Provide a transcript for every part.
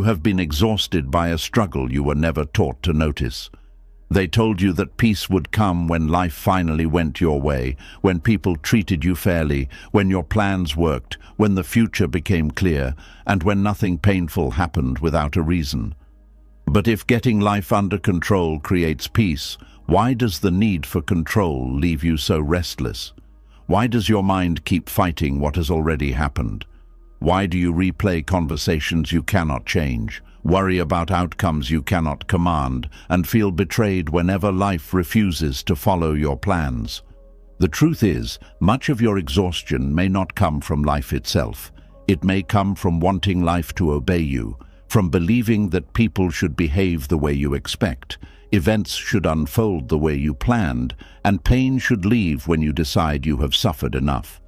You have been exhausted by a struggle you were never taught to notice. They told you that peace would come when life finally went your way, when people treated you fairly, when your plans worked, when the future became clear, and when nothing painful happened without a reason. But if getting life under control creates peace, why does the need for control leave you so restless? Why does your mind keep fighting what has already happened? Why do you replay conversations you cannot change, worry about outcomes you cannot command, and feel betrayed whenever life refuses to follow your plans? The truth is, much of your exhaustion may not come from life itself. It may come from wanting life to obey you, from believing that people should behave the way you expect, events should unfold the way you planned, and pain should leave when you decide you have suffered enough.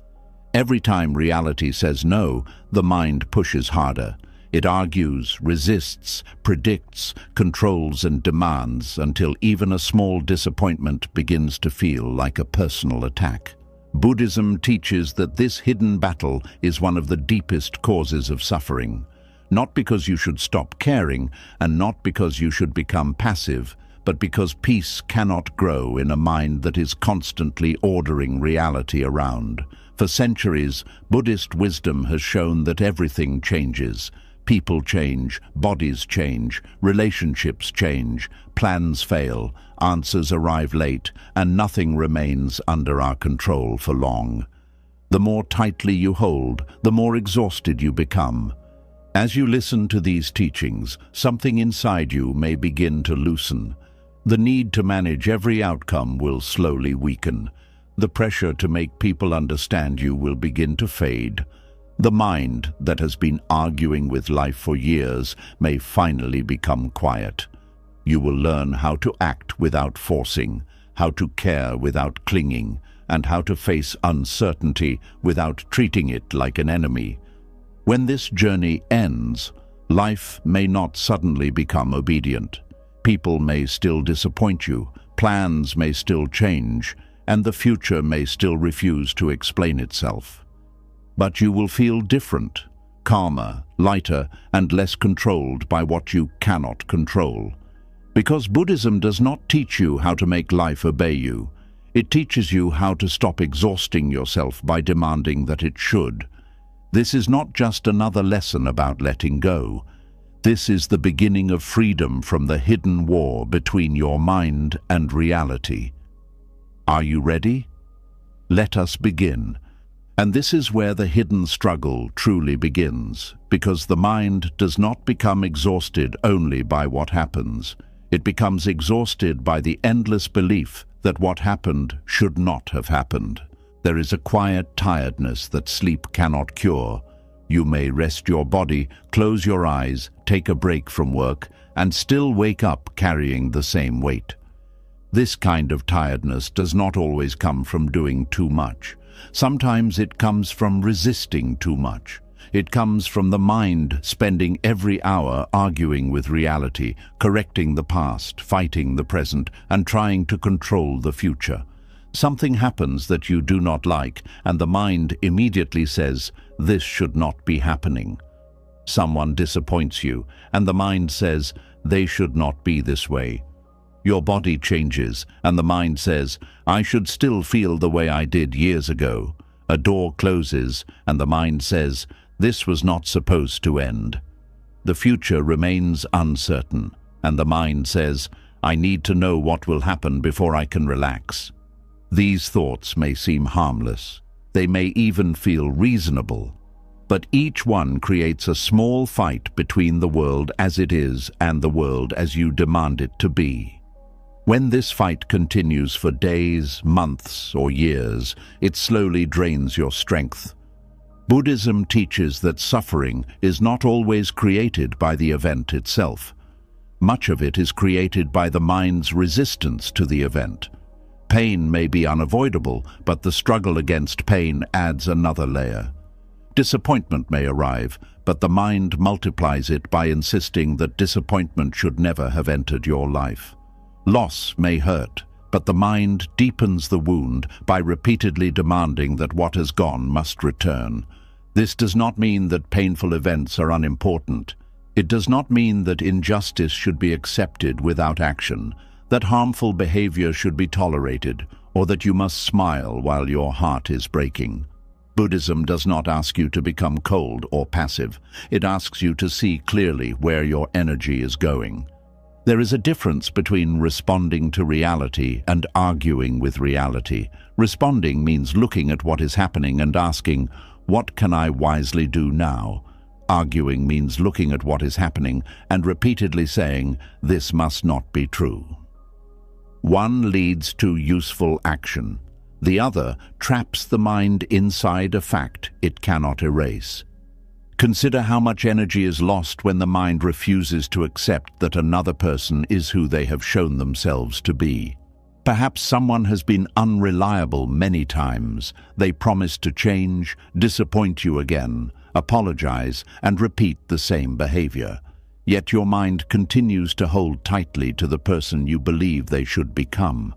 Every time reality says no, the mind pushes harder. It argues, resists, predicts, controls and demands until even a small disappointment begins to feel like a personal attack. Buddhism teaches that this hidden battle is one of the deepest causes of suffering. Not because you should stop caring, and not because you should become passive, but because peace cannot grow in a mind that is constantly ordering reality around. For centuries, Buddhist wisdom has shown that everything changes. People change, bodies change, relationships change, plans fail, answers arrive late, and nothing remains under our control for long. The more tightly you hold, the more exhausted you become. As you listen to these teachings, something inside you may begin to loosen. The need to manage every outcome will slowly weaken. The pressure to make people understand you will begin to fade. The mind that has been arguing with life for years may finally become quiet. You will learn how to act without forcing, how to care without clinging, and how to face uncertainty without treating it like an enemy. When this journey ends, life may not suddenly become obedient. People may still disappoint you, plans may still change, and the future may still refuse to explain itself. But you will feel different, calmer, lighter, and less controlled by what you cannot control. Because Buddhism does not teach you how to make life obey you. It teaches you how to stop exhausting yourself by demanding that it should. This is not just another lesson about letting go. This is the beginning of freedom from the hidden war between your mind and reality. Are you ready? Let us begin. And this is where the hidden struggle truly begins, because the mind does not become exhausted only by what happens. It becomes exhausted by the endless belief that what happened should not have happened. There is a quiet tiredness that sleep cannot cure. You may rest your body, close your eyes, take a break from work, and still wake up carrying the same weight. This kind of tiredness does not always come from doing too much. Sometimes it comes from resisting too much. It comes from the mind spending every hour arguing with reality, correcting the past, fighting the present, and trying to control the future. Something happens that you do not like, and the mind immediately says, "This should not be happening." Someone disappoints you, and the mind says, "They should not be this way." Your body changes, and the mind says, "I should still feel the way I did years ago." A door closes, and the mind says, "This was not supposed to end." The future remains uncertain, and the mind says, "I need to know what will happen before I can relax." These thoughts may seem harmless. They may even feel reasonable. But each one creates a small fight between the world as it is and the world as you demand it to be. When this fight continues for days, months, or years, it slowly drains your strength. Buddhism teaches that suffering is not always created by the event itself. Much of it is created by the mind's resistance to the event. Pain may be unavoidable, but the struggle against pain adds another layer. Disappointment may arrive, but the mind multiplies it by insisting that disappointment should never have entered your life. Loss may hurt, but the mind deepens the wound by repeatedly demanding that what has gone must return. This does not mean that painful events are unimportant. It does not mean that injustice should be accepted without action, that harmful behavior should be tolerated, or that you must smile while your heart is breaking. Buddhism does not ask you to become cold or passive. It asks you to see clearly where your energy is going. There is a difference between responding to reality and arguing with reality. Responding means looking at what is happening and asking, "What can I wisely do now?" Arguing means looking at what is happening and repeatedly saying, "This must not be true." One leads to useful action. The other traps the mind inside a fact it cannot erase. Consider how much energy is lost when the mind refuses to accept that another person is who they have shown themselves to be. Perhaps someone has been unreliable many times. They promise to change, disappoint you again, apologize, and repeat the same behavior. Yet your mind continues to hold tightly to the person you believe they should become.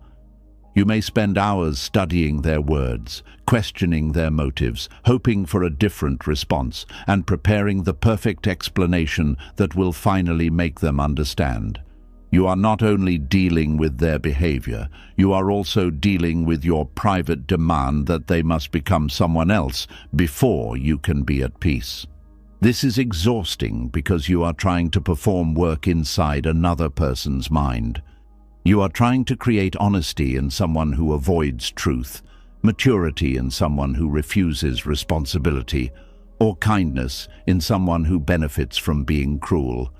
You may spend hours studying their words, questioning their motives, hoping for a different response, and preparing the perfect explanation that will finally make them understand. You are not only dealing with their behavior, you are also dealing with your private demand that they must become someone else before you can be at peace. This is exhausting because you are trying to perform work inside another person's mind. You are trying to create honesty in someone who avoids truth, maturity in someone who refuses responsibility, or kindness in someone who benefits from being cruel.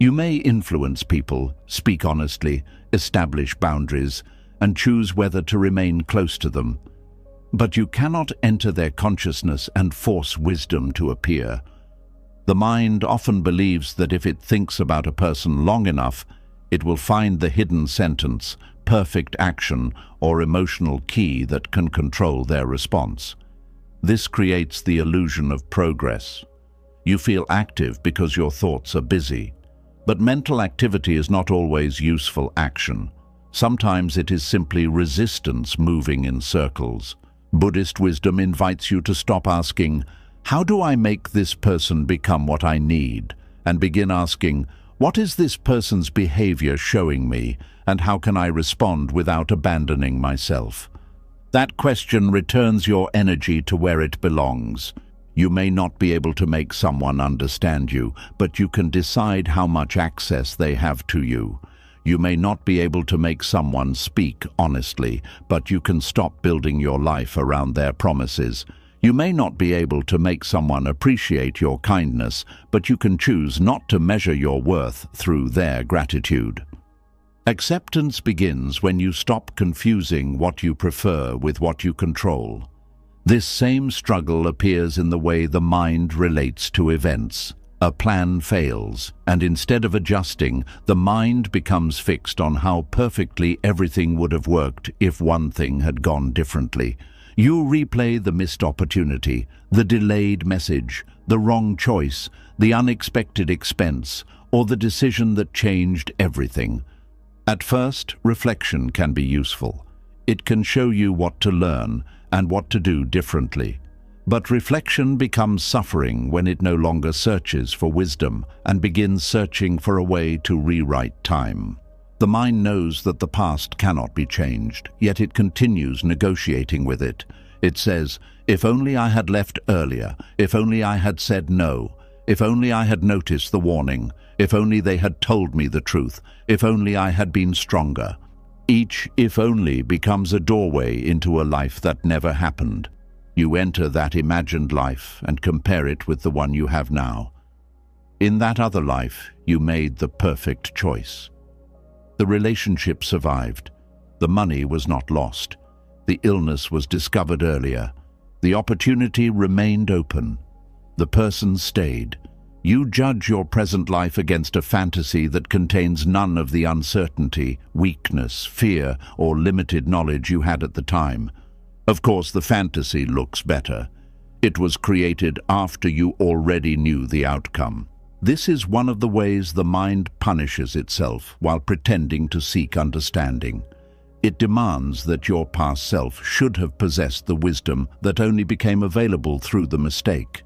You may influence people, speak honestly, establish boundaries, and choose whether to remain close to them. But you cannot enter their consciousness and force wisdom to appear. The mind often believes that if it thinks about a person long enough, it will find the hidden sentence, perfect action, or emotional key that can control their response. This creates the illusion of progress. You feel active because your thoughts are busy. But mental activity is not always useful action. Sometimes it is simply resistance moving in circles. Buddhist wisdom invites you to stop asking, "How do I make this person become what I need?" and begin asking, "What is this person's behavior showing me, and how can I respond without abandoning myself?" That question returns your energy to where it belongs. You may not be able to make someone understand you, but you can decide how much access they have to you. You may not be able to make someone speak honestly, but you can stop building your life around their promises. You may not be able to make someone appreciate your kindness, but you can choose not to measure your worth through their gratitude. Acceptance begins when you stop confusing what you prefer with what you control. This same struggle appears in the way the mind relates to events. A plan fails, and instead of adjusting, the mind becomes fixed on how perfectly everything would have worked if one thing had gone differently. You replay the missed opportunity, the delayed message, the wrong choice, the unexpected expense, or the decision that changed everything. At first, reflection can be useful. It can show you what to learn and what to do differently. But reflection becomes suffering when it no longer searches for wisdom and begins searching for a way to rewrite time. The mind knows that the past cannot be changed, yet it continues negotiating with it. It says, "If only I had left earlier, if only I had said no, if only I had noticed the warning, if only they had told me the truth, if only I had been stronger." Each "if only" becomes a doorway into a life that never happened. You enter that imagined life and compare it with the one you have now. In that other life, you made the perfect choice. The relationship survived. The money was not lost. The illness was discovered earlier. The opportunity remained open. The person stayed. You judge your present life against a fantasy that contains none of the uncertainty, weakness, fear, or limited knowledge you had at the time. Of course, the fantasy looks better. It was created after you already knew the outcome. This is one of the ways the mind punishes itself while pretending to seek understanding. It demands that your past self should have possessed the wisdom that only became available through the mistake.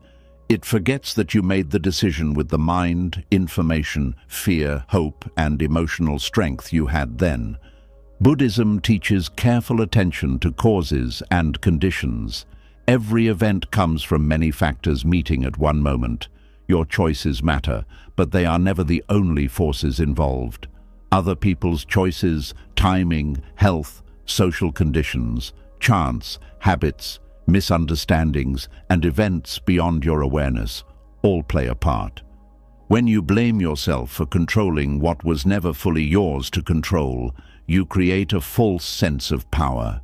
It forgets that you made the decision with the mind, information, fear, hope, and emotional strength you had then. Buddhism teaches careful attention to causes and conditions. Every event comes from many factors meeting at one moment. Your choices matter, but they are never the only forces involved. Other people's choices, timing, health, social conditions, chance, habits, misunderstandings, and events beyond your awareness all play a part. When you blame yourself for controlling what was never fully yours to control, you create a false sense of power.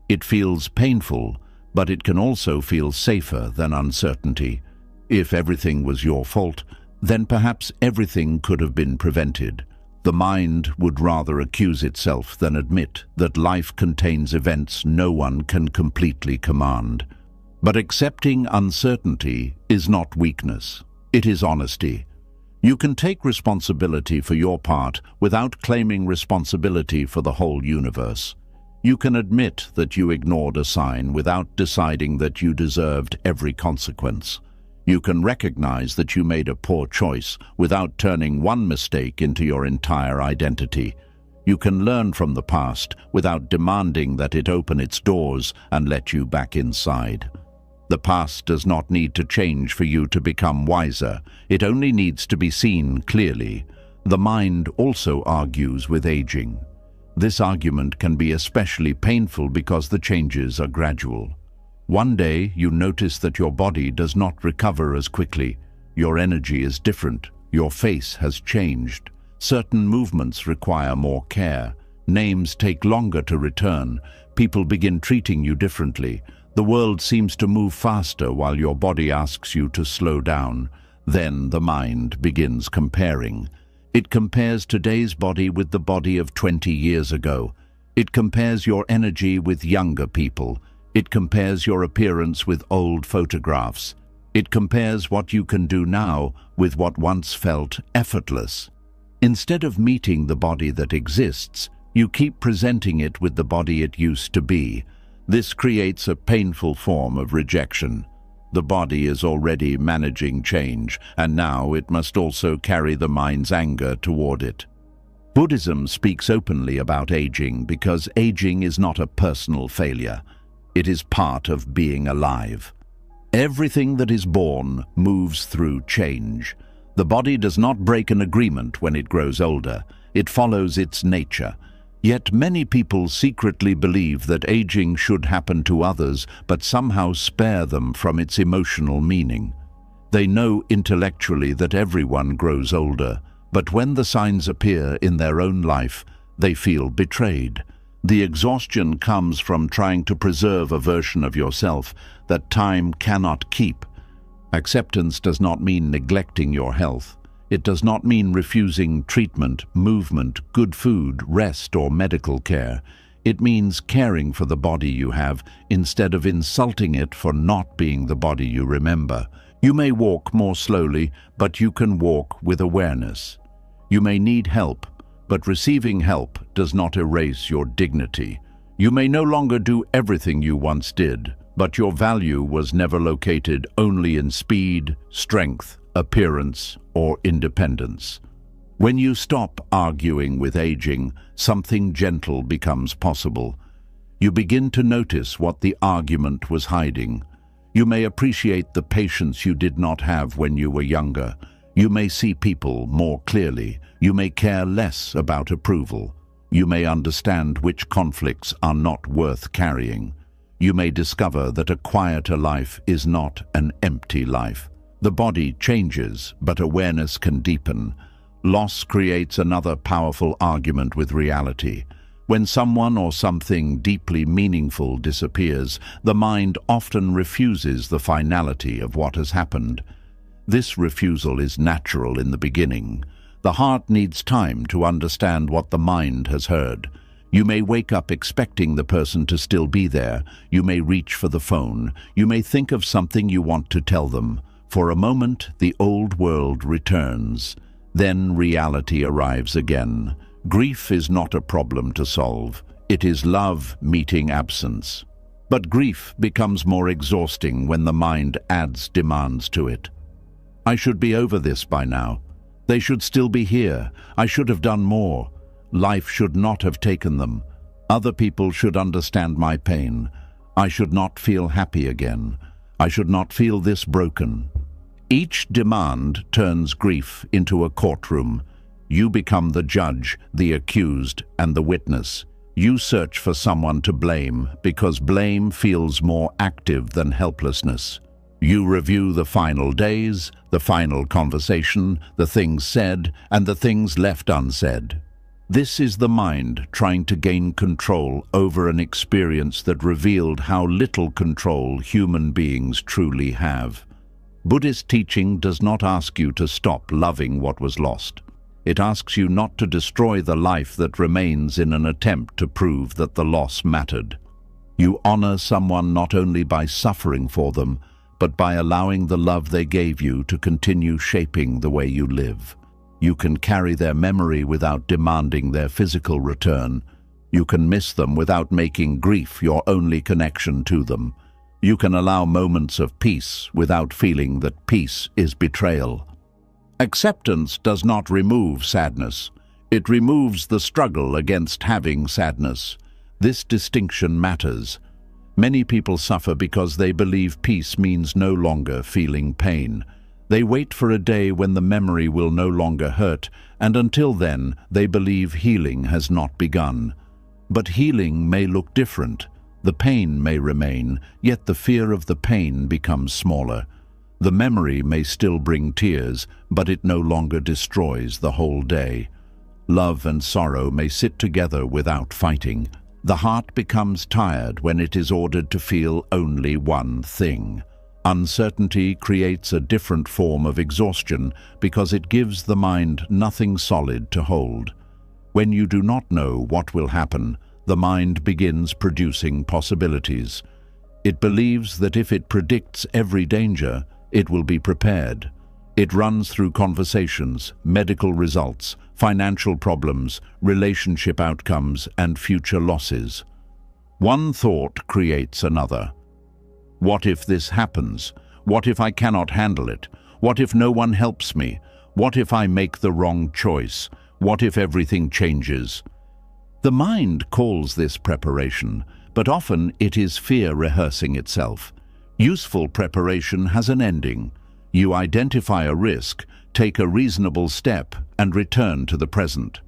It feels painful, but it can also feel safer than uncertainty. If everything was your fault, then perhaps everything could have been prevented. The mind would rather accuse itself than admit that life contains events no one can completely command. But accepting uncertainty is not weakness. It is honesty. You can take responsibility for your part without claiming responsibility for the whole universe. You can admit that you ignored a sign without deciding that you deserved every consequence. You can recognize that you made a poor choice without turning one mistake into your entire identity. You can learn from the past without demanding that it open its doors and let you back inside. The past does not need to change for you to become wiser. It only needs to be seen clearly. The mind also argues with aging. This argument can be especially painful because the changes are gradual. One day you notice that your body does not recover as quickly. Your energy is different. Your face has changed. Certain movements require more care. Names take longer to return. People begin treating you differently. The world seems to move faster while your body asks you to slow down. Then the mind begins comparing. It compares today's body with the body of 20 years ago. It compares your energy with younger people. It compares your appearance with old photographs. It compares what you can do now with what once felt effortless. Instead of meeting the body that exists, you keep presenting it with the body it used to be. This creates a painful form of rejection. The body is already managing change, and now it must also carry the mind's anger toward it. Buddhism speaks openly about aging because aging is not a personal failure. It is part of being alive. Everything that is born moves through change. The body does not break an agreement when it grows older. It follows its nature. Yet many people secretly believe that aging should happen to others, but somehow spare them from its emotional meaning. They know intellectually that everyone grows older, but when the signs appear in their own life, they feel betrayed. The exhaustion comes from trying to preserve a version of yourself that time cannot keep. Acceptance does not mean neglecting your health. It does not mean refusing treatment, movement, good food, rest, or medical care. It means caring for the body you have instead of insulting it for not being the body you remember. You may walk more slowly, but you can walk with awareness. You may need help, but receiving help does not erase your dignity. You may no longer do everything you once did, but your value was never located only in speed, strength, appearance, or independence. When you stop arguing with aging, something gentle becomes possible. You begin to notice what the argument was hiding. You may appreciate the patience you did not have when you were younger. You may see people more clearly. You may care less about approval. You may understand which conflicts are not worth carrying. You may discover that a quieter life is not an empty life. The body changes, but awareness can deepen. Loss creates another powerful argument with reality. When someone or something deeply meaningful disappears, the mind often refuses the finality of what has happened. This refusal is natural in the beginning. The heart needs time to understand what the mind has heard. You may wake up expecting the person to still be there. You may reach for the phone. You may think of something you want to tell them. For a moment, the old world returns. Then reality arrives again. Grief is not a problem to solve. It is love meeting absence. But grief becomes more exhausting when the mind adds demands to it. I should be over this by now. They should still be here. I should have done more. Life should not have taken them. Other people should understand my pain. I should not feel happy again. I should not feel this broken. Each demand turns grief into a courtroom. You become the judge, the accused, and the witness. You search for someone to blame because blame feels more active than helplessness. You review the final days, the final conversation, the things said, and the things left unsaid. This is the mind trying to gain control over an experience that revealed how little control human beings truly have. Buddhist teaching does not ask you to stop loving what was lost. It asks you not to destroy the life that remains in an attempt to prove that the loss mattered. You honor someone not only by suffering for them, but by allowing the love they gave you to continue shaping the way you live. You can carry their memory without demanding their physical return. You can miss them without making grief your only connection to them. You can allow moments of peace without feeling that peace is betrayal. Acceptance does not remove sadness. It removes the struggle against having sadness. This distinction matters. Many people suffer because they believe peace means no longer feeling pain. They wait for a day when the memory will no longer hurt, and until then, they believe healing has not begun. But healing may look different. The pain may remain, yet the fear of the pain becomes smaller. The memory may still bring tears, but it no longer destroys the whole day. Love and sorrow may sit together without fighting. The heart becomes tired when it is ordered to feel only one thing. Uncertainty creates a different form of exhaustion because it gives the mind nothing solid to hold. When you do not know what will happen, the mind begins producing possibilities. It believes that if it predicts every danger, it will be prepared. It runs through conversations, medical results, financial problems, relationship outcomes, and future losses. One thought creates another. What if this happens? What if I cannot handle it? What if no one helps me? What if I make the wrong choice? What if everything changes? The mind calls this preparation, but often it is fear rehearsing itself. Useful preparation has an ending. You identify a risk, take a reasonable step, and return to the present.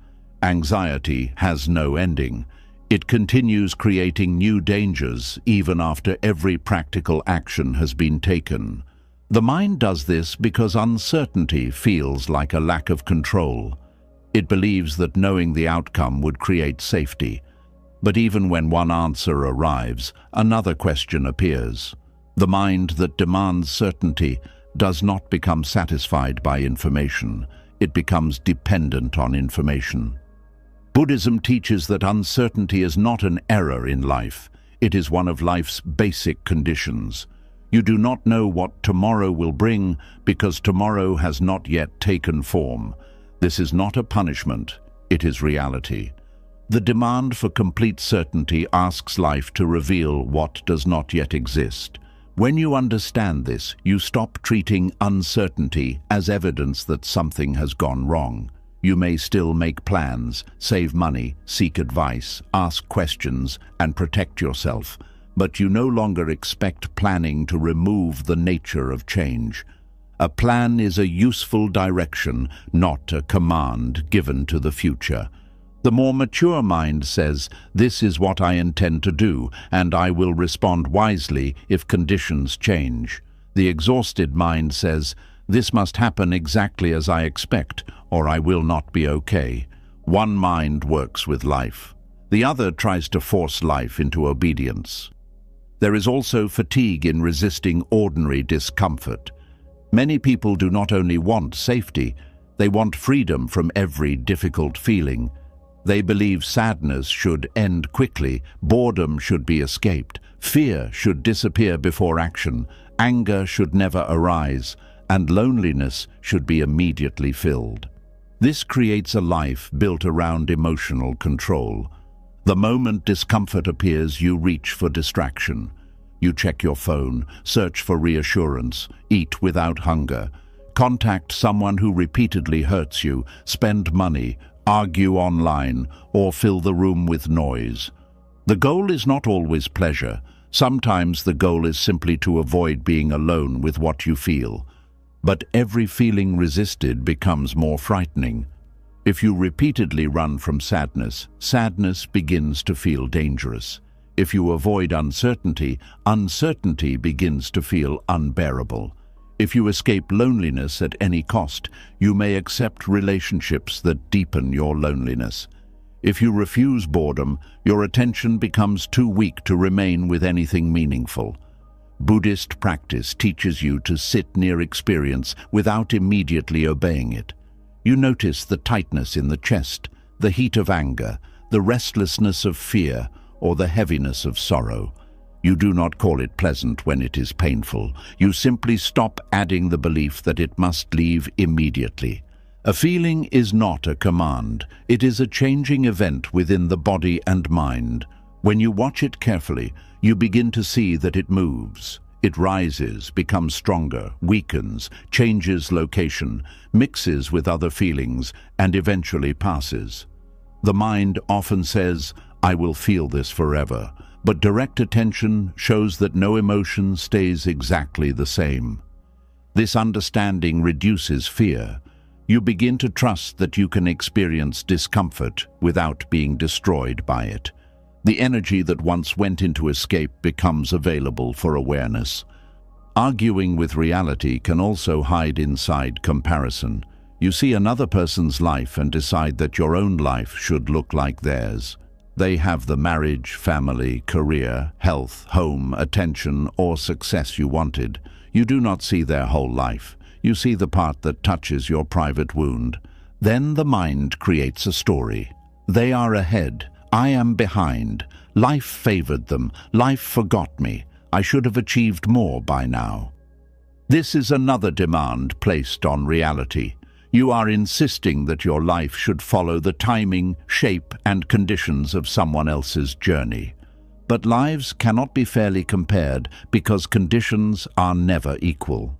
Anxiety has no ending. It continues creating new dangers even after every practical action has been taken. The mind does this because uncertainty feels like a lack of control. It believes that knowing the outcome would create safety. But even when one answer arrives, another question appears. The mind that demands certainty does not become satisfied by information. It becomes dependent on information. Buddhism teaches that uncertainty is not an error in life. It is one of life's basic conditions. You do not know what tomorrow will bring because tomorrow has not yet taken form. This is not a punishment, it is reality. The demand for complete certainty asks life to reveal what does not yet exist. When you understand this, you stop treating uncertainty as evidence that something has gone wrong. You may still make plans, save money, seek advice, ask questions, and protect yourself, but you no longer expect planning to remove the nature of change. A plan is a useful direction, not a command given to the future. The more mature mind says, "This is what I intend to do, and I will respond wisely if conditions change." The exhausted mind says, "This must happen exactly as I expect, or I will not be okay." One mind works with life. The other tries to force life into obedience. There is also fatigue in resisting ordinary discomfort. Many people do not only want safety, they want freedom from every difficult feeling. They believe sadness should end quickly, boredom should be escaped, fear should disappear before action, anger should never arise, and loneliness should be immediately filled. This creates a life built around emotional control. The moment discomfort appears, you reach for distraction. You check your phone, search for reassurance, eat without hunger, contact someone who repeatedly hurts you, spend money, argue online, or fill the room with noise. The goal is not always pleasure. Sometimes the goal is simply to avoid being alone with what you feel. But every feeling resisted becomes more frightening. If you repeatedly run from sadness, sadness begins to feel dangerous. If you avoid uncertainty, uncertainty begins to feel unbearable. If you escape loneliness at any cost, you may accept relationships that deepen your loneliness. If you refuse boredom, your attention becomes too weak to remain with anything meaningful. Buddhist practice teaches you to sit near experience without immediately obeying it. You notice the tightness in the chest, the heat of anger, the restlessness of fear, or the heaviness of sorrow. You do not call it pleasant when it is painful. You simply stop adding the belief that it must leave immediately. A feeling is not a command. It is a changing event within the body and mind. When you watch it carefully, you begin to see that it moves. It rises, becomes stronger, weakens, changes location, mixes with other feelings, and eventually passes. The mind often says, "I will feel this forever," but direct attention shows that no emotion stays exactly the same. This understanding reduces fear. You begin to trust that you can experience discomfort without being destroyed by it. The energy that once went into escape becomes available for awareness. Arguing with reality can also hide inside comparison. You see another person's life and decide that your own life should look like theirs. They have the marriage, family, career, health, home, attention, or success you wanted. You do not see their whole life. You see the part that touches your private wound. Then the mind creates a story. They are ahead. I am behind. Life favored them. Life forgot me. I should have achieved more by now. This is another demand placed on reality. You are insisting that your life should follow the timing, shape, and conditions of someone else's journey. But lives cannot be fairly compared because conditions are never equal.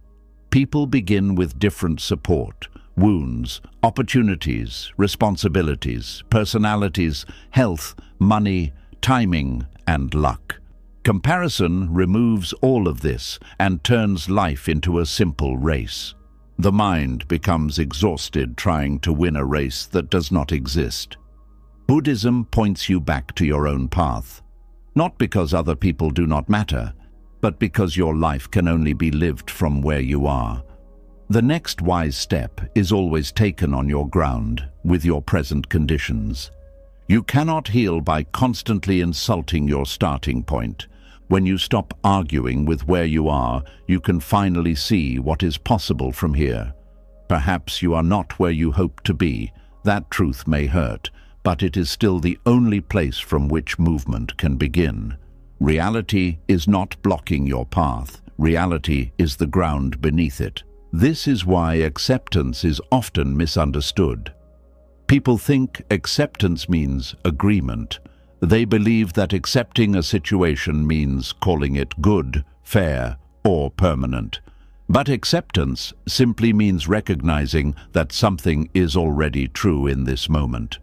People begin with different support, wounds, opportunities, responsibilities, personalities, health, money, timing, and luck. Comparison removes all of this and turns life into a simple race. The mind becomes exhausted trying to win a race that does not exist. Buddhism points you back to your own path, not because other people do not matter, but because your life can only be lived from where you are. The next wise step is always taken on your ground, with your present conditions. You cannot heal by constantly insulting your starting point. When you stop arguing with where you are, you can finally see what is possible from here. Perhaps you are not where you hope to be. That truth may hurt, but it is still the only place from which movement can begin. Reality is not blocking your path. Reality is the ground beneath it. This is why acceptance is often misunderstood. People think acceptance means agreement. They believe that accepting a situation means calling it good, fair, or permanent. But acceptance simply means recognizing that something is already true in this moment.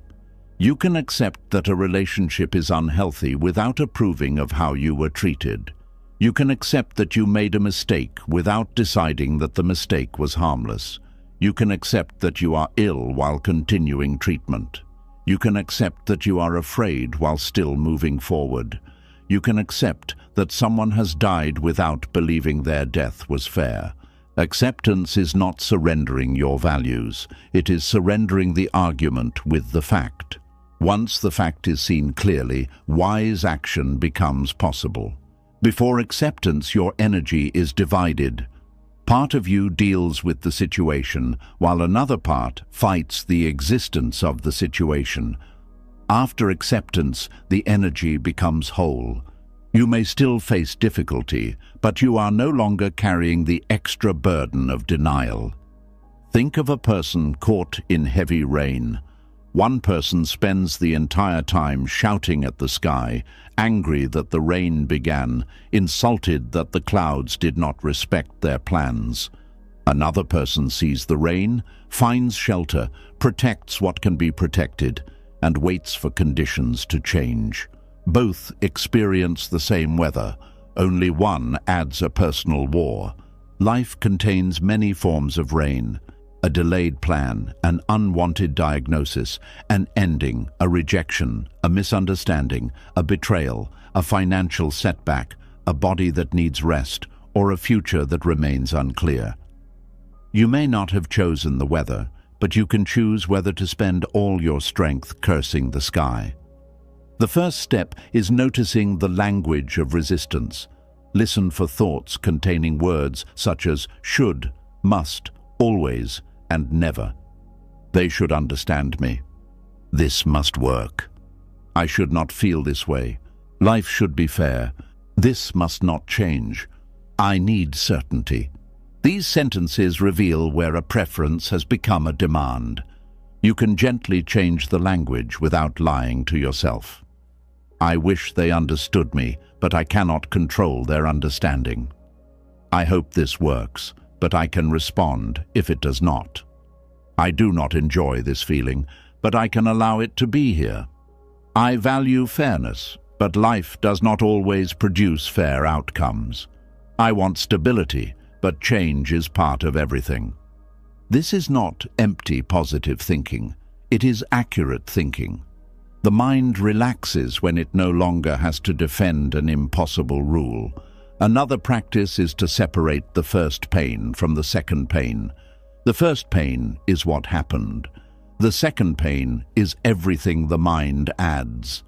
You can accept that a relationship is unhealthy without approving of how you were treated. You can accept that you made a mistake without deciding that the mistake was harmless. You can accept that you are ill while continuing treatment. You can accept that you are afraid while still moving forward. You can accept that someone has died without believing their death was fair. Acceptance is not surrendering your values. It is surrendering the argument with the fact. Once the fact is seen clearly, wise action becomes possible. Before acceptance, your energy is divided. Part of you deals with the situation, while another part fights the existence of the situation. After acceptance, the energy becomes whole. You may still face difficulty, but you are no longer carrying the extra burden of denial. Think of a person caught in heavy rain. One person spends the entire time shouting at the sky, angry that the rain began, insulted that the clouds did not respect their plans. Another person sees the rain, finds shelter, protects what can be protected, and waits for conditions to change. Both experience the same weather, only one adds a personal war. Life contains many forms of rain: a delayed plan, an unwanted diagnosis, an ending, a rejection, a misunderstanding, a betrayal, a financial setback, a body that needs rest, or a future that remains unclear. You may not have chosen the weather, but you can choose whether to spend all your strength cursing the sky. The first step is noticing the language of resistance. Listen for thoughts containing words such as should, must, always, and never. They should understand me. This must work. I should not feel this way. Life should be fair. This must not change. I need certainty. These sentences reveal where a preference has become a demand. You can gently change the language without lying to yourself. I wish they understood me, but I cannot control their understanding. I hope this works, but I can respond if it does not. I do not enjoy this feeling, but I can allow it to be here. I value fairness, but life does not always produce fair outcomes. I want stability, but change is part of everything. This is not empty positive thinking. It is accurate thinking. The mind relaxes when it no longer has to defend an impossible rule. Another practice is to separate the first pain from the second pain. The first pain is what happened. The second pain is everything the mind adds.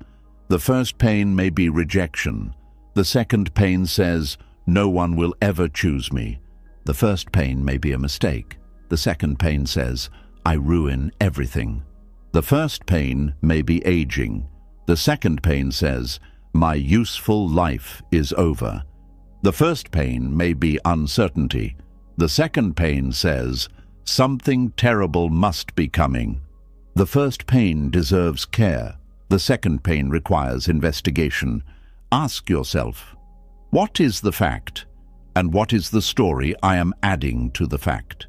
The first pain may be rejection. The second pain says, "No one will ever choose me." The first pain may be a mistake. The second pain says, "I ruin everything." The first pain may be aging. The second pain says, "My useful life is over." The first pain may be uncertainty. The second pain says, "Something terrible must be coming." The first pain deserves care. The second pain requires investigation. Ask yourself, what is the fact? And what is the story I am adding to the fact?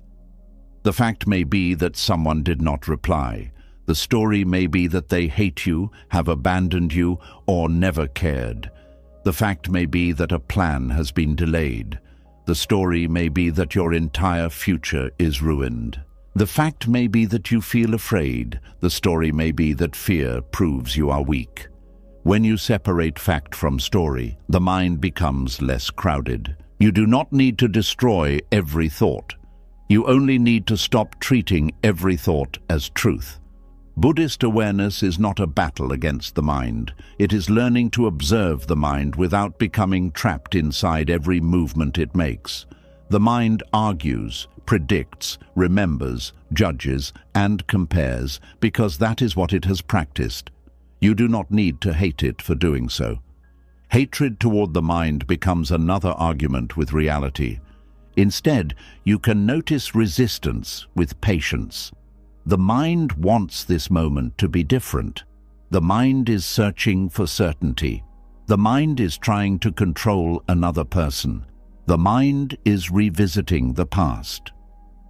The fact may be that someone did not reply. The story may be that they hate you, have abandoned you, or never cared. The fact may be that a plan has been delayed. The story may be that your entire future is ruined. The fact may be that you feel afraid. The story may be that fear proves you are weak. When you separate fact from story, the mind becomes less crowded. You do not need to destroy every thought. You only need to stop treating every thought as truth. Buddhist awareness is not a battle against the mind. It is learning to observe the mind without becoming trapped inside every movement it makes. The mind argues, predicts, remembers, judges, and compares because that is what it has practiced. You do not need to hate it for doing so. Hatred toward the mind becomes another argument with reality. Instead, you can notice resistance with patience. The mind wants this moment to be different. The mind is searching for certainty. The mind is trying to control another person. The mind is revisiting the past.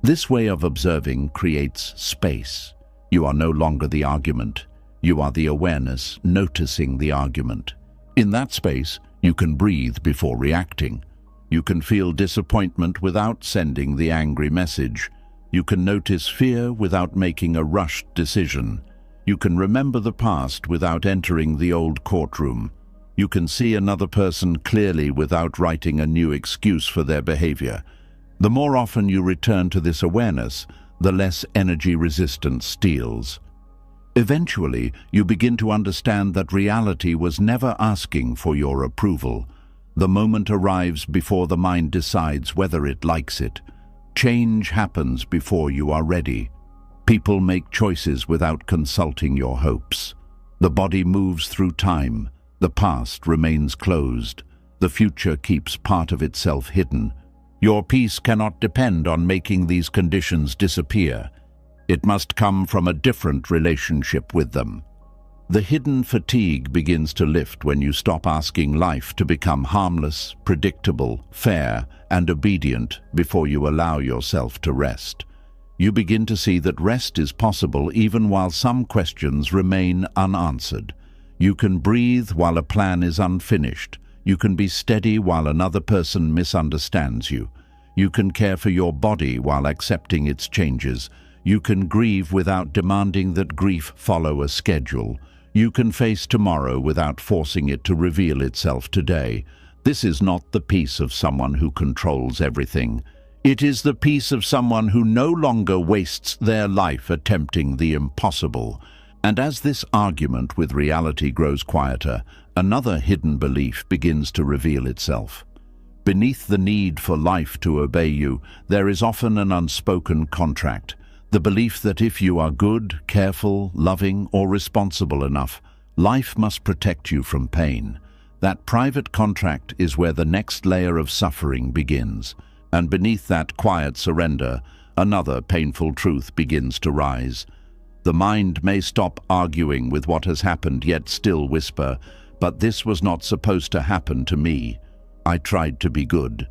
This way of observing creates space. You are no longer the argument. You are the awareness noticing the argument. In that space, you can breathe before reacting. You can feel disappointment without sending the angry message. You can notice fear without making a rushed decision. You can remember the past without entering the old courtroom. You can see another person clearly without writing a new excuse for their behavior. The more often you return to this awareness, the less energy resistance steals. Eventually, you begin to understand that reality was never asking for your approval. The moment arrives before the mind decides whether it likes it. Change happens before you are ready. People make choices without consulting your hopes. The body moves through time. The past remains closed. The future keeps part of itself hidden. Your peace cannot depend on making these conditions disappear. It must come from a different relationship with them. The hidden fatigue begins to lift when you stop asking life to become harmless, predictable, fair, and obedient before you allow yourself to rest. You begin to see that rest is possible even while some questions remain unanswered. You can breathe while a plan is unfinished. You can be steady while another person misunderstands you. You can care for your body while accepting its changes. You can grieve without demanding that grief follow a schedule. You can face tomorrow without forcing it to reveal itself today. This is not the peace of someone who controls everything. It is the peace of someone who no longer wastes their life attempting the impossible. And as this argument with reality grows quieter, another hidden belief begins to reveal itself. Beneath the need for life to obey you, there is often an unspoken contract. The belief that if you are good, careful, loving, or responsible enough, life must protect you from pain. That private contract is where the next layer of suffering begins. And beneath that quiet surrender, another painful truth begins to rise. The mind may stop arguing with what has happened, yet still whisper, "But this was not supposed to happen to me. I tried to be good."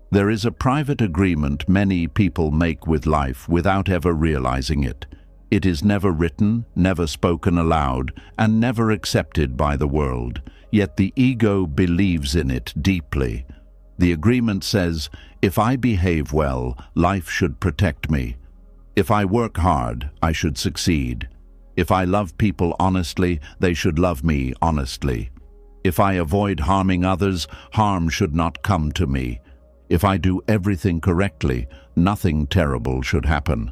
There is a private agreement many people make with life without ever realizing it. It is never written, never spoken aloud, and never accepted by the world. Yet the ego believes in it deeply. The agreement says, if I behave well, life should protect me. If I work hard, I should succeed. If I love people honestly, they should love me honestly. If I avoid harming others, harm should not come to me. If I do everything correctly, nothing terrible should happen.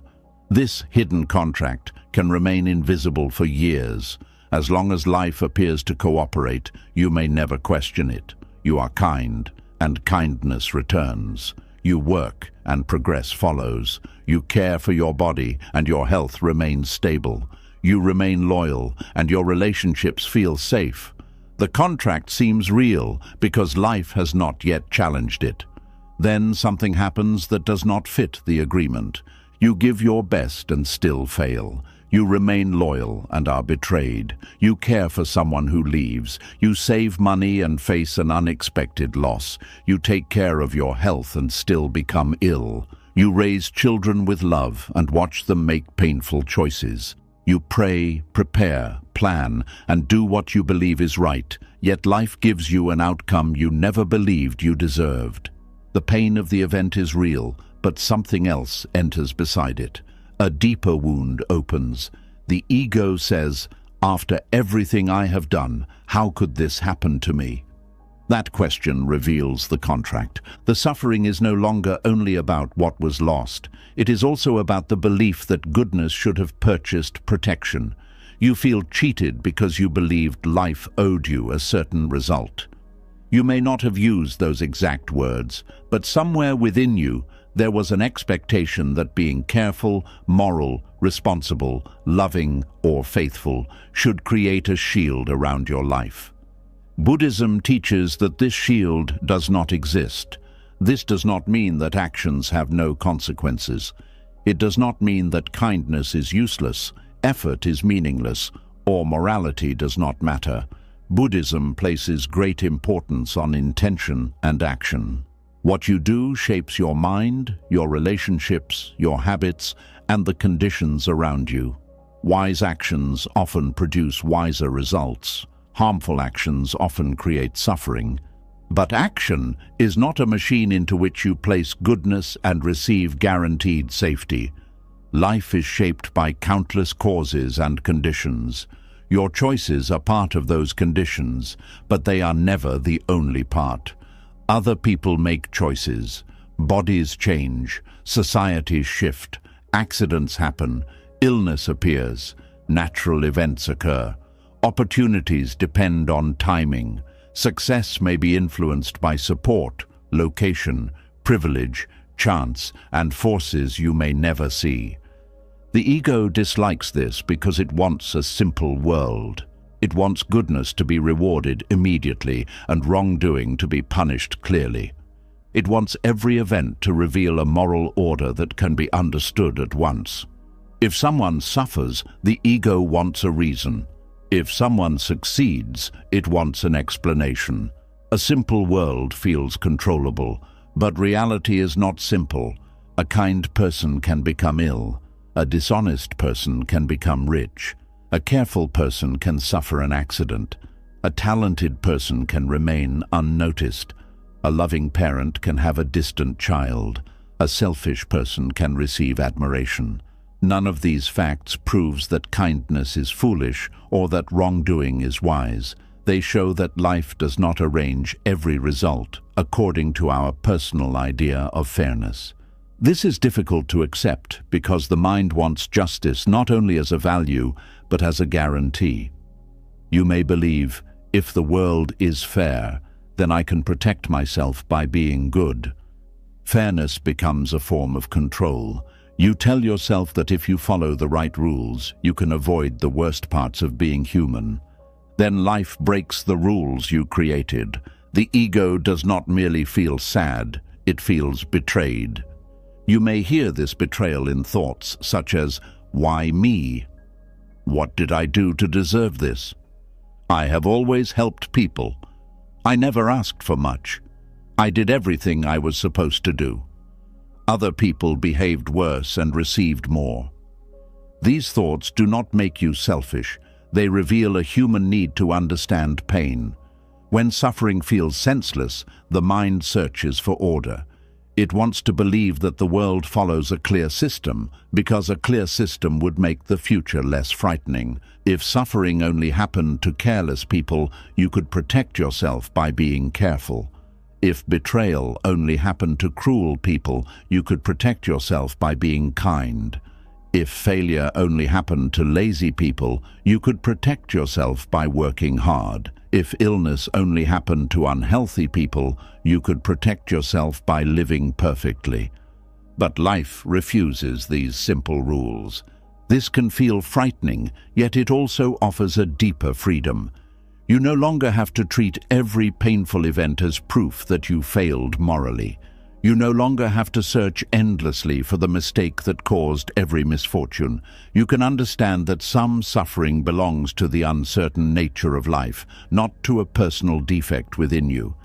This hidden contract can remain invisible for years. As long as life appears to cooperate, you may never question it. You are kind, and kindness returns. You work, and progress follows. You care for your body, and your health remains stable. You remain loyal, and your relationships feel safe. The contract seems real because life has not yet challenged it. Then something happens that does not fit the agreement. You give your best and still fail. You remain loyal and are betrayed. You care for someone who leaves. You save money and face an unexpected loss. You take care of your health and still become ill. You raise children with love and watch them make painful choices. You pray, prepare, plan, and do what you believe is right, yet life gives you an outcome you never believed you deserved. The pain of the event is real, but something else enters beside it. A deeper wound opens. The ego says, after everything I have done, how could this happen to me? That question reveals the contract. The suffering is no longer only about what was lost. It is also about the belief that goodness should have purchased protection. You feel cheated because you believed life owed you a certain result. You may not have used those exact words, but somewhere within you, there was an expectation that being careful, moral, responsible, loving, or faithful should create a shield around your life. Buddhism teaches that this shield does not exist. This does not mean that actions have no consequences. It does not mean that kindness is useless, effort is meaningless, or morality does not matter. Buddhism places great importance on intention and action. What you do shapes your mind, your relationships, your habits, and the conditions around you. Wise actions often produce wiser results. Harmful actions often create suffering. But action is not a machine into which you place goodness and receive guaranteed safety. Life is shaped by countless causes and conditions. Your choices are part of those conditions, but they are never the only part. Other people make choices. Bodies change. Societies shift. Accidents happen. Illness appears. Natural events occur. Opportunities depend on timing. Success may be influenced by support, location, privilege, chance, and forces you may never see. The ego dislikes this because it wants a simple world. It wants goodness to be rewarded immediately and wrongdoing to be punished clearly. It wants every event to reveal a moral order that can be understood at once. If someone suffers, the ego wants a reason. If someone succeeds, it wants an explanation. A simple world feels controllable, but reality is not simple. A kind person can become ill. A dishonest person can become rich. A careful person can suffer an accident. A talented person can remain unnoticed. A loving parent can have a distant child. A selfish person can receive admiration. None of these facts proves that kindness is foolish or that wrongdoing is wise. They show that life does not arrange every result according to our personal idea of fairness. This is difficult to accept because the mind wants justice not only as a value, but as a guarantee. You may believe, if the world is fair, then I can protect myself by being good. Fairness becomes a form of control. You tell yourself that if you follow the right rules, you can avoid the worst parts of being human. Then life breaks the rules you created. The ego does not merely feel sad, it feels betrayed. You may hear this betrayal in thoughts such as, "Why me? What did I do to deserve this? I have always helped people. I never asked for much. I did everything I was supposed to do. Other people behaved worse and received more." These thoughts do not make you selfish. They reveal a human need to understand pain. When suffering feels senseless, the mind searches for order. It wants to believe that the world follows a clear system, because a clear system would make the future less frightening. If suffering only happened to careless people, you could protect yourself by being careful. If betrayal only happened to cruel people, you could protect yourself by being kind. If failure only happened to lazy people, you could protect yourself by working hard. If illness only happened to unhealthy people, you could protect yourself by living perfectly. But life refuses these simple rules. This can feel frightening, yet it also offers a deeper freedom. You no longer have to treat every painful event as proof that you failed morally. You no longer have to search endlessly for the mistake that caused every misfortune. You can understand that some suffering belongs to the uncertain nature of life, not to a personal defect within you.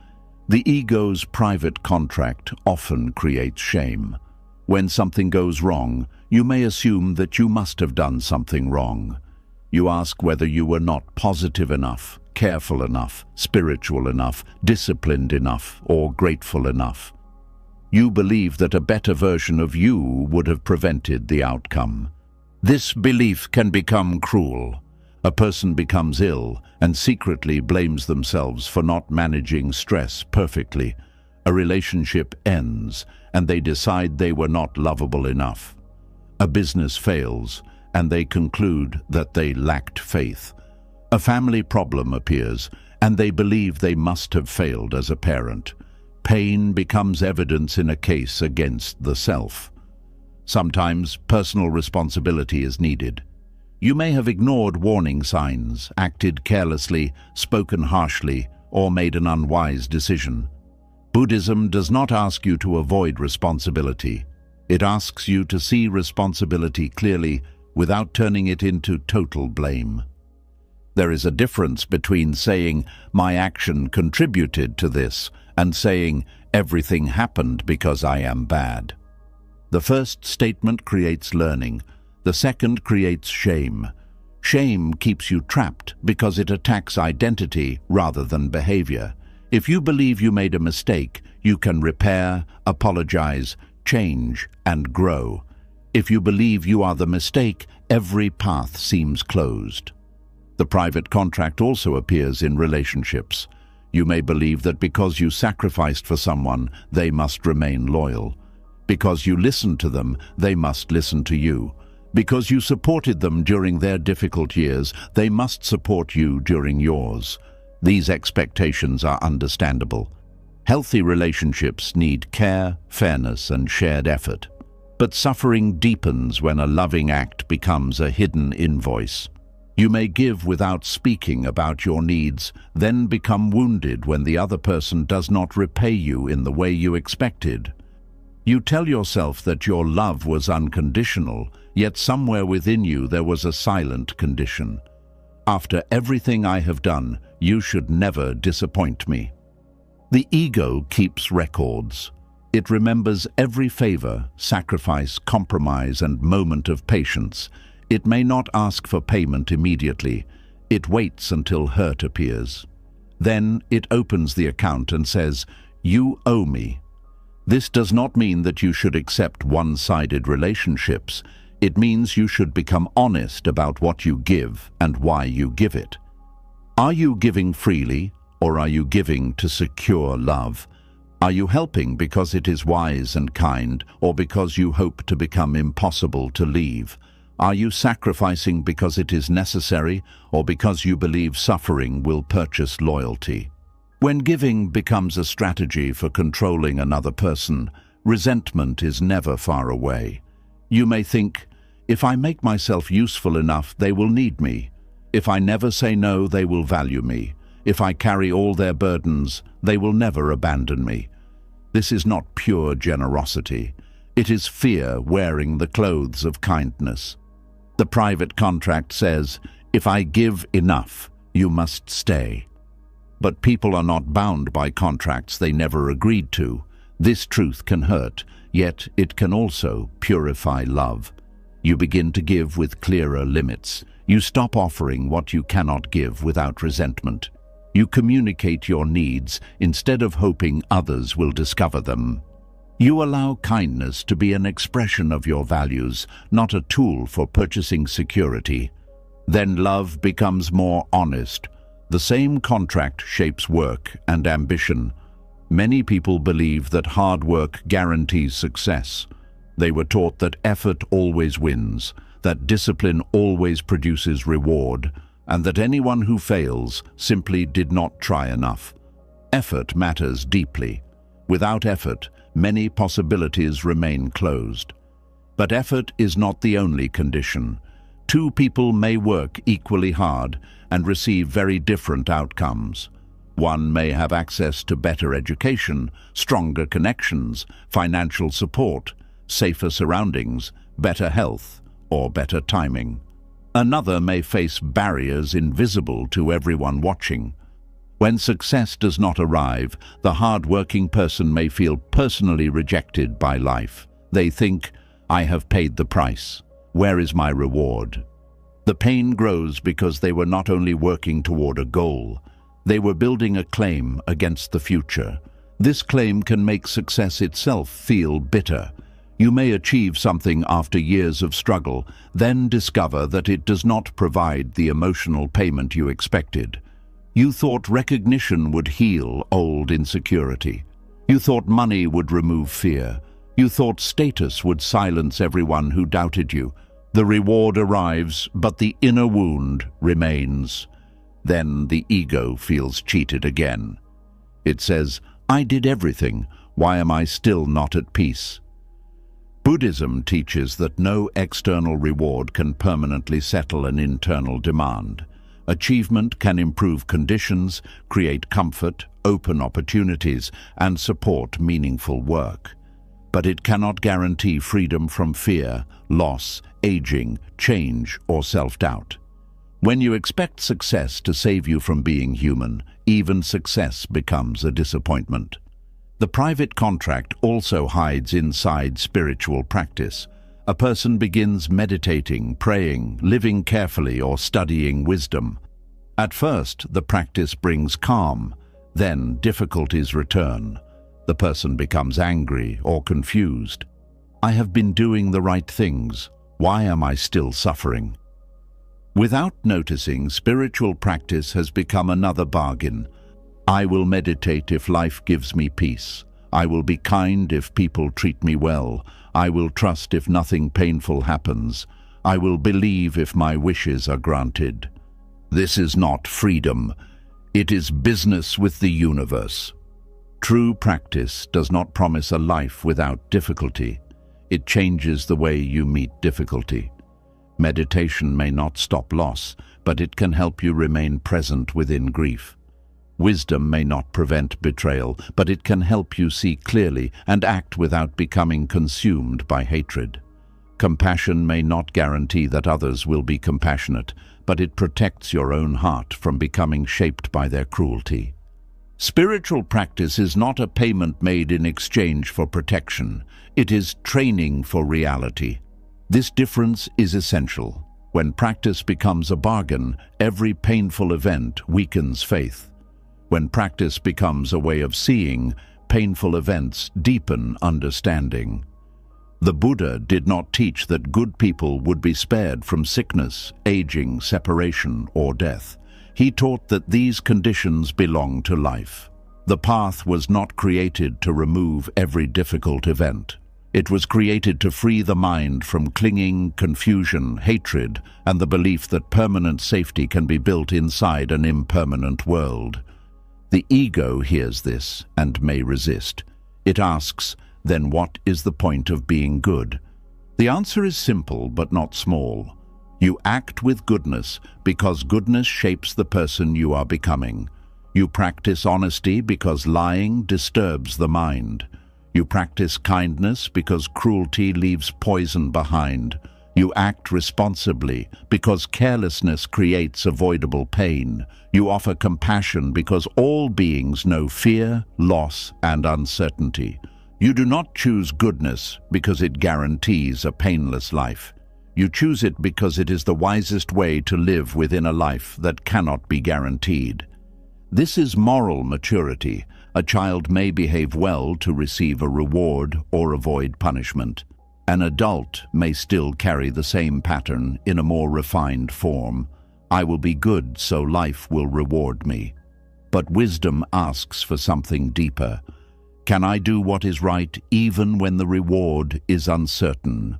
The ego's private contract often creates shame. When something goes wrong, you may assume that you must have done something wrong. You ask whether you were not positive enough, careful enough, spiritual enough, disciplined enough, or grateful enough. You believe that a better version of you would have prevented the outcome. This belief can become cruel. A person becomes ill and secretly blames themselves for not managing stress perfectly. A relationship ends and they decide they were not lovable enough. A business fails and they conclude that they lacked faith. A family problem appears and they believe they must have failed as a parent. Pain becomes evidence in a case against the self. Sometimes personal responsibility is needed. You may have ignored warning signs, acted carelessly, spoken harshly, or made an unwise decision. Buddhism does not ask you to avoid responsibility. It asks you to see responsibility clearly without turning it into total blame. There is a difference between saying, "My action contributed to this," and saying, "Everything happened because I am bad." The first statement creates learning. The second creates shame. Shame keeps you trapped because it attacks identity rather than behavior. If you believe you made a mistake, you can repair, apologize, change, and grow. If you believe you are the mistake, every path seems closed. The private contract also appears in relationships. You may believe that because you sacrificed for someone, they must remain loyal. Because you listened to them, they must listen to you. Because you supported them during their difficult years, they must support you during yours. These expectations are understandable. Healthy relationships need care, fairness, and shared effort. But suffering deepens when a loving act becomes a hidden invoice. You may give without speaking about your needs, then become wounded when the other person does not repay you in the way you expected. You tell yourself that your love was unconditional, yet somewhere within you there was a silent condition. After everything I have done, you should never disappoint me. The ego keeps records. It remembers every favor, sacrifice, compromise, and moment of patience. It may not ask for payment immediately. It waits until hurt appears. Then it opens the account and says, "You owe me." This does not mean that you should accept one-sided relationships. It means you should become honest about what you give and why you give it. Are you giving freely, or are you giving to secure love? Are you helping because it is wise and kind, or because you hope to become impossible to leave? Are you sacrificing because it is necessary, or because you believe suffering will purchase loyalty? When giving becomes a strategy for controlling another person, resentment is never far away. You may think, if I make myself useful enough, they will need me. If I never say no, they will value me. If I carry all their burdens, they will never abandon me. This is not pure generosity. It is fear wearing the clothes of kindness. The private contract says, if I give enough, you must stay. But people are not bound by contracts they never agreed to. This truth can hurt, yet it can also purify love. You begin to give with clearer limits. You stop offering what you cannot give without resentment. You communicate your needs instead of hoping others will discover them. You allow kindness to be an expression of your values, not a tool for purchasing security. Then love becomes more honest. The same contract shapes work and ambition. Many people believe that hard work guarantees success. They were taught that effort always wins, that discipline always produces reward, and that anyone who fails simply did not try enough. Effort matters deeply. Without effort, many possibilities remain closed. But effort is not the only condition. Two people may work equally hard and receive very different outcomes. One may have access to better education, stronger connections, financial support, safer surroundings, better health, or better timing. Another may face barriers invisible to everyone watching. When success does not arrive, the hard-working person may feel personally rejected by life. They think, I have paid the price. Where is my reward? The pain grows because they were not only working toward a goal, they were building a claim against the future. This claim can make success itself feel bitter. You may achieve something after years of struggle, then discover that it does not provide the emotional payment you expected. You thought recognition would heal old insecurity. You thought money would remove fear. You thought status would silence everyone who doubted you. The reward arrives, but the inner wound remains. Then the ego feels cheated again. It says, I did everything. Why am I still not at peace? Buddhism teaches that no external reward can permanently settle an internal demand. Achievement can improve conditions, create comfort, open opportunities, and support meaningful work. But it cannot guarantee freedom from fear, loss, aging, change, or self-doubt. When you expect success to save you from being human, even success becomes a disappointment. The private contract also hides inside spiritual practice. A person begins meditating, praying, living carefully, or studying wisdom. At first, the practice brings calm. Then difficulties return. The person becomes angry or confused. I have been doing the right things. Why am I still suffering? Without noticing, spiritual practice has become another bargain. I will meditate if life gives me peace. I will be kind if people treat me well. I will trust if nothing painful happens. I will believe if my wishes are granted. This is not freedom. It is business with the universe. True practice does not promise a life without difficulty. It changes the way you meet difficulty. Meditation may not stop loss, but it can help you remain present within grief. Wisdom may not prevent betrayal, but it can help you see clearly and act without becoming consumed by hatred. Compassion may not guarantee that others will be compassionate, but it protects your own heart from becoming shaped by their cruelty. Spiritual practice is not a payment made in exchange for protection. It is training for reality. This difference is essential. When practice becomes a bargain, every painful event weakens faith. When practice becomes a way of seeing, painful events deepen understanding. The Buddha did not teach that good people would be spared from sickness, aging, separation, or death. He taught that these conditions belong to life. The path was not created to remove every difficult event. It was created to free the mind from clinging, confusion, hatred, and the belief that permanent safety can be built inside an impermanent world. The ego hears this and may resist. It asks, then what is the point of being good? The answer is simple but not small. You act with goodness because goodness shapes the person you are becoming. You practice honesty because lying disturbs the mind. You practice kindness because cruelty leaves poison behind. You act responsibly because carelessness creates avoidable pain. You offer compassion because all beings know fear, loss, and uncertainty. You do not choose goodness because it guarantees a painless life. You choose it because it is the wisest way to live within a life that cannot be guaranteed. This is moral maturity. A child may behave well to receive a reward or avoid punishment. An adult may still carry the same pattern in a more refined form. I will be good, so life will reward me. But wisdom asks for something deeper. Can I do what is right even when the reward is uncertain?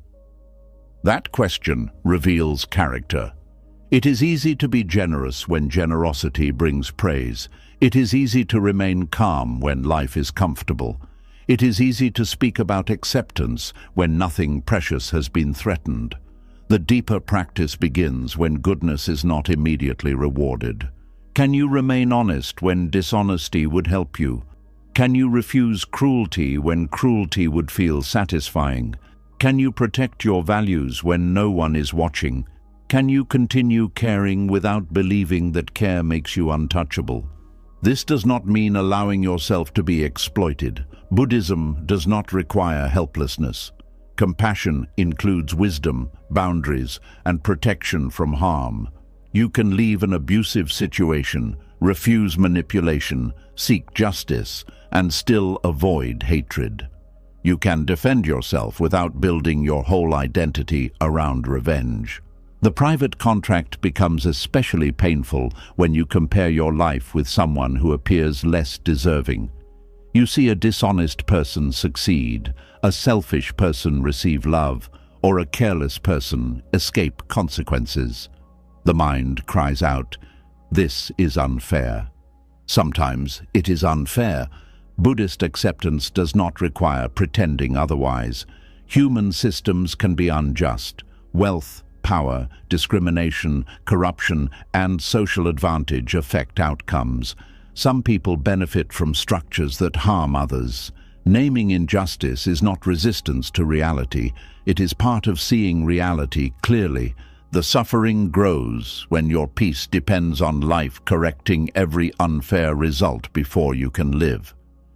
That question reveals character. It is easy to be generous when generosity brings praise. It is easy to remain calm when life is comfortable. It is easy to speak about acceptance when nothing precious has been threatened. The deeper practice begins when goodness is not immediately rewarded. Can you remain honest when dishonesty would help you? Can you refuse cruelty when cruelty would feel satisfying? Can you protect your values when no one is watching? Can you continue caring without believing that care makes you untouchable? This does not mean allowing yourself to be exploited. Buddhism does not require helplessness. Compassion includes wisdom, boundaries, and protection from harm. You can leave an abusive situation, refuse manipulation, seek justice, and still avoid hatred. You can defend yourself without building your whole identity around revenge. The private contract becomes especially painful when you compare your life with someone who appears less deserving. You see a dishonest person succeed, a selfish person receive love, or a careless person escape consequences. The mind cries out, "This is unfair." Sometimes it is unfair. Buddhist acceptance does not require pretending otherwise. Human systems can be unjust. Wealth, power, discrimination, corruption, and social advantage affect outcomes. Some people benefit from structures that harm others. Naming injustice is not resistance to reality. It is part of seeing reality clearly. The suffering grows when your peace depends on life correcting every unfair result before you can live.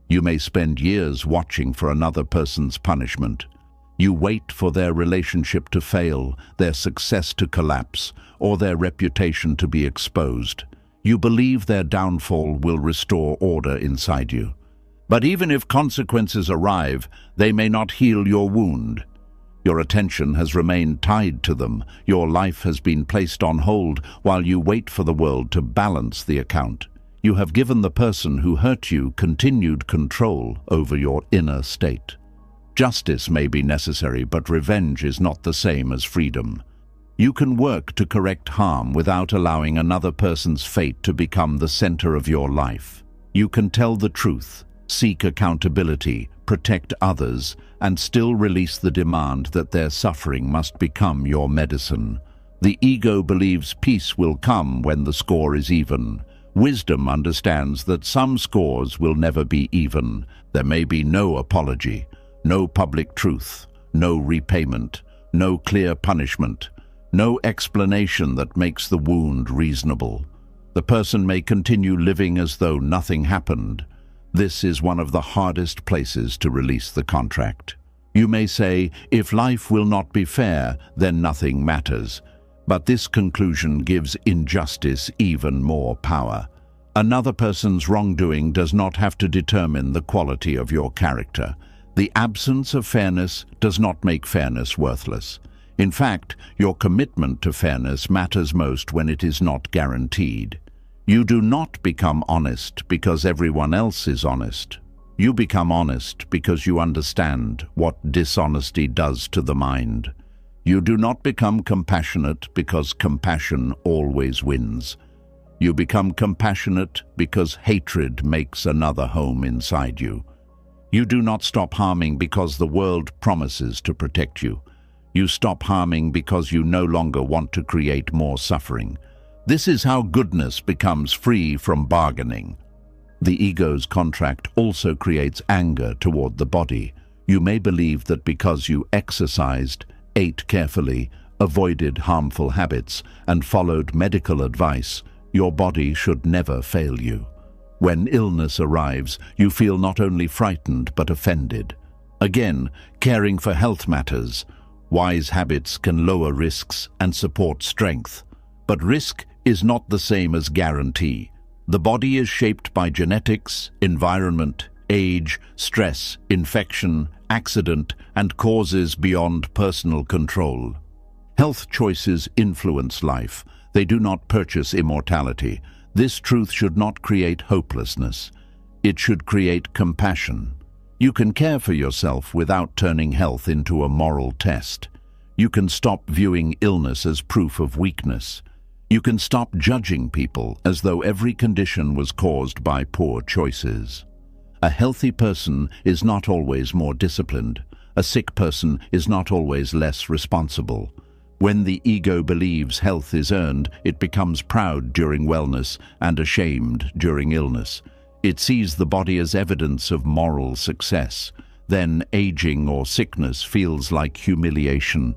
You may spend years watching for another person's punishment. You wait for their relationship to fail, their success to collapse, or their reputation to be exposed. You believe their downfall will restore order inside you. But even if consequences arrive, they may not heal your wound. Your attention has remained tied to them. Your life has been placed on hold while you wait for the world to balance the account. You have given the person who hurt you continued control over your inner state. Justice may be necessary, but revenge is not the same as freedom. You can work to correct harm without allowing another person's fate to become the center of your life. You can tell the truth, seek accountability, protect others, and still release the demand that their suffering must become your medicine. The ego believes peace will come when the score is even. Wisdom understands that some scores will never be even. There may be no apology, no public truth, no repayment, no clear punishment, no explanation that makes the wound reasonable. The person may continue living as though nothing happened. This is one of the hardest places to release the contract. You may say, if life will not be fair, then nothing matters. But this conclusion gives injustice even more power. Another person's wrongdoing does not have to determine the quality of your character. The absence of fairness does not make fairness worthless. In fact, your commitment to fairness matters most when it is not guaranteed. You do not become honest because everyone else is honest. You become honest because you understand what dishonesty does to the mind. You do not become compassionate because compassion always wins. You become compassionate because hatred makes another home inside you. You do not stop harming because the world promises to protect you. You stop harming because you no longer want to create more suffering. This is how goodness becomes free from bargaining. The ego's contract also creates anger toward the body. You may believe that because you exercised, ate carefully, avoided harmful habits, and followed medical advice, your body should never fail you. When illness arrives, you feel not only frightened but offended. Again, caring for health matters. Wise habits can lower risks and support strength. But risk is not the same as guarantee. The body is shaped by genetics, environment, age, stress, infection, accident, and causes beyond personal control. Health choices influence life. They do not purchase immortality. This truth should not create hopelessness. It should create compassion. You can care for yourself without turning health into a moral test. You can stop viewing illness as proof of weakness. You can stop judging people as though every condition was caused by poor choices. A healthy person is not always more disciplined. A sick person is not always less responsible. When the ego believes health is earned, it becomes proud during wellness and ashamed during illness. It sees the body as evidence of moral success. Then aging or sickness feels like humiliation.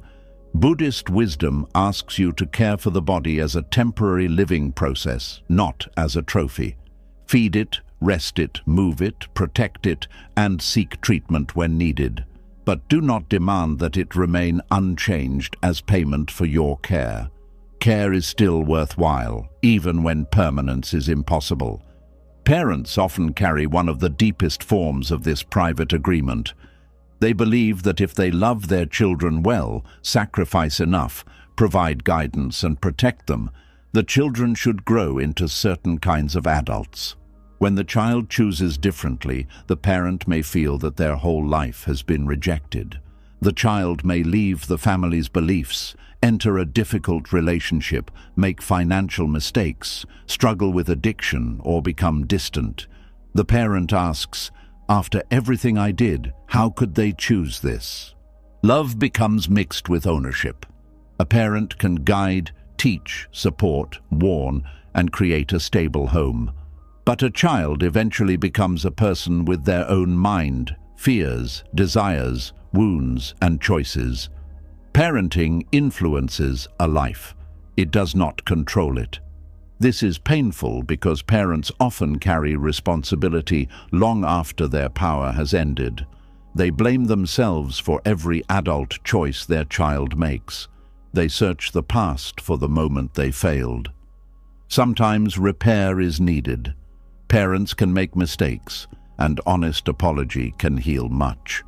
Buddhist wisdom asks you to care for the body as a temporary living process, not as a trophy. Feed it, rest it, move it, protect it, and seek treatment when needed. But do not demand that it remain unchanged as payment for your care. Care is still worthwhile, even when permanence is impossible. Parents often carry one of the deepest forms of this private agreement. They believe that if they love their children well, sacrifice enough, provide guidance and protect them, the children should grow into certain kinds of adults. When the child chooses differently, the parent may feel that their whole life has been rejected. The child may leave the family's beliefs, enter a difficult relationship, make financial mistakes, struggle with addiction, or become distant. The parent asks, "After everything I did, how could they choose this?" Love becomes mixed with ownership. A parent can guide, teach, support, warn, and create a stable home. But a child eventually becomes a person with their own mind, fears, desires, wounds, and choices. Parenting influences a life. It does not control it. This is painful because parents often carry responsibility long after their power has ended. They blame themselves for every adult choice their child makes. They search the past for the moment they failed. Sometimes repair is needed. Parents can make mistakes, and honest apology can heal much.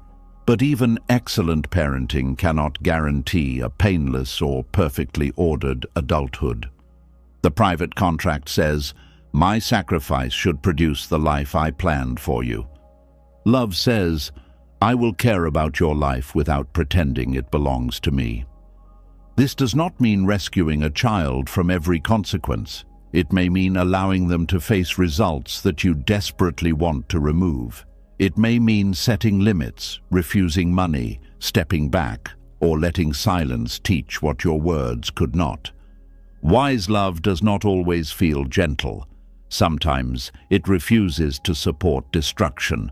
But even excellent parenting cannot guarantee a painless or perfectly ordered adulthood. The private contract says, "My sacrifice should produce the life I planned for you." Love says, "I will care about your life without pretending it belongs to me." This does not mean rescuing a child from every consequence. It may mean allowing them to face results that you desperately want to remove. It may mean setting limits, refusing money, stepping back, or letting silence teach what your words could not. Wise love does not always feel gentle. Sometimes it refuses to support destruction.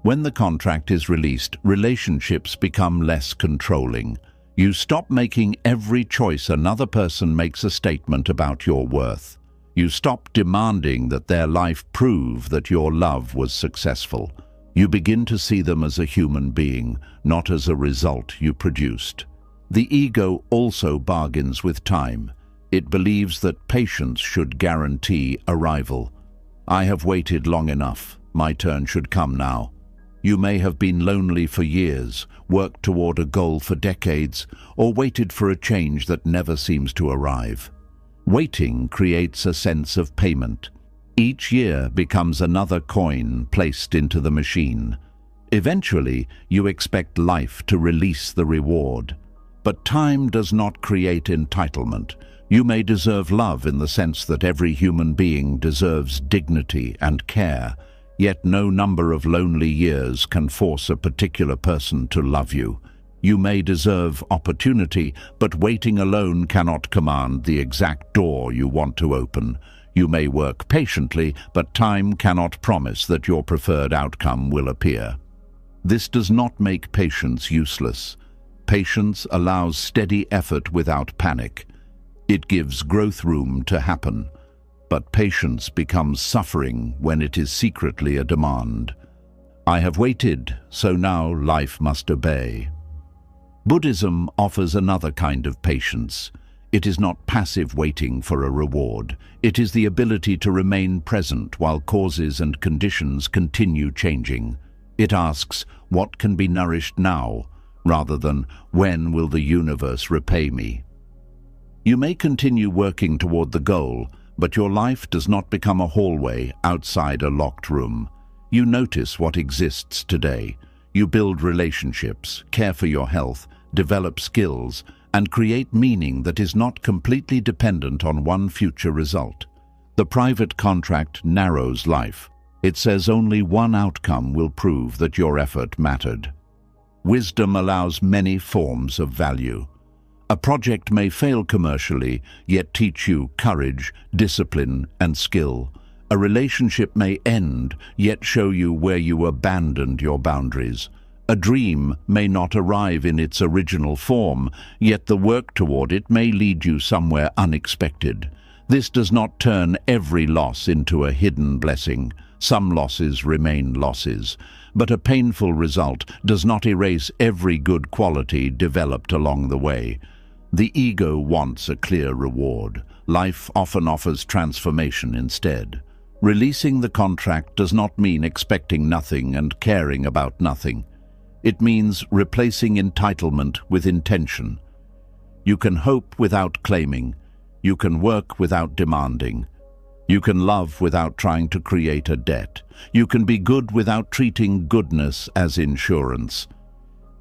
When the contract is released, relationships become less controlling. You stop making every choice another person makes a statement about your worth. You stop demanding that their life prove that your love was successful. You begin to see them as a human being, not as a result you produced. The ego also bargains with time. It believes that patience should guarantee arrival. I have waited long enough. My turn should come now. You may have been lonely for years, worked toward a goal for decades, or waited for a change that never seems to arrive. Waiting creates a sense of payment. Each year becomes another coin placed into the machine. Eventually, you expect life to release the reward. But time does not create entitlement. You may deserve love in the sense that every human being deserves dignity and care, yet no number of lonely years can force a particular person to love you. You may deserve opportunity, but waiting alone cannot command the exact door you want to open. You may work patiently, but time cannot promise that your preferred outcome will appear. This does not make patience useless. Patience allows steady effort without panic. It gives growth room to happen. But patience becomes suffering when it is secretly a demand. I have waited, so now life must obey. Buddhism offers another kind of patience. It is not passive waiting for a reward. It is the ability to remain present while causes and conditions continue changing. It asks, what can be nourished now, rather than, when will the universe repay me? You may continue working toward the goal, but your life does not become a hallway outside a locked room. You notice what exists today. You build relationships, care for your health, develop skills, and create meaning that is not completely dependent on one future result. The private contract narrows life. It says only one outcome will prove that your effort mattered. Wisdom allows many forms of value. A project may fail commercially, yet teach you courage, discipline, and skill. A relationship may end, yet show you where you abandoned your boundaries. A dream may not arrive in its original form, yet the work toward it may lead you somewhere unexpected. This does not turn every loss into a hidden blessing. Some losses remain losses, but a painful result does not erase every good quality developed along the way. The ego wants a clear reward. Life often offers transformation instead. Releasing the contract does not mean expecting nothing and caring about nothing. It means replacing entitlement with intention. You can hope without claiming. You can work without demanding. You can love without trying to create a debt. You can be good without treating goodness as insurance.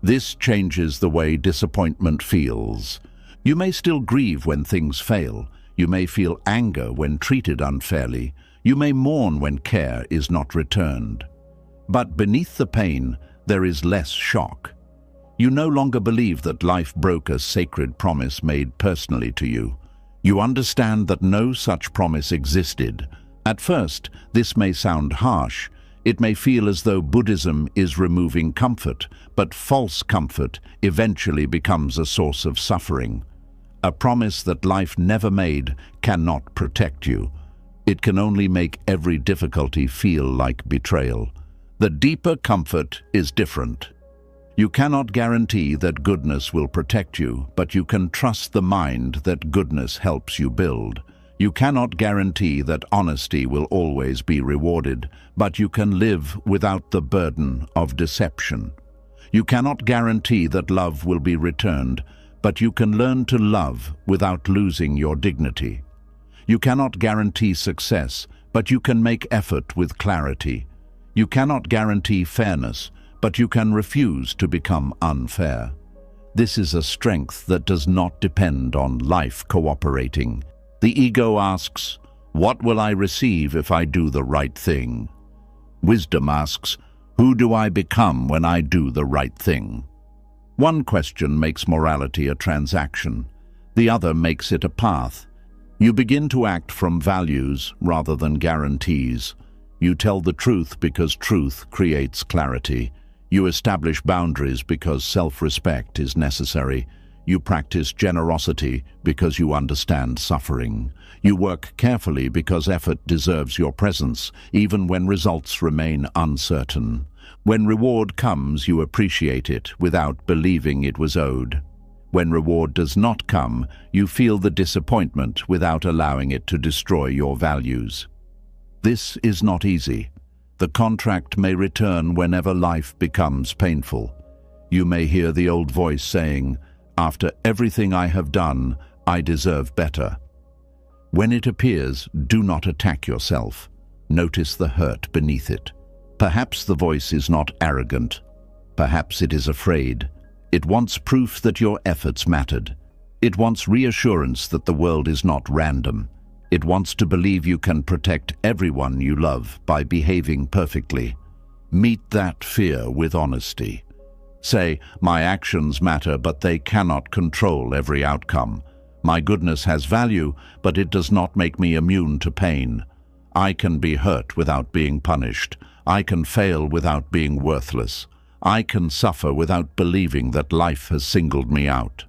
This changes the way disappointment feels. You may still grieve when things fail. You may feel anger when treated unfairly. You may mourn when care is not returned. But beneath the pain, there is less shock. You no longer believe that life broke a sacred promise made personally to you. You understand that no such promise existed. At first, this may sound harsh. It may feel as though Buddhism is removing comfort, but false comfort eventually becomes a source of suffering. A promise that life never made cannot protect you. It can only make every difficulty feel like betrayal. The deeper comfort is different. You cannot guarantee that goodness will protect you, but you can trust the mind that goodness helps you build. You cannot guarantee that honesty will always be rewarded, but you can live without the burden of deception. You cannot guarantee that love will be returned, but you can learn to love without losing your dignity. You cannot guarantee success, but you can make effort with clarity. You cannot guarantee fairness, but you can refuse to become unfair. This is a strength that does not depend on life cooperating. The ego asks, what will I receive if I do the right thing? Wisdom asks, who do I become when I do the right thing? One question makes morality a transaction. The other makes it a path. You begin to act from values rather than guarantees. You tell the truth because truth creates clarity. You establish boundaries because self-respect is necessary. You practice generosity because you understand suffering. You work carefully because effort deserves your presence, even when results remain uncertain. When reward comes, you appreciate it without believing it was owed. When reward does not come, you feel the disappointment without allowing it to destroy your values. This is not easy. The contract may return whenever life becomes painful. You may hear the old voice saying, "After everything I have done, I deserve better." When it appears, do not attack yourself. Notice the hurt beneath it. Perhaps the voice is not arrogant. Perhaps it is afraid. It wants proof that your efforts mattered. It wants reassurance that the world is not random. It wants to believe you can protect everyone you love by behaving perfectly. Meet that fear with honesty. Say, "My actions matter, but they cannot control every outcome. My goodness has value, but it does not make me immune to pain. I can be hurt without being punished. I can fail without being worthless. I can suffer without believing that life has singled me out."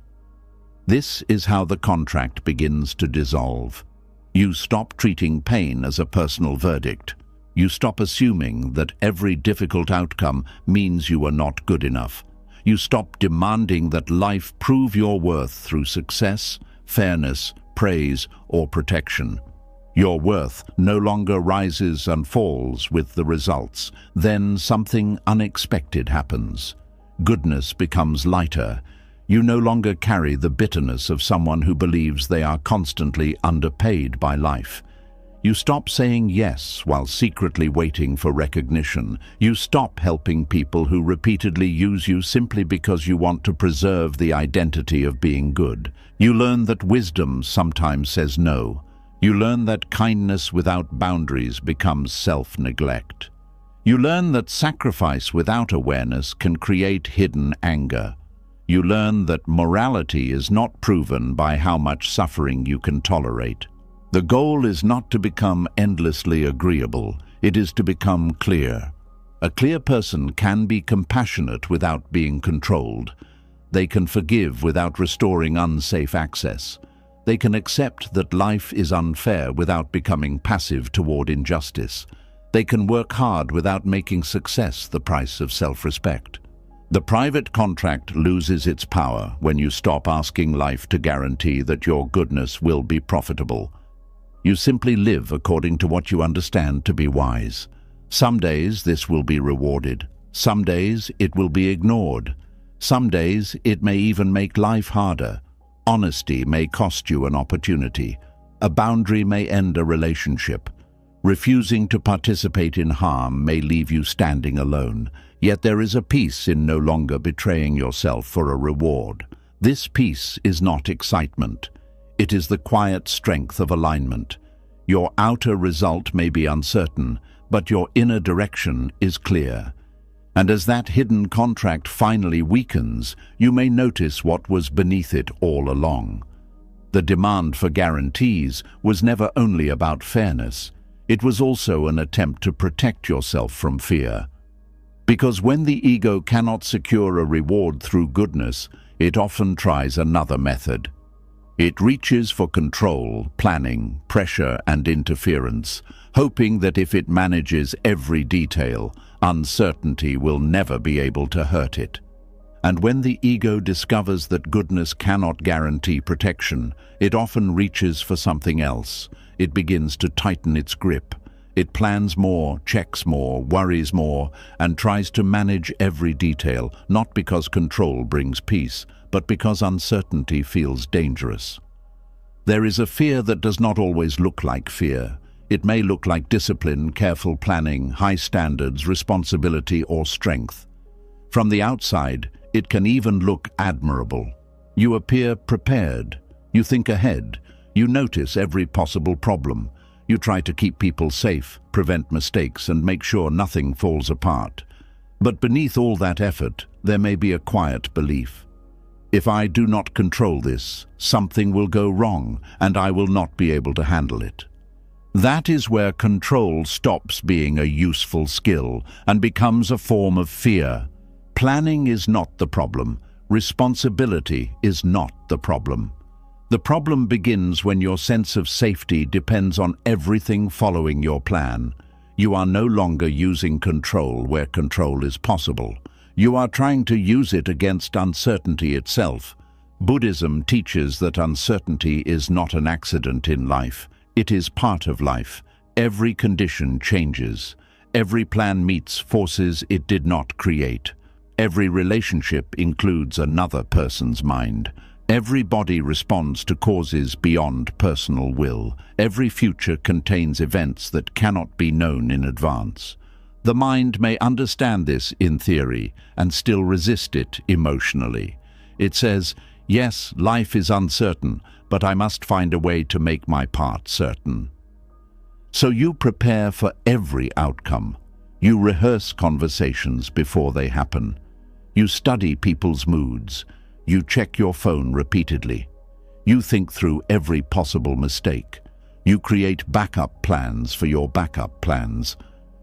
This is how the contract begins to dissolve. You stop treating pain as a personal verdict. You stop assuming that every difficult outcome means you are not good enough. You stop demanding that life prove your worth through success, fairness, praise, or protection. Your worth no longer rises and falls with the results. Then something unexpected happens. Goodness becomes lighter. You no longer carry the bitterness of someone who believes they are constantly underpaid by life. You stop saying yes while secretly waiting for recognition. You stop helping people who repeatedly use you simply because you want to preserve the identity of being good. You learn that wisdom sometimes says no. You learn that kindness without boundaries becomes self-neglect. You learn that sacrifice without awareness can create hidden anger. You learn that morality is not proven by how much suffering you can tolerate. The goal is not to become endlessly agreeable, it is to become clear. A clear person can be compassionate without being controlled. They can forgive without restoring unsafe access. They can accept that life is unfair without becoming passive toward injustice. They can work hard without making success the price of self-respect. The private contract loses its power when you stop asking life to guarantee that your goodness will be profitable. You simply live according to what you understand to be wise. Some days this will be rewarded. Some days it will be ignored. Some days it may even make life harder. Honesty may cost you an opportunity. A boundary may end a relationship. Refusing to participate in harm may leave you standing alone. Yet there is a peace in no longer betraying yourself for a reward. This peace is not excitement. It is the quiet strength of alignment. Your outer result may be uncertain, but your inner direction is clear. And as that hidden contract finally weakens, you may notice what was beneath it all along. The demand for guarantees was never only about fairness. It was also an attempt to protect yourself from fear. Because when the ego cannot secure a reward through goodness, it often tries another method. It reaches for control, planning, pressure, and interference, hoping that if it manages every detail, uncertainty will never be able to hurt it. And when the ego discovers that goodness cannot guarantee protection, it often reaches for something else. It begins to tighten its grip. It plans more, checks more, worries more, and tries to manage every detail, not because control brings peace, but because uncertainty feels dangerous. There is a fear that does not always look like fear. It may look like discipline, careful planning, high standards, responsibility, or strength. From the outside, it can even look admirable. You appear prepared. You think ahead. You notice every possible problem. You try to keep people safe, prevent mistakes, and make sure nothing falls apart. But beneath all that effort, there may be a quiet belief. If I do not control this, something will go wrong and I will not be able to handle it. That is where control stops being a useful skill and becomes a form of fear. Planning is not the problem. Responsibility is not the problem. The problem begins when your sense of safety depends on everything following your plan. You are no longer using control where control is possible. You are trying to use it against uncertainty itself. Buddhism teaches that uncertainty is not an accident in life. It is part of life. Every condition changes. Every plan meets forces it did not create. Every relationship includes another person's mind. Every body responds to causes beyond personal will. Every future contains events that cannot be known in advance. The mind may understand this in theory and still resist it emotionally. It says, yes, life is uncertain, but I must find a way to make my part certain. So you prepare for every outcome. You rehearse conversations before they happen. You study people's moods. You check your phone repeatedly. You think through every possible mistake. You create backup plans for your backup plans.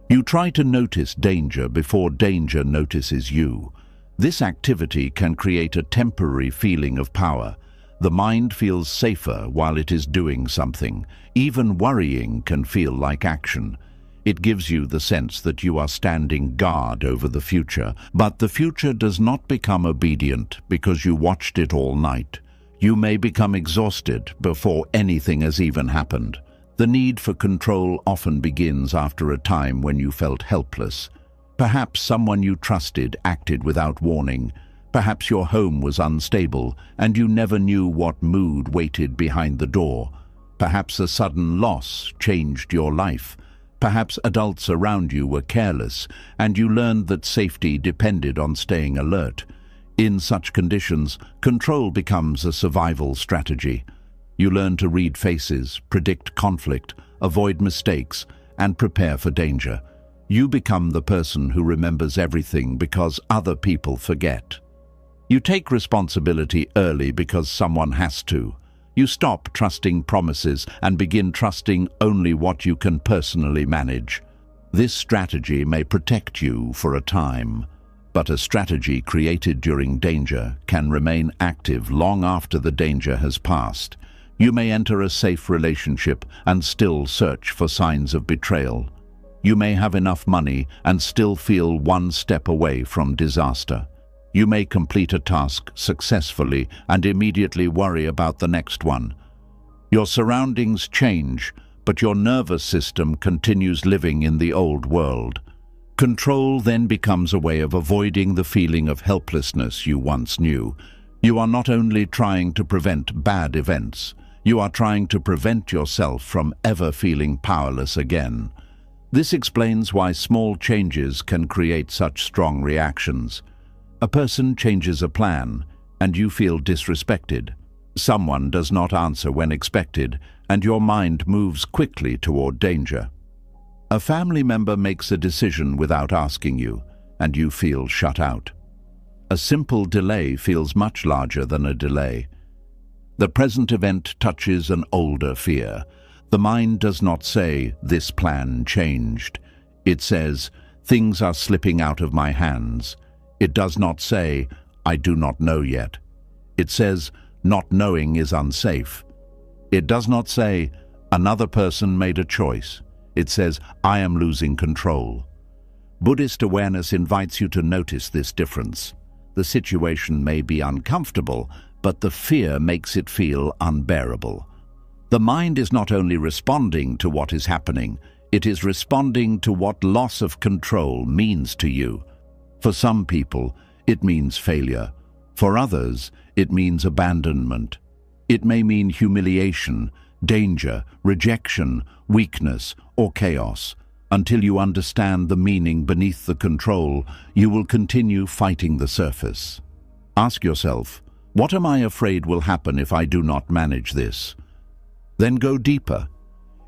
You try to notice danger before danger notices you. This activity can create a temporary feeling of power. The mind feels safer while it is doing something. Even worrying can feel like action. It gives you the sense that you are standing guard over the future, but the future does not become obedient because you watched it all night. You may become exhausted before anything has even happened. The need for control often begins after a time when you felt helpless. Perhaps someone you trusted acted without warning. Perhaps your home was unstable and you never knew what mood waited behind the door. Perhaps a sudden loss changed your life. Perhaps adults around you were careless and you learned that safety depended on staying alert. In such conditions, control becomes a survival strategy. You learn to read faces, predict conflict, avoid mistakes, and prepare for danger. You become the person who remembers everything because other people forget. You take responsibility early because someone has to. You stop trusting promises and begin trusting only what you can personally manage. This strategy may protect you for a time, but a strategy created during danger can remain active long after the danger has passed. You may enter a safe relationship and still search for signs of betrayal. You may have enough money and still feel one step away from disaster. You may complete a task successfully and immediately worry about the next one. Your surroundings change, but your nervous system continues living in the old world. Control then becomes a way of avoiding the feeling of helplessness you once knew. You are not only trying to prevent bad events, you are trying to prevent yourself from ever feeling powerless again. This explains why small changes can create such strong reactions. A person changes a plan, and you feel disrespected. Someone does not answer when expected, and your mind moves quickly toward danger. A family member makes a decision without asking you, and you feel shut out. A simple delay feels much larger than a delay. The present event touches an older fear. The mind does not say, "This plan changed." It says, "Things are slipping out of my hands." It does not say, "I do not know yet." It says, "Not knowing is unsafe." It does not say, "Another person made a choice." It says, "I am losing control." Buddhist awareness invites you to notice this difference. The situation may be uncomfortable, but the fear makes it feel unbearable. The mind is not only responding to what is happening, it is responding to what loss of control means to you. For some people, it means failure. For others, it means abandonment. It may mean humiliation, danger, rejection, weakness, or chaos. Until you understand the meaning beneath the control, you will continue fighting the surface. Ask yourself, what am I afraid will happen if I do not manage this? Then go deeper.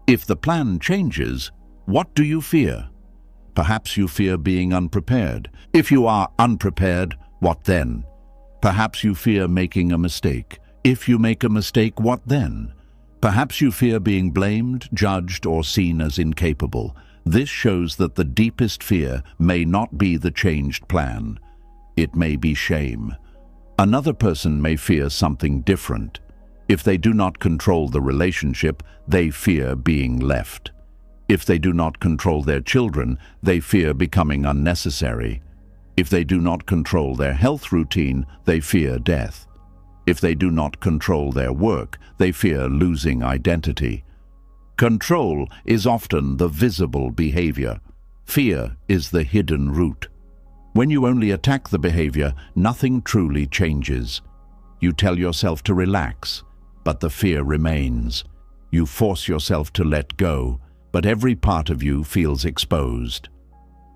If the plan changes, what do you fear? Perhaps you fear being unprepared. If you are unprepared, what then? Perhaps you fear making a mistake. If you make a mistake, what then? Perhaps you fear being blamed, judged, or seen as incapable. This shows that the deepest fear may not be the changed plan. It may be shame. Another person may fear something different. If they do not control the relationship, they fear being left. If they do not control their children, they fear becoming unnecessary. If they do not control their health routine, they fear death. If they do not control their work, they fear losing identity. Control is often the visible behavior. Fear is the hidden root. When you only attack the behavior, nothing truly changes. You tell yourself to relax, but the fear remains. You force yourself to let go, but every part of you feels exposed.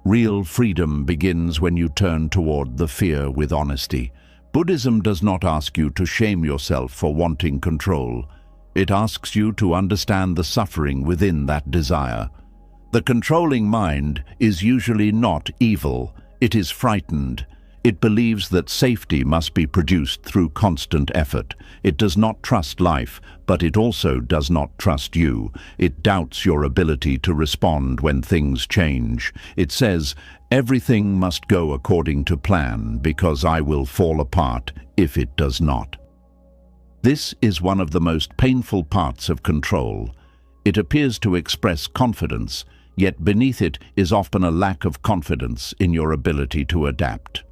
Real freedom begins when you turn toward the fear with honesty. Buddhism does not ask you to shame yourself for wanting control. It asks you to understand the suffering within that desire. The controlling mind is usually not evil. It is frightened. It believes that safety must be produced through constant effort. It does not trust life, but it also does not trust you. It doubts your ability to respond when things change. It says, "Everything must go according to plan because I will fall apart if it does not." This is one of the most painful parts of control. It appears to express confidence, yet beneath it is often a lack of confidence in your ability to adapt.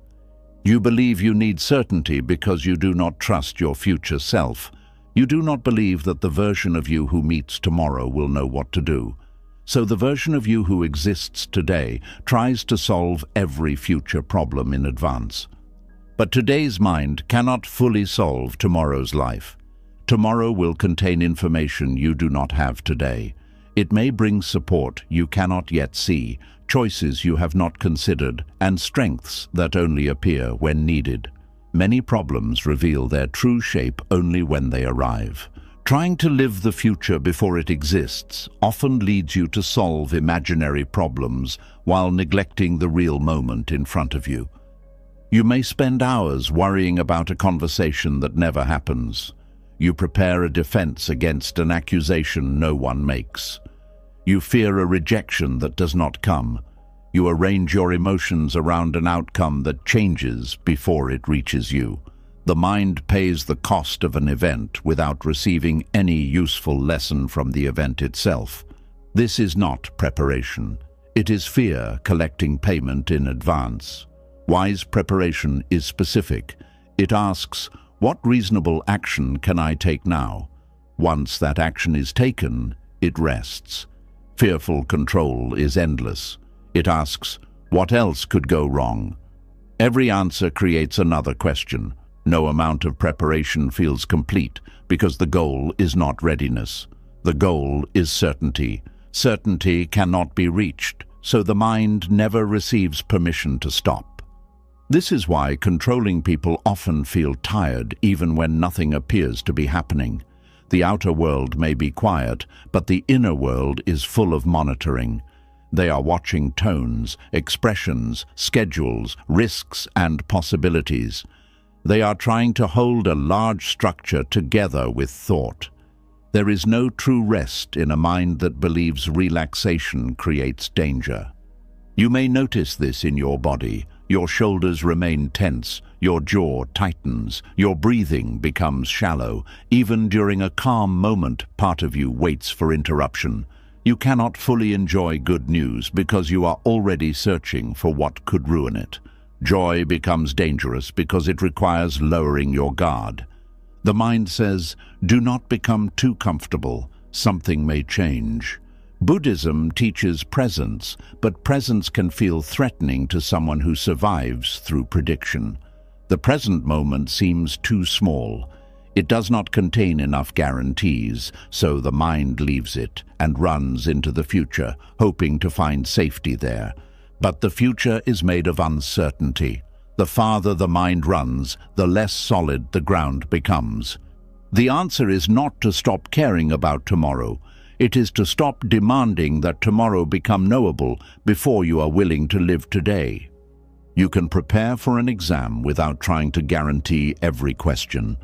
You believe you need certainty because you do not trust your future self. You do not believe that the version of you who meets tomorrow will know what to do. So the version of you who exists today tries to solve every future problem in advance. But today's mind cannot fully solve tomorrow's life. Tomorrow will contain information you do not have today. It may bring support you cannot yet see, choices you have not considered, and strengths that only appear when needed. Many problems reveal their true shape only when they arrive. Trying to live the future before it exists often leads you to solve imaginary problems while neglecting the real moment in front of you. You may spend hours worrying about a conversation that never happens. You prepare a defense against an accusation no one makes. You fear a rejection that does not come. You arrange your emotions around an outcome that changes before it reaches you. The mind pays the cost of an event without receiving any useful lesson from the event itself. This is not preparation. It is fear collecting payment in advance. Wise preparation is specific. It asks, what reasonable action can I take now? Once that action is taken, it rests. Fearful control is endless. It asks, what else could go wrong? Every answer creates another question. No amount of preparation feels complete because the goal is not readiness. The goal is certainty. Certainty cannot be reached, so the mind never receives permission to stop. This is why controlling people often feel tired even when nothing appears to be happening. The outer world may be quiet, but the inner world is full of monitoring. They are watching tones, expressions, schedules, risks, and possibilities. They are trying to hold a large structure together with thought. There is no true rest in a mind that believes relaxation creates danger. You may notice this in your body. Your shoulders remain tense, your jaw tightens, your breathing becomes shallow. Even during a calm moment, part of you waits for interruption. You cannot fully enjoy good news because you are already searching for what could ruin it. Joy becomes dangerous because it requires lowering your guard. The mind says, do not become too comfortable. Something may change. Buddhism teaches presence, but presence can feel threatening to someone who survives through prediction. The present moment seems too small. It does not contain enough guarantees, so the mind leaves it and runs into the future, hoping to find safety there. But the future is made of uncertainty. The farther the mind runs, the less solid the ground becomes. The answer is not to stop caring about tomorrow. It is to stop demanding that tomorrow become knowable before you are willing to live today. You can prepare for an exam without trying to guarantee every question.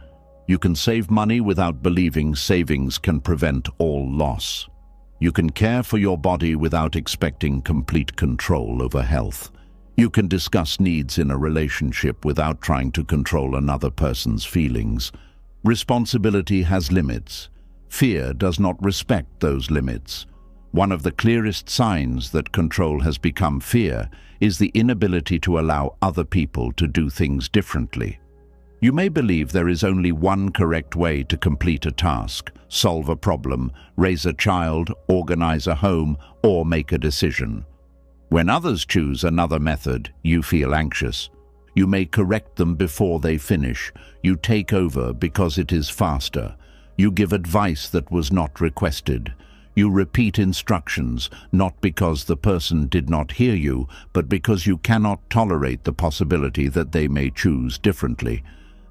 You can save money without believing savings can prevent all loss. You can care for your body without expecting complete control over health. You can discuss needs in a relationship without trying to control another person's feelings. Responsibility has limits. Fear does not respect those limits. One of the clearest signs that control has become fear is the inability to allow other people to do things differently. You may believe there is only one correct way to complete a task, solve a problem, raise a child, organize a home, or make a decision. When others choose another method, you feel anxious. You may correct them before they finish. You take over because it is faster. You give advice that was not requested. You repeat instructions, not because the person did not hear you, but because you cannot tolerate the possibility that they may choose differently.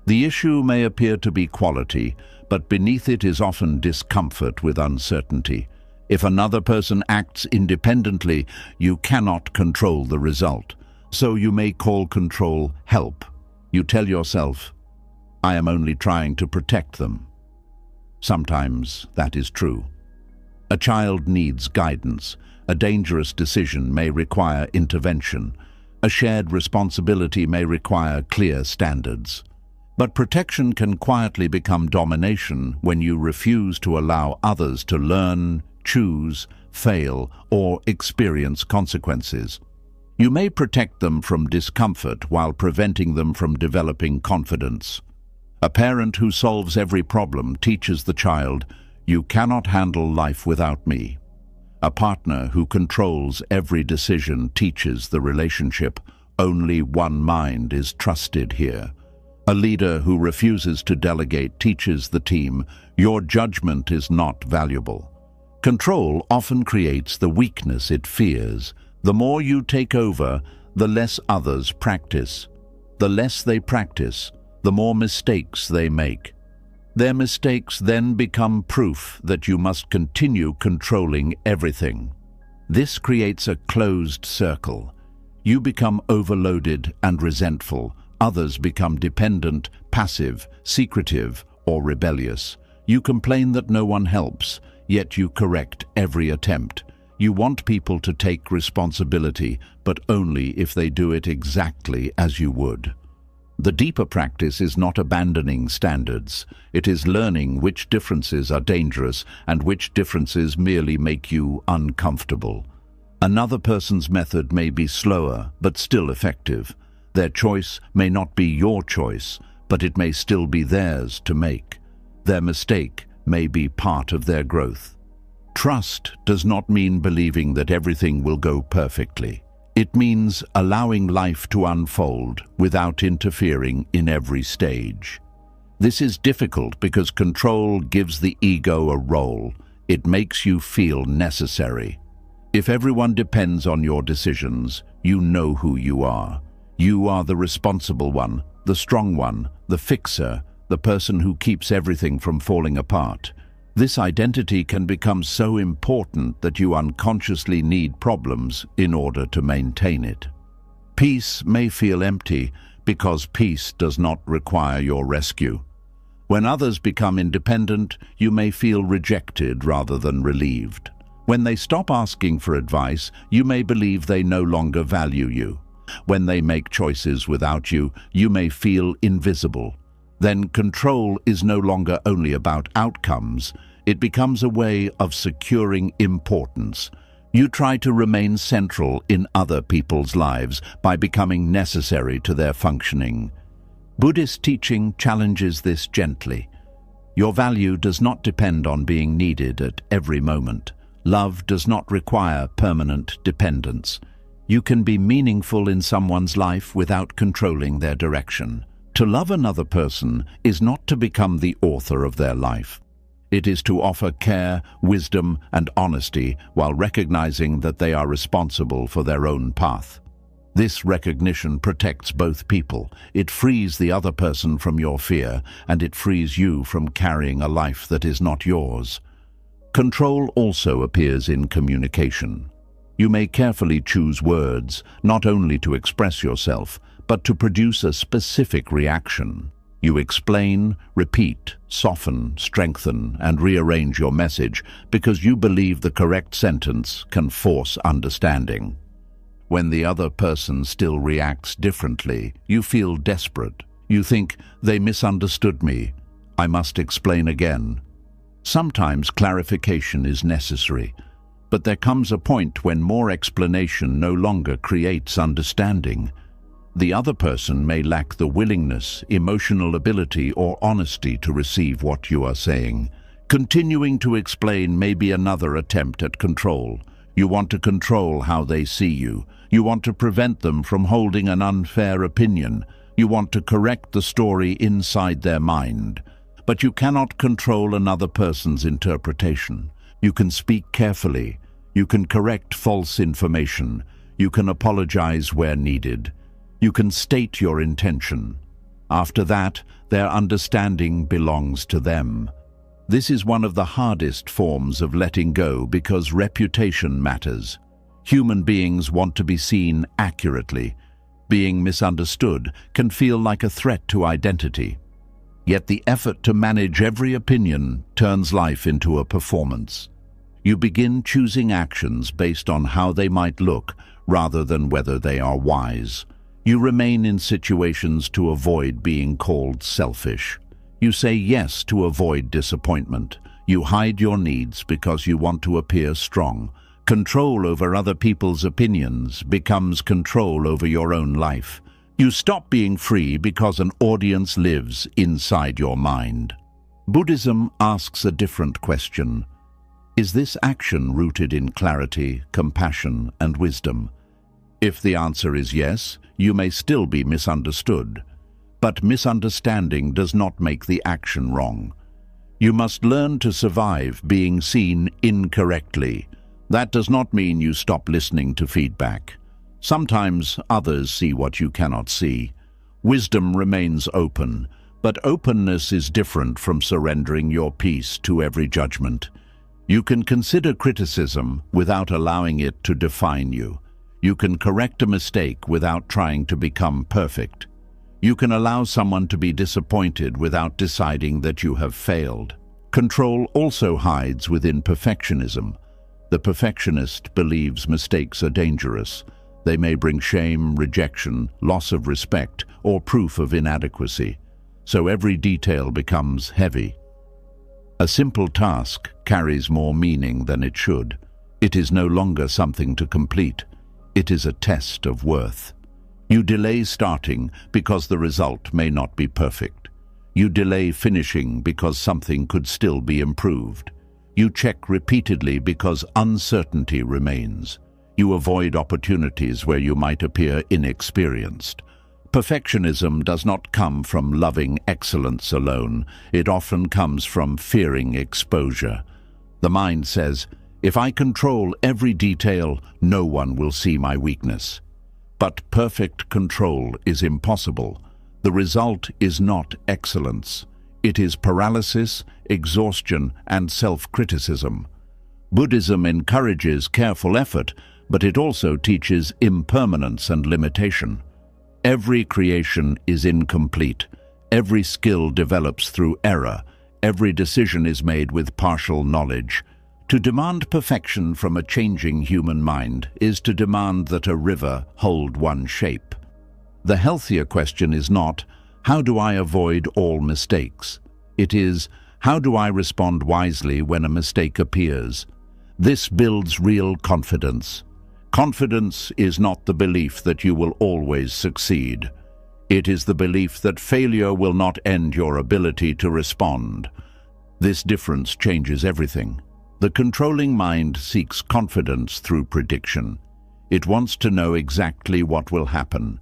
The issue may appear to be quality, but beneath it is often discomfort with uncertainty. If another person acts independently, you cannot control the result. So you may call control help. You tell yourself, I am only trying to protect them. Sometimes that is true. A child needs guidance. A dangerous decision may require intervention. A shared responsibility may require clear standards. But protection can quietly become domination when you refuse to allow others to learn, choose, fail, or experience consequences. You may protect them from discomfort while preventing them from developing confidence. A parent who solves every problem teaches the child, you cannot handle life without me. A partner who controls every decision teaches the relationship, only one mind is trusted here. A leader who refuses to delegate teaches the team, your judgment is not valuable. Control often creates the weakness it fears. The more you take over, the less others practice. The less they practice, the more mistakes they make. Their mistakes then become proof that you must continue controlling everything. This creates a closed circle. You become overloaded and resentful. Others become dependent, passive, secretive, or rebellious. You complain that no one helps, yet you correct every attempt. You want people to take responsibility, but only if they do it exactly as you would. The deeper practice is not abandoning standards. It is learning which differences are dangerous and which differences merely make you uncomfortable. Another person's method may be slower, but still effective. Their choice may not be your choice, but it may still be theirs to make. Their mistake may be part of their growth. Trust does not mean believing that everything will go perfectly. It means allowing life to unfold without interfering in every stage. This is difficult because control gives the ego a role. It makes you feel necessary. If everyone depends on your decisions, you know who you are. You are the responsible one, the strong one, the fixer, the person who keeps everything from falling apart. This identity can become so important that you unconsciously need problems in order to maintain it. Peace may feel empty because peace does not require your rescue. When others become independent, you may feel rejected rather than relieved. When they stop asking for advice, you may believe they no longer value you. When they make choices without you, you may feel invisible. Then control is no longer only about outcomes. It becomes a way of securing importance. You try to remain central in other people's lives by becoming necessary to their functioning. Buddhist teaching challenges this gently. Your value does not depend on being needed at every moment. Love does not require permanent dependence. You can be meaningful in someone's life without controlling their direction. To love another person is not to become the author of their life. It is to offer care, wisdom, and honesty while recognizing that they are responsible for their own path. This recognition protects both people. It frees the other person from your fear, and it frees you from carrying a life that is not yours. Control also appears in communication. You may carefully choose words, not only to express yourself, but to produce a specific reaction. You explain, repeat, soften, strengthen, and rearrange your message because you believe the correct sentence can force understanding. When the other person still reacts differently, you feel desperate. You think, they misunderstood me. I must explain again. Sometimes clarification is necessary, but there comes a point when more explanation no longer creates understanding. The other person may lack the willingness, emotional ability, or honesty to receive what you are saying. Continuing to explain may be another attempt at control. You want to control how they see you. You want to prevent them from holding an unfair opinion. You want to correct the story inside their mind. But you cannot control another person's interpretation. You can speak carefully. You can correct false information. You can apologize where needed. You can state your intention. After that, their understanding belongs to them. This is one of the hardest forms of letting go because reputation matters. Human beings want to be seen accurately. Being misunderstood can feel like a threat to identity. Yet the effort to manage every opinion turns life into a performance. You begin choosing actions based on how they might look rather than whether they are wise. You remain in situations to avoid being called selfish. You say yes to avoid disappointment. You hide your needs because you want to appear strong. Control over other people's opinions becomes control over your own life. You stop being free because an audience lives inside your mind. Buddhism asks a different question. Is this action rooted in clarity, compassion, and wisdom? If the answer is yes, you may still be misunderstood. But misunderstanding does not make the action wrong. You must learn to survive being seen incorrectly. That does not mean you stop listening to feedback. Sometimes others see what you cannot see. Wisdom remains open, but openness is different from surrendering your peace to every judgment. You can consider criticism without allowing it to define you. You can correct a mistake without trying to become perfect. You can allow someone to be disappointed without deciding that you have failed. Control also hides within perfectionism. The perfectionist believes mistakes are dangerous. They may bring shame, rejection, loss of respect, or proof of inadequacy. So every detail becomes heavy. A simple task carries more meaning than it should. It is no longer something to complete. It is a test of worth. You delay starting because the result may not be perfect. You delay finishing because something could still be improved. You check repeatedly because uncertainty remains. You avoid opportunities where you might appear inexperienced. Perfectionism does not come from loving excellence alone. It often comes from fearing exposure. The mind says, if I control every detail, no one will see my weakness. But perfect control is impossible. The result is not excellence. It is paralysis, exhaustion, and self-criticism. Buddhism encourages careful effort, but it also teaches impermanence and limitation. Every creation is incomplete. Every skill develops through error. Every decision is made with partial knowledge. To demand perfection from a changing human mind is to demand that a river hold one shape. The healthier question is not, how do I avoid all mistakes? It is, how do I respond wisely when a mistake appears? This builds real confidence. Confidence is not the belief that you will always succeed. It is the belief that failure will not end your ability to respond. This difference changes everything. The controlling mind seeks confidence through prediction. It wants to know exactly what will happen.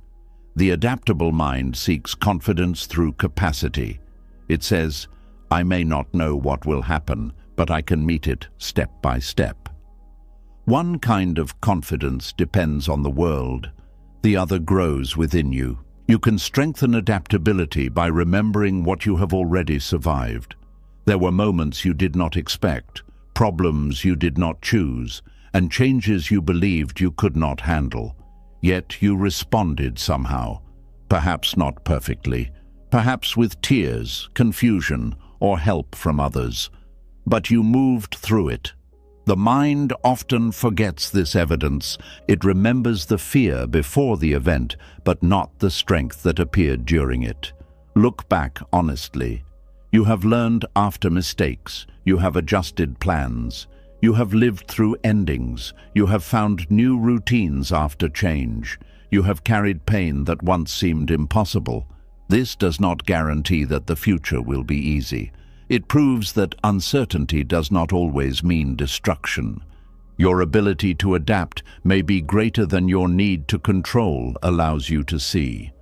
The adaptable mind seeks confidence through capacity. It says, I may not know what will happen, but I can meet it step by step. One kind of confidence depends on the world. The other grows within you. You can strengthen adaptability by remembering what you have already survived. There were moments you did not expect, problems you did not choose, and changes you believed you could not handle. Yet you responded somehow, perhaps not perfectly, perhaps with tears, confusion, or help from others. But you moved through it. The mind often forgets this evidence. It remembers the fear before the event, but not the strength that appeared during it. Look back honestly. You have learned after mistakes. You have adjusted plans. You have lived through endings. You have found new routines after change. You have carried pain that once seemed impossible. This does not guarantee that the future will be easy. It proves that uncertainty does not always mean destruction. Your ability to adapt may be greater than your need to control allows you to see.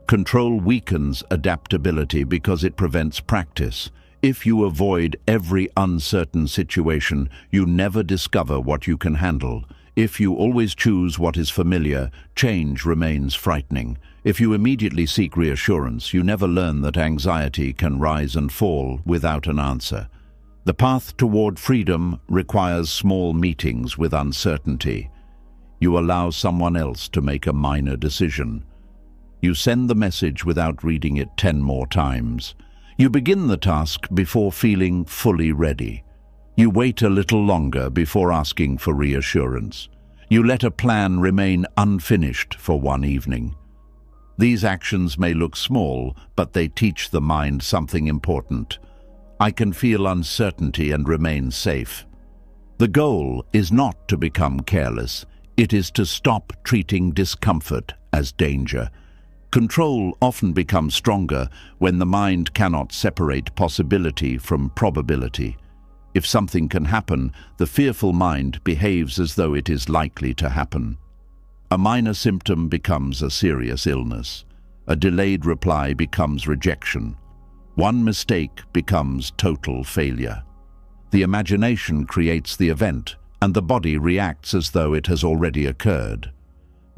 Control weakens adaptability because it prevents practice. If you avoid every uncertain situation, you never discover what you can handle. If you always choose what is familiar, change remains frightening. If you immediately seek reassurance, you never learn that anxiety can rise and fall without an answer. The path toward freedom requires small meetings with uncertainty. You allow someone else to make a minor decision. You send the message without reading it 10 more times. You begin the task before feeling fully ready. You wait a little longer before asking for reassurance. You let a plan remain unfinished for one evening. These actions may look small, but they teach the mind something important. I can feel uncertainty and remain safe. The goal is not to become careless. It is to stop treating discomfort as danger. Control often becomes stronger when the mind cannot separate possibility from probability. If something can happen, the fearful mind behaves as though it is likely to happen. A minor symptom becomes a serious illness. A delayed reply becomes rejection. One mistake becomes total failure. The imagination creates the event, and the body reacts as though it has already occurred.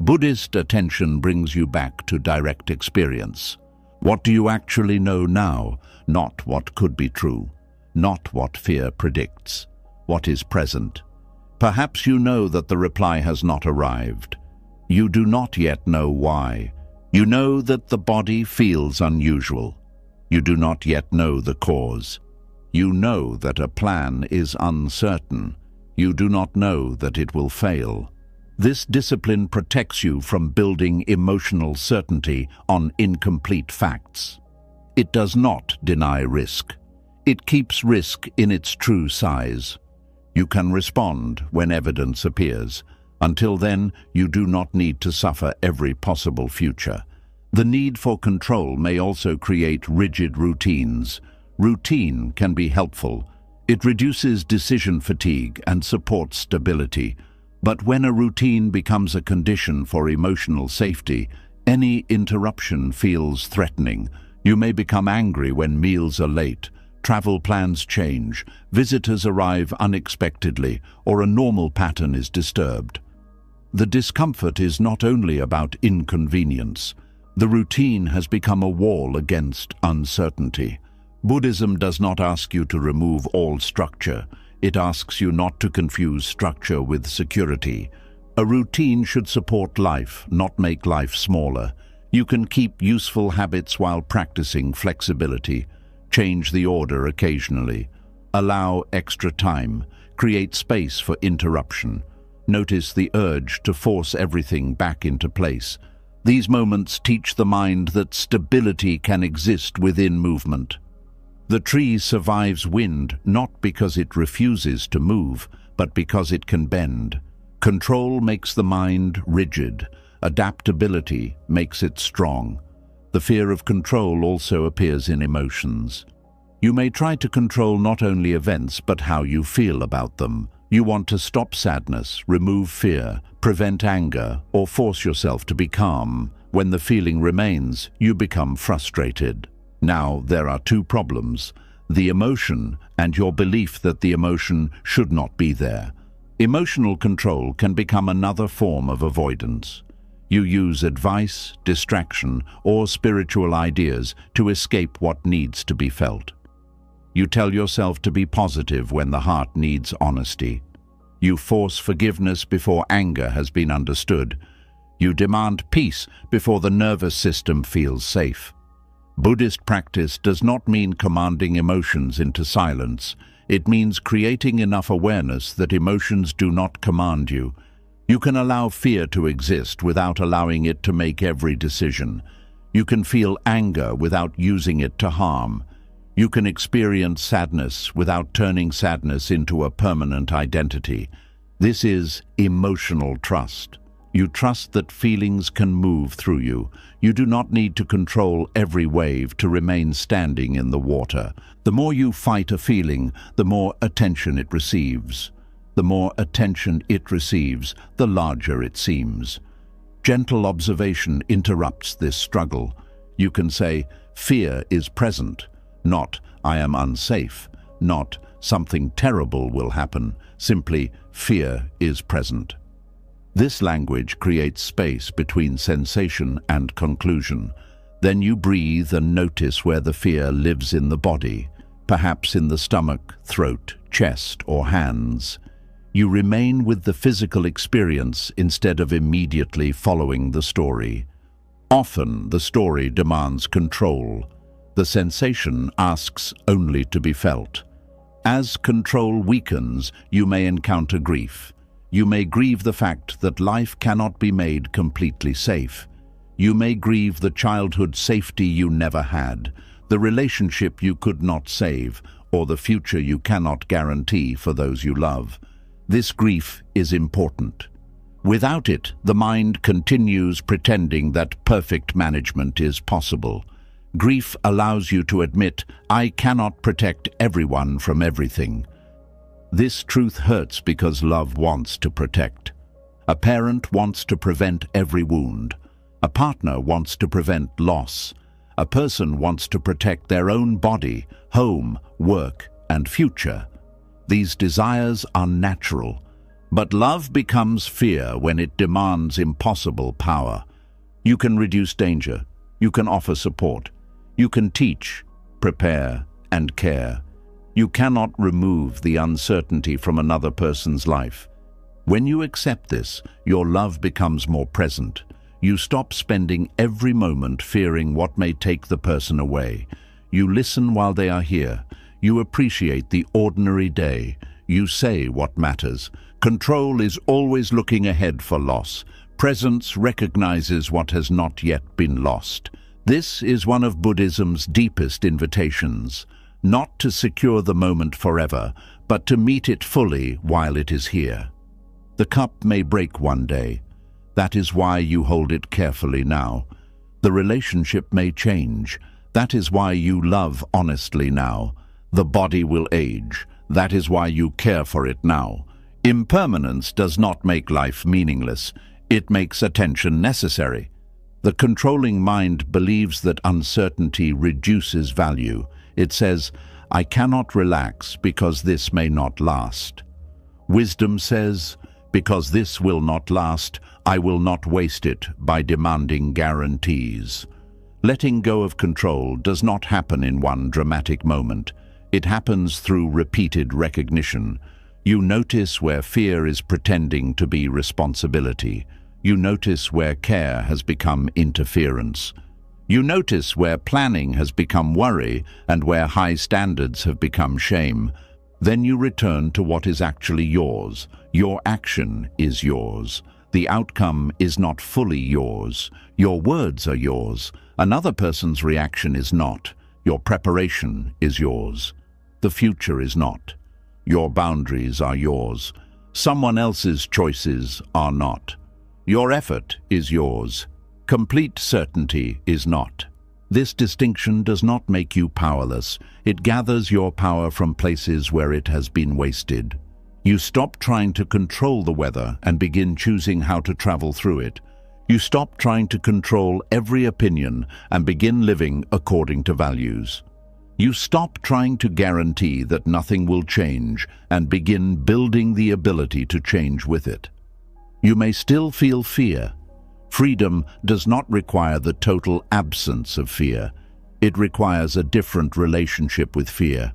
Buddhist attention brings you back to direct experience. What do you actually know now? Not what could be true. Not what fear predicts. What is present. Perhaps you know that the reply has not arrived. You do not yet know why. You know that the body feels unusual. You do not yet know the cause. You know that a plan is uncertain. You do not know that it will fail. This discipline protects you from building emotional certainty on incomplete facts. It does not deny risk. It keeps risk in its true size. You can respond when evidence appears. Until then, you do not need to suffer every possible future. The need for control may also create rigid routines. Routine can be helpful. It reduces decision fatigue and supports stability. But when a routine becomes a condition for emotional safety, any interruption feels threatening. You may become angry when meals are late, travel plans change, visitors arrive unexpectedly, or a normal pattern is disturbed. The discomfort is not only about inconvenience. The routine has become a wall against uncertainty. Buddhism does not ask you to remove all structure. It asks you not to confuse structure with security. A routine should support life, not make life smaller. You can keep useful habits while practicing flexibility. Change the order occasionally. Allow extra time. Create space for interruption. Notice the urge to force everything back into place. These moments teach the mind that stability can exist within movement. The tree survives wind not because it refuses to move, but because it can bend. Control makes the mind rigid. Adaptability makes it strong. The fear of control also appears in emotions. You may try to control not only events, but how you feel about them. You want to stop sadness, remove fear, prevent anger, or force yourself to be calm. When the feeling remains, you become frustrated. Now, there are two problems: the emotion and your belief that the emotion should not be there. Emotional control can become another form of avoidance. You use advice, distraction, or spiritual ideas to escape what needs to be felt. You tell yourself to be positive when the heart needs honesty. You force forgiveness before anger has been understood. You demand peace before the nervous system feels safe. Buddhist practice does not mean commanding emotions into silence. It means creating enough awareness that emotions do not command you. You can allow fear to exist without allowing it to make every decision. You can feel anger without using it to harm. You can experience sadness without turning sadness into a permanent identity. This is emotional trust. You trust that feelings can move through you. You do not need to control every wave to remain standing in the water. The more you fight a feeling, the more attention it receives. The more attention it receives, the larger it seems. Gentle observation interrupts this struggle. You can say, fear is present, not I am unsafe, not something terrible will happen, simply fear is present. This language creates space between sensation and conclusion. Then you breathe and notice where the fear lives in the body, perhaps in the stomach, throat, chest, or hands. You remain with the physical experience instead of immediately following the story. Often the story demands control. The sensation asks only to be felt. As control weakens, you may encounter grief. You may grieve the fact that life cannot be made completely safe. You may grieve the childhood safety you never had, the relationship you could not save, or the future you cannot guarantee for those you love. This grief is important. Without it, the mind continues pretending that perfect management is possible. Grief allows you to admit, I cannot protect everyone from everything. This truth hurts because love wants to protect. A parent wants to prevent every wound. A partner wants to prevent loss. A person wants to protect their own body, home, work, and future. These desires are natural, but love becomes fear when it demands impossible power. You can reduce danger. You can offer support. You can teach, prepare, and care. You cannot remove the uncertainty from another person's life. When you accept this, your love becomes more present. You stop spending every moment fearing what may take the person away. You listen while they are here. You appreciate the ordinary day. You say what matters. Control is always looking ahead for loss. Presence recognizes what has not yet been lost. This is one of Buddhism's deepest invitations. Not to secure the moment forever, but to meet it fully while it is here. The cup may break one day. That is why you hold it carefully now. The relationship may change. That is why you love honestly now. The body will age. That is why you care for it now. Impermanence does not make life meaningless. It makes attention necessary. The controlling mind believes that uncertainty reduces value. It says, I cannot relax because this may not last. Wisdom says, because this will not last, I will not waste it by demanding guarantees. Letting go of control does not happen in one dramatic moment. It happens through repeated recognition. You notice where fear is pretending to be responsibility. You notice where care has become interference. You notice where planning has become worry and where high standards have become shame. Then you return to what is actually yours. Your action is yours. The outcome is not fully yours. Your words are yours. Another person's reaction is not. Your preparation is yours. The future is not. Your boundaries are yours. Someone else's choices are not. Your effort is yours. Complete certainty is not. This distinction does not make you powerless. It gathers your power from places where it has been wasted. You stop trying to control the weather and begin choosing how to travel through it. You stop trying to control every opinion and begin living according to values. You stop trying to guarantee that nothing will change and begin building the ability to change with it. You may still feel fear. Freedom does not require the total absence of fear. It requires a different relationship with fear.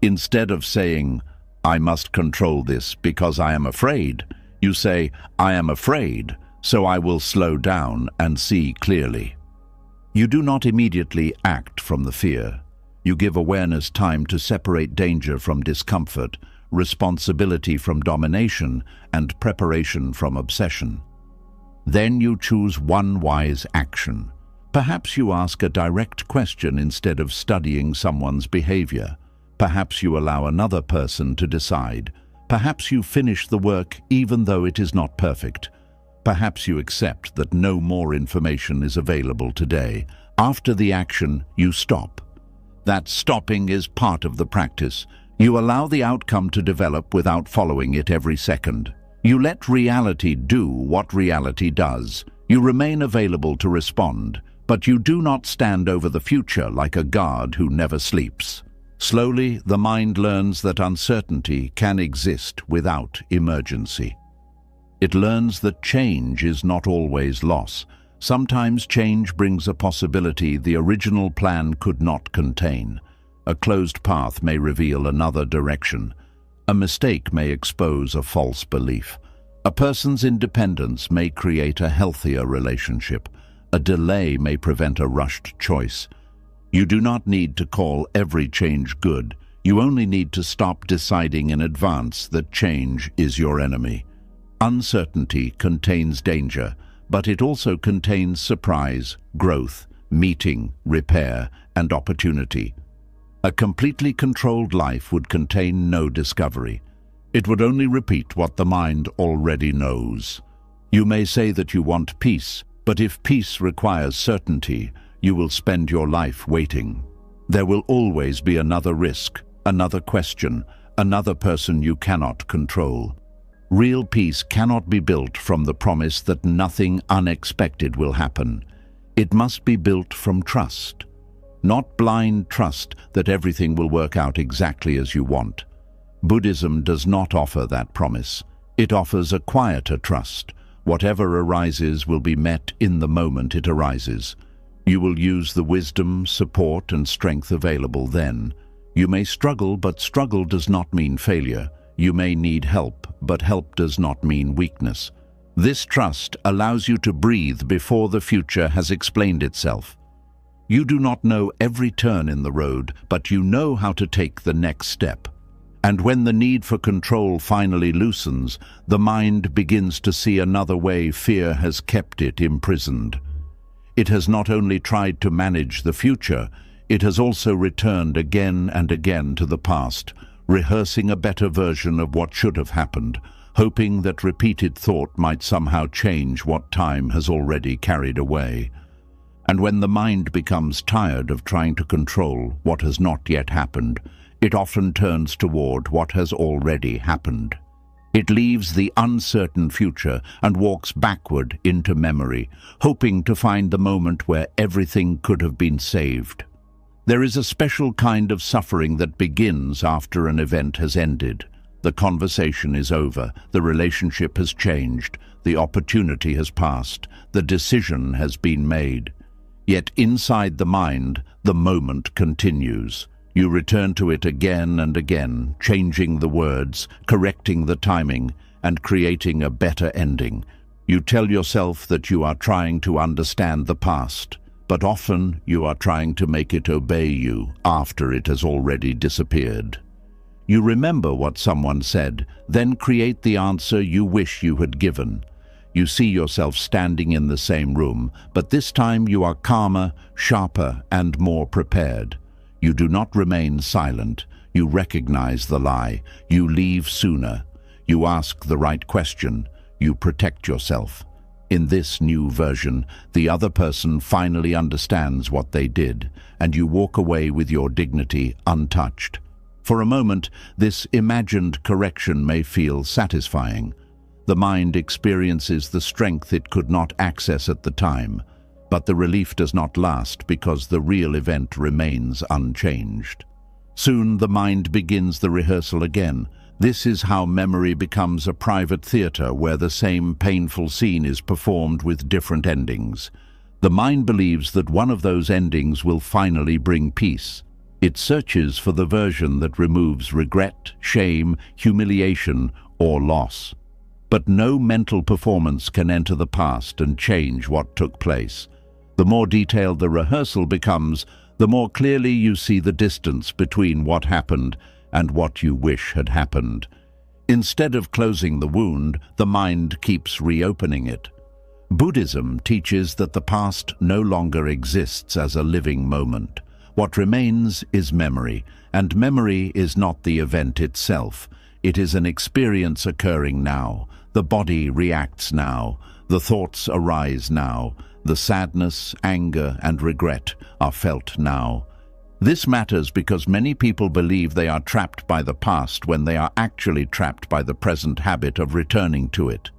Instead of saying, I must control this because I am afraid. You say, I am afraid, so I will slow down and see clearly. You do not immediately act from the fear. You give awareness time to separate danger from discomfort, responsibility from domination, and preparation from obsession. Then you choose one wise action. Perhaps you ask a direct question instead of studying someone's behavior. Perhaps you allow another person to decide. Perhaps you finish the work even though it is not perfect. Perhaps you accept that no more information is available today. After the action, you stop. That stopping is part of the practice. You allow the outcome to develop without following it every second. You let reality do what reality does. You remain available to respond, but you do not stand over the future like a guard who never sleeps. Slowly, the mind learns that uncertainty can exist without emergency. It learns that change is not always loss. Sometimes change brings a possibility the original plan could not contain. A closed path may reveal another direction. A mistake may expose a false belief. A person's independence may create a healthier relationship. A delay may prevent a rushed choice. You do not need to call every change good. You only need to stop deciding in advance that change is your enemy. Uncertainty contains danger, but it also contains surprise, growth, meeting, repair, and opportunity. A completely controlled life would contain no discovery. It would only repeat what the mind already knows. You may say that you want peace, but if peace requires certainty, you will spend your life waiting. There will always be another risk, another question, another person you cannot control. Real peace cannot be built from the promise that nothing unexpected will happen. It must be built from trust. Not blind trust that everything will work out exactly as you want. Buddhism does not offer that promise. It offers a quieter trust. Whatever arises will be met in the moment it arises. You will use the wisdom, support, and strength available then. You may struggle, but struggle does not mean failure. You may need help, but help does not mean weakness. This trust allows you to breathe before the future has explained itself. You do not know every turn in the road, but you know how to take the next step. And when the need for control finally loosens, the mind begins to see another way fear has kept it imprisoned. It has not only tried to manage the future, it has also returned again and again to the past, rehearsing a better version of what should have happened, hoping that repeated thought might somehow change what time has already carried away. And when the mind becomes tired of trying to control what has not yet happened, it often turns toward what has already happened. It leaves the uncertain future and walks backward into memory, hoping to find the moment where everything could have been saved. There is a special kind of suffering that begins after an event has ended. The conversation is over, the relationship has changed, the opportunity has passed, the decision has been made. Yet inside the mind, the moment continues. You return to it again and again, changing the words, correcting the timing, and creating a better ending. You tell yourself that you are trying to understand the past, but often you are trying to make it obey you after it has already disappeared. You remember what someone said, then create the answer you wish you had given. You see yourself standing in the same room, but this time you are calmer, sharper, and more prepared. You do not remain silent. You recognize the lie. You leave sooner. You ask the right question. You protect yourself. In this new version, the other person finally understands what they did, and you walk away with your dignity untouched. For a moment, this imagined correction may feel satisfying. The mind experiences the strength it could not access at the time, but the relief does not last because the real event remains unchanged. Soon the mind begins the rehearsal again. This is how memory becomes a private theater where the same painful scene is performed with different endings. The mind believes that one of those endings will finally bring peace. It searches for the version that removes regret, shame, humiliation, or loss. But no mental performance can enter the past and change what took place. The more detailed the rehearsal becomes, the more clearly you see the distance between what happened and what you wish had happened. Instead of closing the wound, the mind keeps reopening it. Buddhism teaches that the past no longer exists as a living moment. What remains is memory, and memory is not the event itself. It is an experience occurring now. The body reacts now. The thoughts arise now. The sadness, anger, and regret are felt now. This matters because many people believe they are trapped by the past when they are actually trapped by the present habit of returning to it.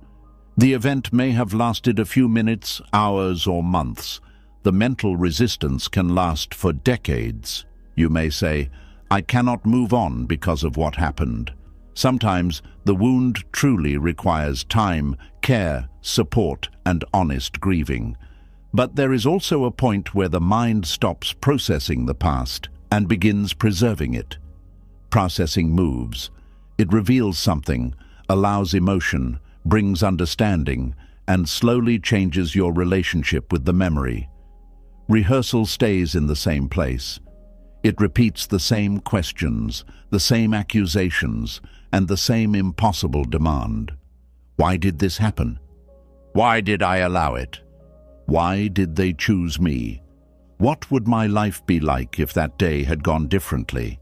The event may have lasted a few minutes, hours, or months. The mental resistance can last for decades. You may say, "I cannot move on because of what happened." Sometimes the wound truly requires time, care, support, and honest grieving. But there is also a point where the mind stops processing the past and begins preserving it. Processing moves. It reveals something, allows emotion, brings understanding, and slowly changes your relationship with the memory. Rehearsal stays in the same place. It repeats the same questions, the same accusations, and the same impossible demand. Why did this happen? Why did I allow it? Why did they choose me? What would my life be like if that day had gone differently?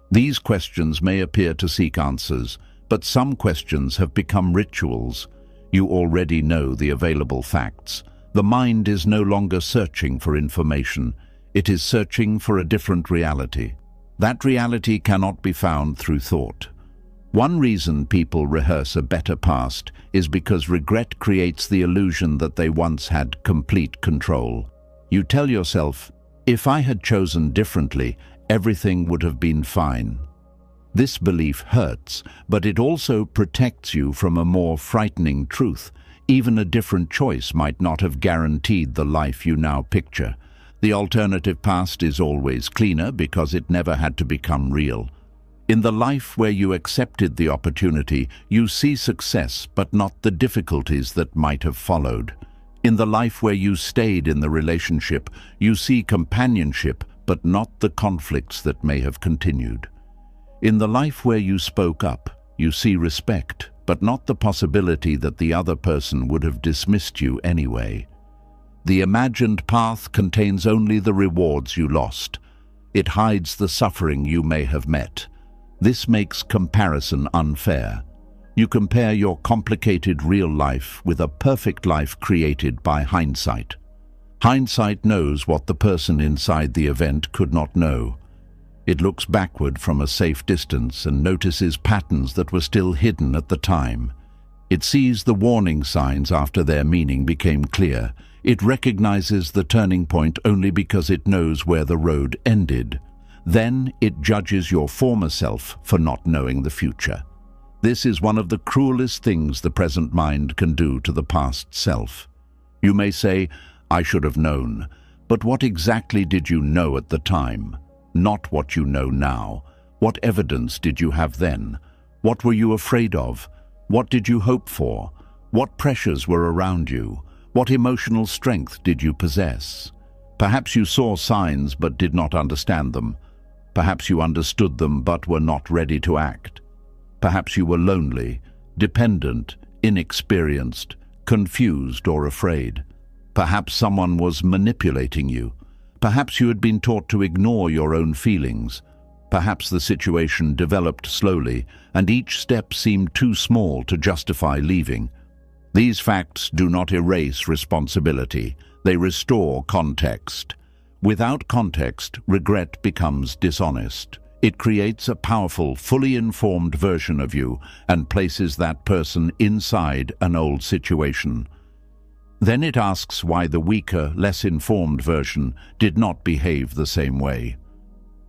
These questions may appear to seek answers, but some questions have become rituals. You already know the available facts. The mind is no longer searching for information. It is searching for a different reality. That reality cannot be found through thought. One reason people rehearse a better past is because regret creates the illusion that they once had complete control. You tell yourself, "If I had chosen differently, everything would have been fine." This belief hurts, but it also protects you from a more frightening truth. Even a different choice might not have guaranteed the life you now picture. The alternative past is always cleaner because it never had to become real. In the life where you accepted the opportunity, you see success, but not the difficulties that might have followed. In the life where you stayed in the relationship, you see companionship, but not the conflicts that may have continued. In the life where you spoke up, you see respect, but not the possibility that the other person would have dismissed you anyway. The imagined path contains only the rewards you lost. It hides the suffering you may have met. This makes comparison unfair. You compare your complicated real life with a perfect life created by hindsight. Hindsight knows what the person inside the event could not know. It looks backward from a safe distance and notices patterns that were still hidden at the time. It sees the warning signs after their meaning became clear. It recognizes the turning point only because it knows where the road ended. Then it judges your former self for not knowing the future. This is one of the cruelest things the present mind can do to the past self. You may say, "I should have known," but what exactly did you know at the time? Not what you know now. What evidence did you have then? What were you afraid of? What did you hope for? What pressures were around you? What emotional strength did you possess? Perhaps you saw signs but did not understand them. Perhaps you understood them but were not ready to act. Perhaps you were lonely, dependent, inexperienced, confused or afraid. Perhaps someone was manipulating you. Perhaps you had been taught to ignore your own feelings. Perhaps the situation developed slowly, and each step seemed too small to justify leaving. These facts do not erase responsibility. They restore context. Without context, regret becomes dishonest. It creates a powerful, fully informed version of you and places that person inside an old situation. Then it asks why the weaker, less informed version did not behave the same way.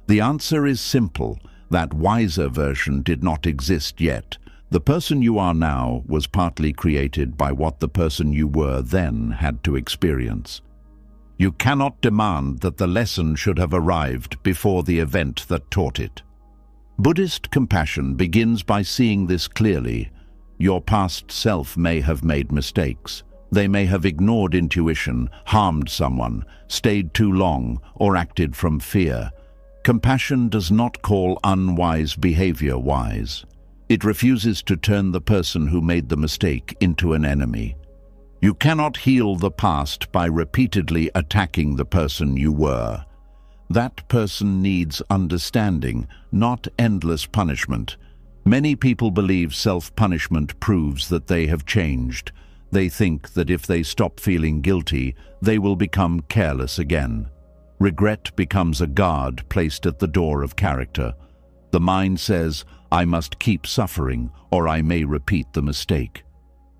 The answer is simple. That wiser version did not exist yet. The person you are now was partly created by what the person you were then had to experience. You cannot demand that the lesson should have arrived before the event that taught it. Buddhist compassion begins by seeing this clearly. Your past self may have made mistakes. They may have ignored intuition, harmed someone, stayed too long, or acted from fear. Compassion does not call unwise behavior wise. It refuses to turn the person who made the mistake into an enemy. You cannot heal the past by repeatedly attacking the person you were. That person needs understanding, not endless punishment. Many people believe self-punishment proves that they have changed. They think that if they stop feeling guilty, they will become careless again. Regret becomes a guard placed at the door of character. The mind says, I must keep suffering, or I may repeat the mistake.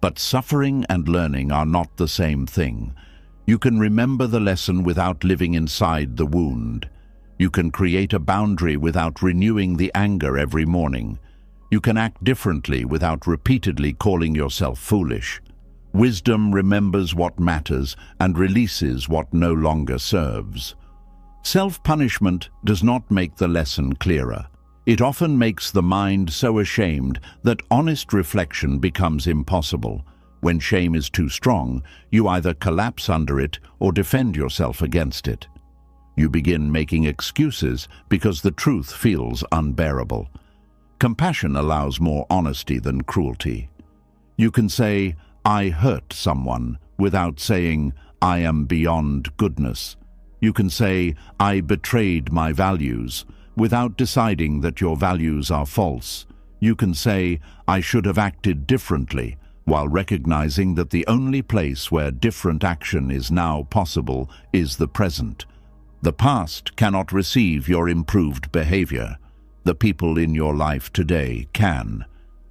But suffering and learning are not the same thing. You can remember the lesson without living inside the wound. You can create a boundary without renewing the anger every morning. You can act differently without repeatedly calling yourself foolish. Wisdom remembers what matters and releases what no longer serves. Self-punishment does not make the lesson clearer. It often makes the mind so ashamed that honest reflection becomes impossible. When shame is too strong, you either collapse under it or defend yourself against it. You begin making excuses because the truth feels unbearable. Compassion allows more honesty than cruelty. You can say, I hurt someone, without saying, I am beyond goodness. You can say, I betrayed my values, without deciding that your values are false. You can say, I should have acted differently, while recognizing that the only place where different action is now possible is the present. The past cannot receive your improved behavior. The people in your life today can.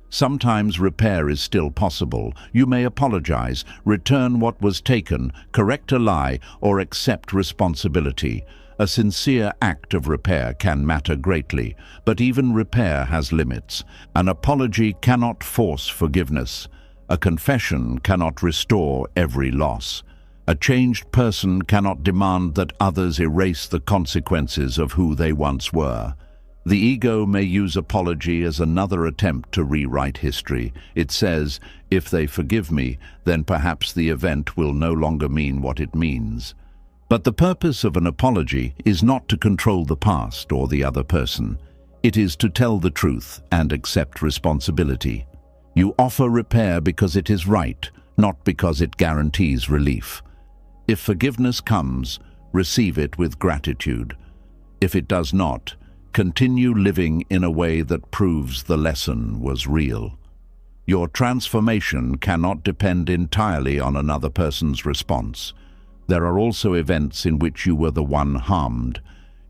Sometimes repair is still possible. You may apologize, return what was taken, correct a lie, or accept responsibility. A sincere act of repair can matter greatly, but even repair has limits. An apology cannot force forgiveness. A confession cannot restore every loss. A changed person cannot demand that others erase the consequences of who they once were. The ego may use apology as another attempt to rewrite history. It says, if they forgive me, then perhaps the event will no longer mean what it means. But the purpose of an apology is not to control the past or the other person. It is to tell the truth and accept responsibility. You offer repair because it is right, not because it guarantees relief. If forgiveness comes, receive it with gratitude. If it does not, continue living in a way that proves the lesson was real. Your transformation cannot depend entirely on another person's response. There are also events in which you were the one harmed.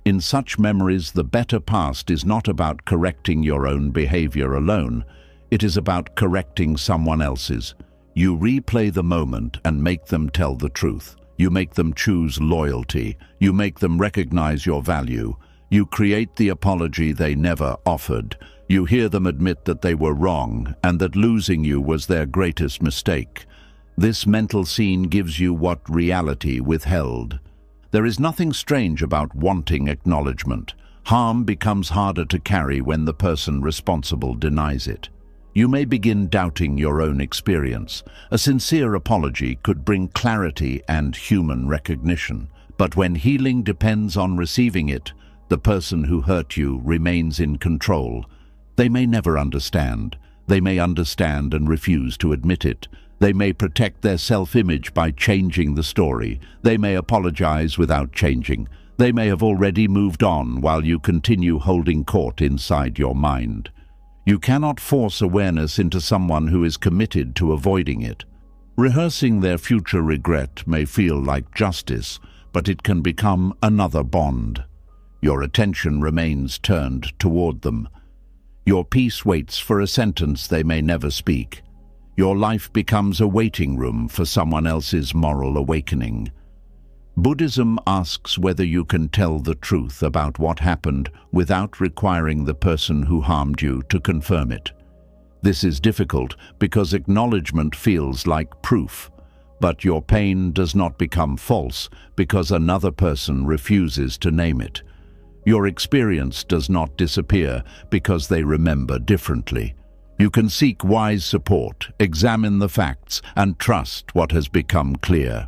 In such memories, the better past is not about correcting your own behavior alone. It is about correcting someone else's. You replay the moment and make them tell the truth. You make them choose loyalty. You make them recognize your value. You create the apology they never offered. You hear them admit that they were wrong and that losing you was their greatest mistake. This mental scene gives you what reality withheld. There is nothing strange about wanting acknowledgement. Harm becomes harder to carry when the person responsible denies it. You may begin doubting your own experience. A sincere apology could bring clarity and human recognition. But when healing depends on receiving it, the person who hurt you remains in control. They may never understand. They may understand and refuse to admit it. They may protect their self-image by changing the story. They may apologize without changing. They may have already moved on while you continue holding court inside your mind. You cannot force awareness into someone who is committed to avoiding it. Rehearsing their future regret may feel like justice, but it can become another bond. Your attention remains turned toward them. Your peace waits for a sentence they may never speak. Your life becomes a waiting room for someone else's moral awakening. Buddhism asks whether you can tell the truth about what happened without requiring the person who harmed you to confirm it. This is difficult because acknowledgement feels like proof. But your pain does not become false because another person refuses to name it. Your experience does not disappear because they remember differently. You can seek wise support, examine the facts, and trust what has become clear.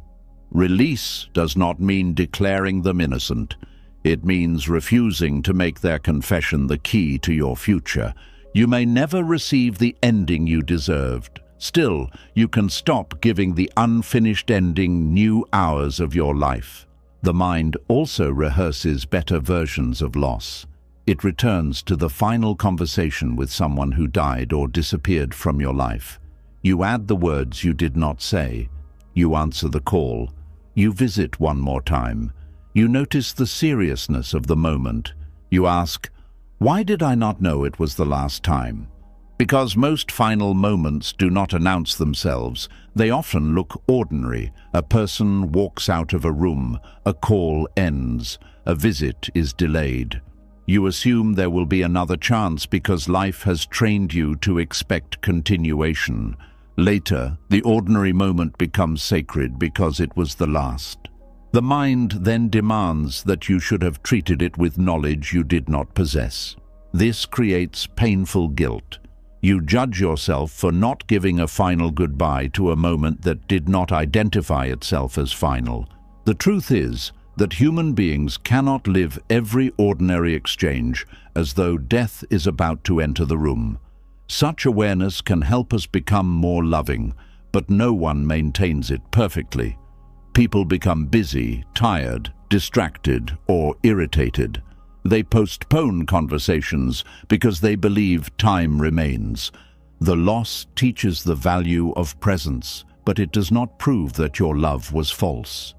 Release does not mean declaring them innocent. It means refusing to make their confession the key to your future. You may never receive the ending you deserved. Still, you can stop giving the unfinished ending new hours of your life. The mind also rehearses better versions of loss. It returns to the final conversation with someone who died or disappeared from your life. You add the words you did not say. You answer the call. You visit one more time. You notice the seriousness of the moment. You ask, "Why did I not know it was the last time?" Because most final moments do not announce themselves. They often look ordinary. A person walks out of a room, a call ends, a visit is delayed. You assume there will be another chance because life has trained you to expect continuation. Later, the ordinary moment becomes sacred because it was the last. The mind then demands that you should have treated it with knowledge you did not possess. This creates painful guilt. You judge yourself for not giving a final goodbye to a moment that did not identify itself as final. The truth is that human beings cannot live every ordinary exchange as though death is about to enter the room. Such awareness can help us become more loving, but no one maintains it perfectly. People become busy, tired, distracted, or irritated. They postpone conversations because they believe time remains. The loss teaches the value of presence, but it does not prove that your love was false.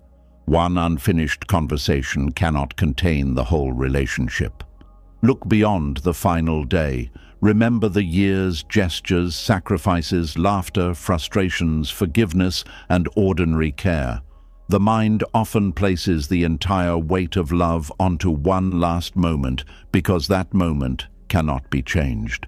One unfinished conversation cannot contain the whole relationship. Look beyond the final day. Remember the years, gestures, sacrifices, laughter, frustrations, forgiveness, and ordinary care. The mind often places the entire weight of love onto one last moment because that moment cannot be changed.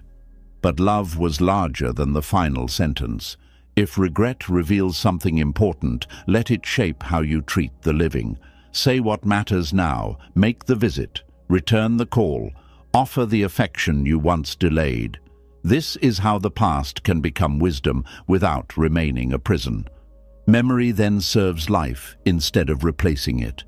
But love was larger than the final sentence. If regret reveals something important, let it shape how you treat the living. Say what matters now, make the visit, return the call, offer the affection you once delayed. This is how the past can become wisdom without remaining a prison. Memory then serves life instead of replacing it.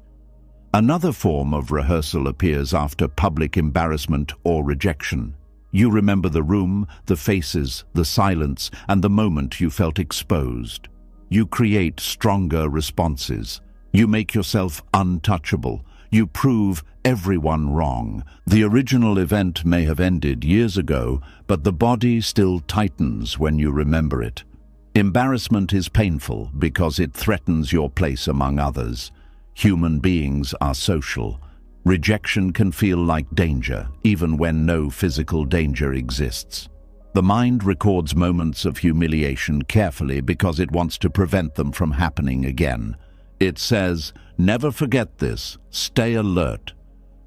Another form of rehearsal appears after public embarrassment or rejection. You remember the room, the faces, the silence, and the moment you felt exposed. You create stronger responses. You make yourself untouchable. You prove everyone wrong. The original event may have ended years ago, but the body still tightens when you remember it. Embarrassment is painful because it threatens your place among others. Human beings are social. Rejection can feel like danger, even when no physical danger exists. The mind records moments of humiliation carefully because it wants to prevent them from happening again. It says, "Never forget this, stay alert."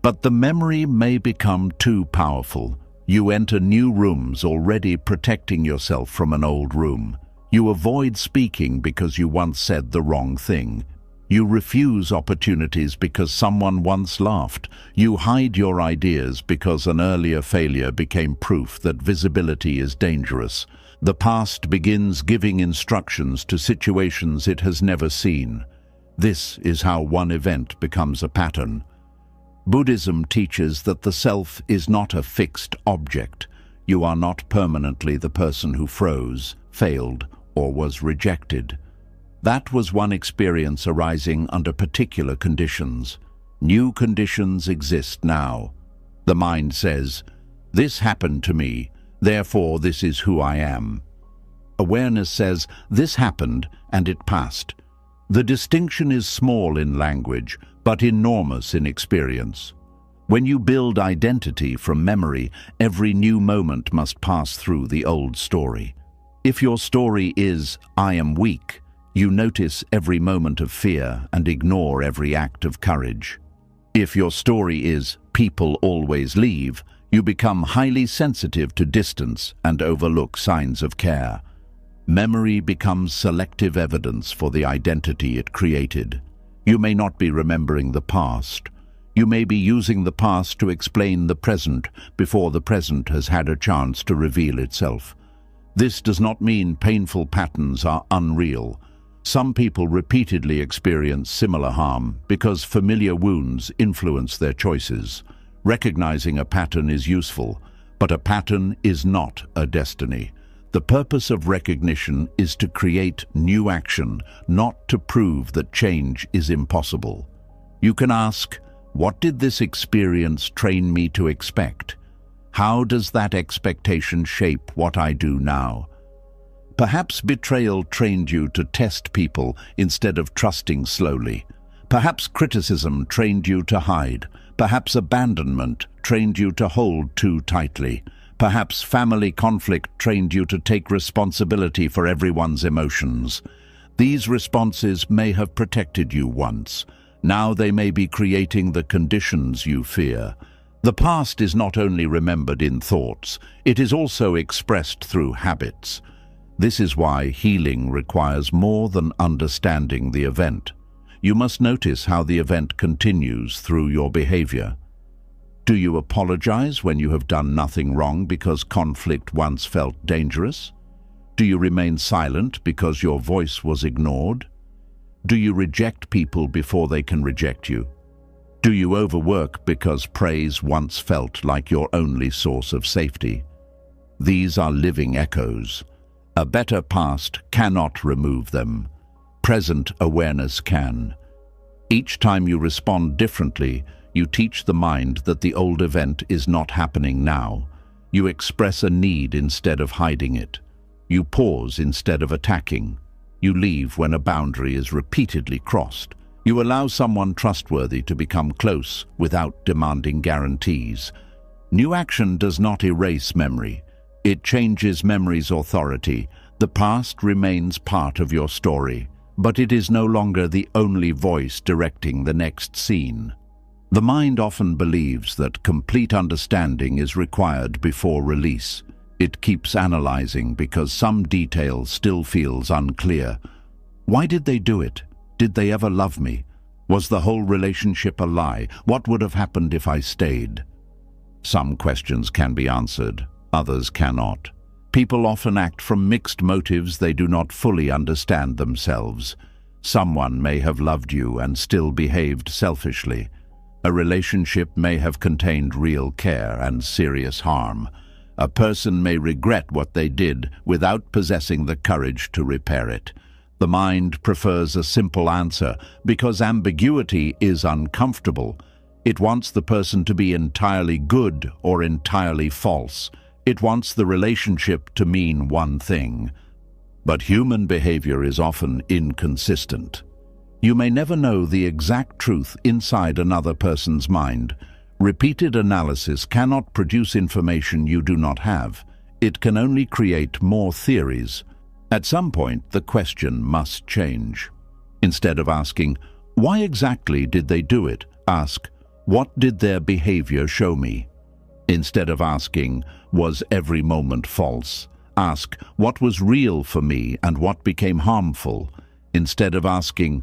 But the memory may become too powerful. You enter new rooms already protecting yourself from an old room. You avoid speaking because you once said the wrong thing. You refuse opportunities because someone once laughed. You hide your ideas because an earlier failure became proof that visibility is dangerous. The past begins giving instructions to situations it has never seen. This is how one event becomes a pattern. Buddhism teaches that the self is not a fixed object. You are not permanently the person who froze, failed, or was rejected. That was one experience arising under particular conditions. New conditions exist now. The mind says, "This happened to me, therefore this is who I am." Awareness says, "This happened and it passed." The distinction is small in language, but enormous in experience. When you build identity from memory, every new moment must pass through the old story. If your story is, "I am weak," you notice every moment of fear and ignore every act of courage. If your story is, "People always leave," you become highly sensitive to distance and overlook signs of care. Memory becomes selective evidence for the identity it created. You may not be remembering the past. You may be using the past to explain the present before the present has had a chance to reveal itself. This does not mean painful patterns are unreal. Some people repeatedly experience similar harm because familiar wounds influence their choices. Recognizing a pattern is useful, but a pattern is not a destiny. The purpose of recognition is to create new action, not to prove that change is impossible. You can ask, what did this experience train me to expect? How does that expectation shape what I do now? Perhaps betrayal trained you to test people instead of trusting slowly. Perhaps criticism trained you to hide. Perhaps abandonment trained you to hold too tightly. Perhaps family conflict trained you to take responsibility for everyone's emotions. These responses may have protected you once. Now they may be creating the conditions you fear. The past is not only remembered in thoughts, it is also expressed through habits. This is why healing requires more than understanding the event. You must notice how the event continues through your behavior. Do you apologize when you have done nothing wrong because conflict once felt dangerous? Do you remain silent because your voice was ignored? Do you reject people before they can reject you? Do you overwork because praise once felt like your only source of safety? These are living echoes. A better past cannot remove them. Present awareness can. Each time you respond differently, you teach the mind that the old event is not happening now. You express a need instead of hiding it. You pause instead of attacking. You leave when a boundary is repeatedly crossed. You allow someone trustworthy to become close without demanding guarantees. New action does not erase memory. It changes memory's authority. The past remains part of your story, but it is no longer the only voice directing the next scene. The mind often believes that complete understanding is required before release. It keeps analyzing because some detail still feels unclear. Why did they do it? Did they ever love me? Was the whole relationship a lie? What would have happened if I stayed? Some questions can be answered, others cannot. People often act from mixed motives. They do not fully understand themselves. Someone may have loved you and still behaved selfishly. A relationship may have contained real care and serious harm. A person may regret what they did without possessing the courage to repair it. The mind prefers a simple answer because ambiguity is uncomfortable. It wants the person to be entirely good or entirely false. It wants the relationship to mean one thing. But human behavior is often inconsistent. You may never know the exact truth inside another person's mind. Repeated analysis cannot produce information you do not have. It can only create more theories. At some point, the question must change. Instead of asking, "Why exactly did they do it?" ask, "What did their behavior show me?" Instead of asking, "Was every moment false?" ask, "What was real for me and what became harmful?" Instead of asking,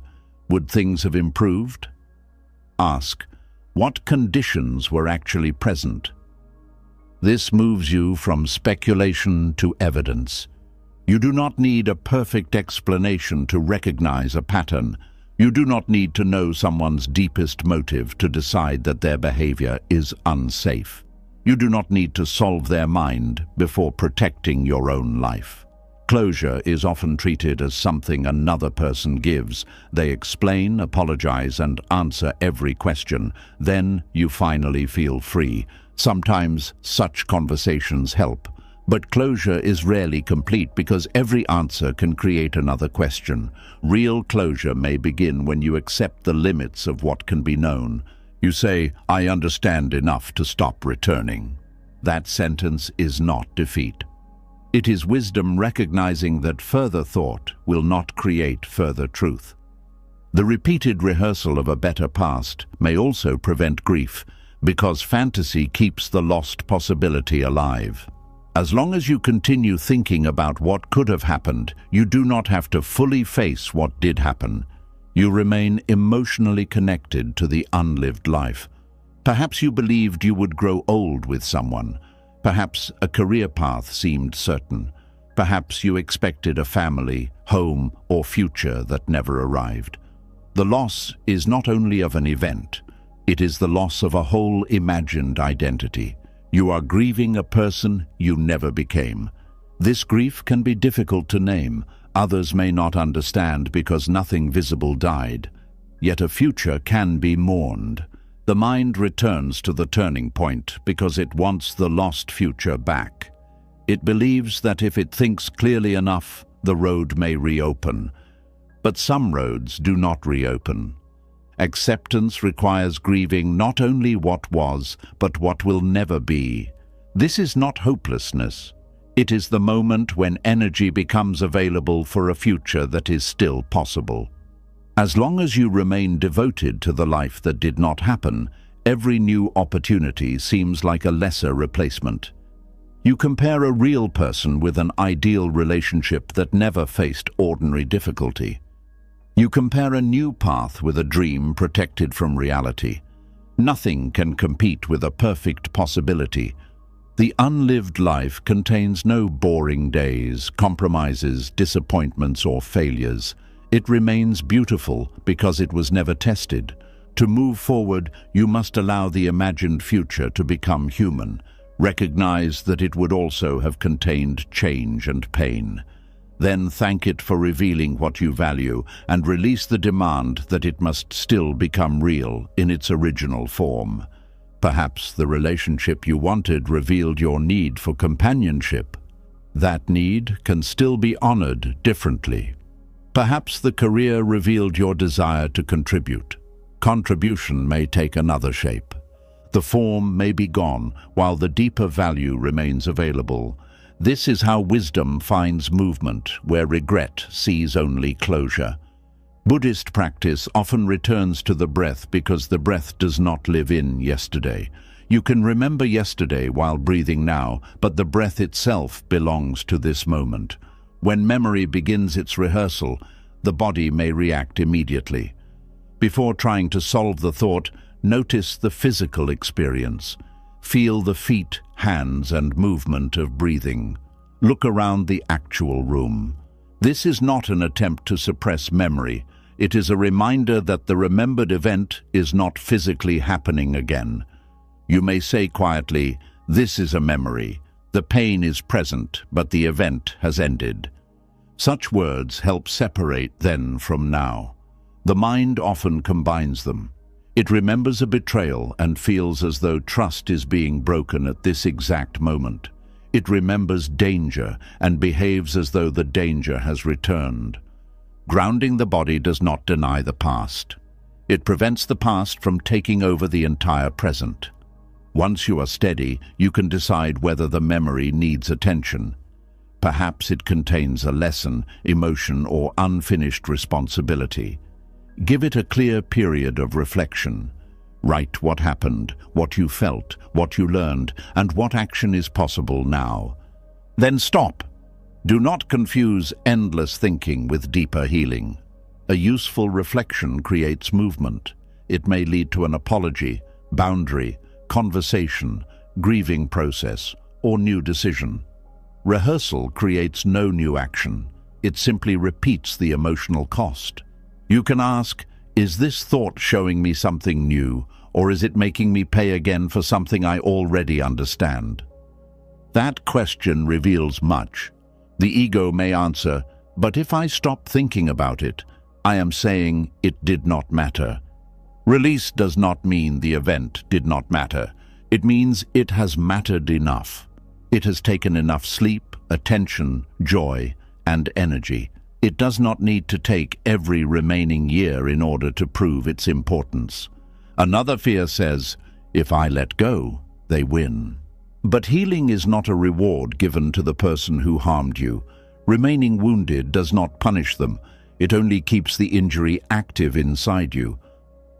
"Would things have improved?" ask, "What conditions were actually present?" This moves you from speculation to evidence. You do not need a perfect explanation to recognize a pattern. You do not need to know someone's deepest motive to decide that their behavior is unsafe. You do not need to solve their mind before protecting your own life. Closure is often treated as something another person gives. They explain, apologize, and answer every question. Then you finally feel free. Sometimes such conversations help. But closure is rarely complete because every answer can create another question. Real closure may begin when you accept the limits of what can be known. You say, "I understand enough to stop returning." That sentence is not defeat. It is wisdom recognizing that further thought will not create further truth. The repeated rehearsal of a better past may also prevent grief, because fantasy keeps the lost possibility alive. As long as you continue thinking about what could have happened, you do not have to fully face what did happen. You remain emotionally connected to the unlived life. Perhaps you believed you would grow old with someone. Perhaps a career path seemed certain. Perhaps you expected a family, home, or future that never arrived. The loss is not only of an event, it is the loss of a whole imagined identity. You are grieving a person you never became. This grief can be difficult to name. Others may not understand because nothing visible died. Yet a future can be mourned. The mind returns to the turning point because it wants the lost future back. It believes that if it thinks clearly enough, the road may reopen. But some roads do not reopen. Acceptance requires grieving not only what was, but what will never be. This is not hopelessness. It is the moment when energy becomes available for a future that is still possible. As long as you remain devoted to the life that did not happen, every new opportunity seems like a lesser replacement. You compare a real person with an ideal relationship that never faced ordinary difficulty. You compare a new path with a dream protected from reality. Nothing can compete with a perfect possibility. The unlived life contains no boring days, compromises, disappointments, or failures. It remains beautiful because it was never tested. To move forward, you must allow the imagined future to become human. Recognize that it would also have contained change and pain. Then thank it for revealing what you value and release the demand that it must still become real in its original form. Perhaps the relationship you wanted revealed your need for companionship. That need can still be honored differently. Perhaps the career revealed your desire to contribute. Contribution may take another shape. The form may be gone, while the deeper value remains available. This is how wisdom finds movement, where regret sees only closure. Buddhist practice often returns to the breath because the breath does not live in yesterday. You can remember yesterday while breathing now, but the breath itself belongs to this moment. When memory begins its rehearsal, the body may react immediately. Before trying to solve the thought, notice the physical experience. Feel the feet, hands, and movement of breathing. Look around the actual room. This is not an attempt to suppress memory. It is a reminder that the remembered event is not physically happening again. You may say quietly, "This is a memory. The pain is present, but the event has ended." Such words help separate then from now. The mind often combines them. It remembers a betrayal and feels as though trust is being broken at this exact moment. It remembers danger and behaves as though the danger has returned. Grounding the body does not deny the past. It prevents the past from taking over the entire present. Once you are steady, you can decide whether the memory needs attention. Perhaps it contains a lesson, emotion, or unfinished responsibility. Give it a clear period of reflection. Write what happened, what you felt, what you learned, and what action is possible now. Then stop. Do not confuse endless thinking with deeper healing. A useful reflection creates movement. It may lead to an apology, boundary, conversation, grieving process, or new decision. Rehearsal creates no new action. It simply repeats the emotional cost. You can ask, is this thought showing me something new, or is it making me pay again for something I already understand? That question reveals much. The ego may answer, but if I stop thinking about it, I am saying it did not matter. Release does not mean the event did not matter. It means it has mattered enough. It has taken enough sleep, attention, joy, and energy. It does not need to take every remaining year in order to prove its importance. Another fear says, if I let go, they win. But healing is not a reward given to the person who harmed you. Remaining wounded does not punish them. It only keeps the injury active inside you.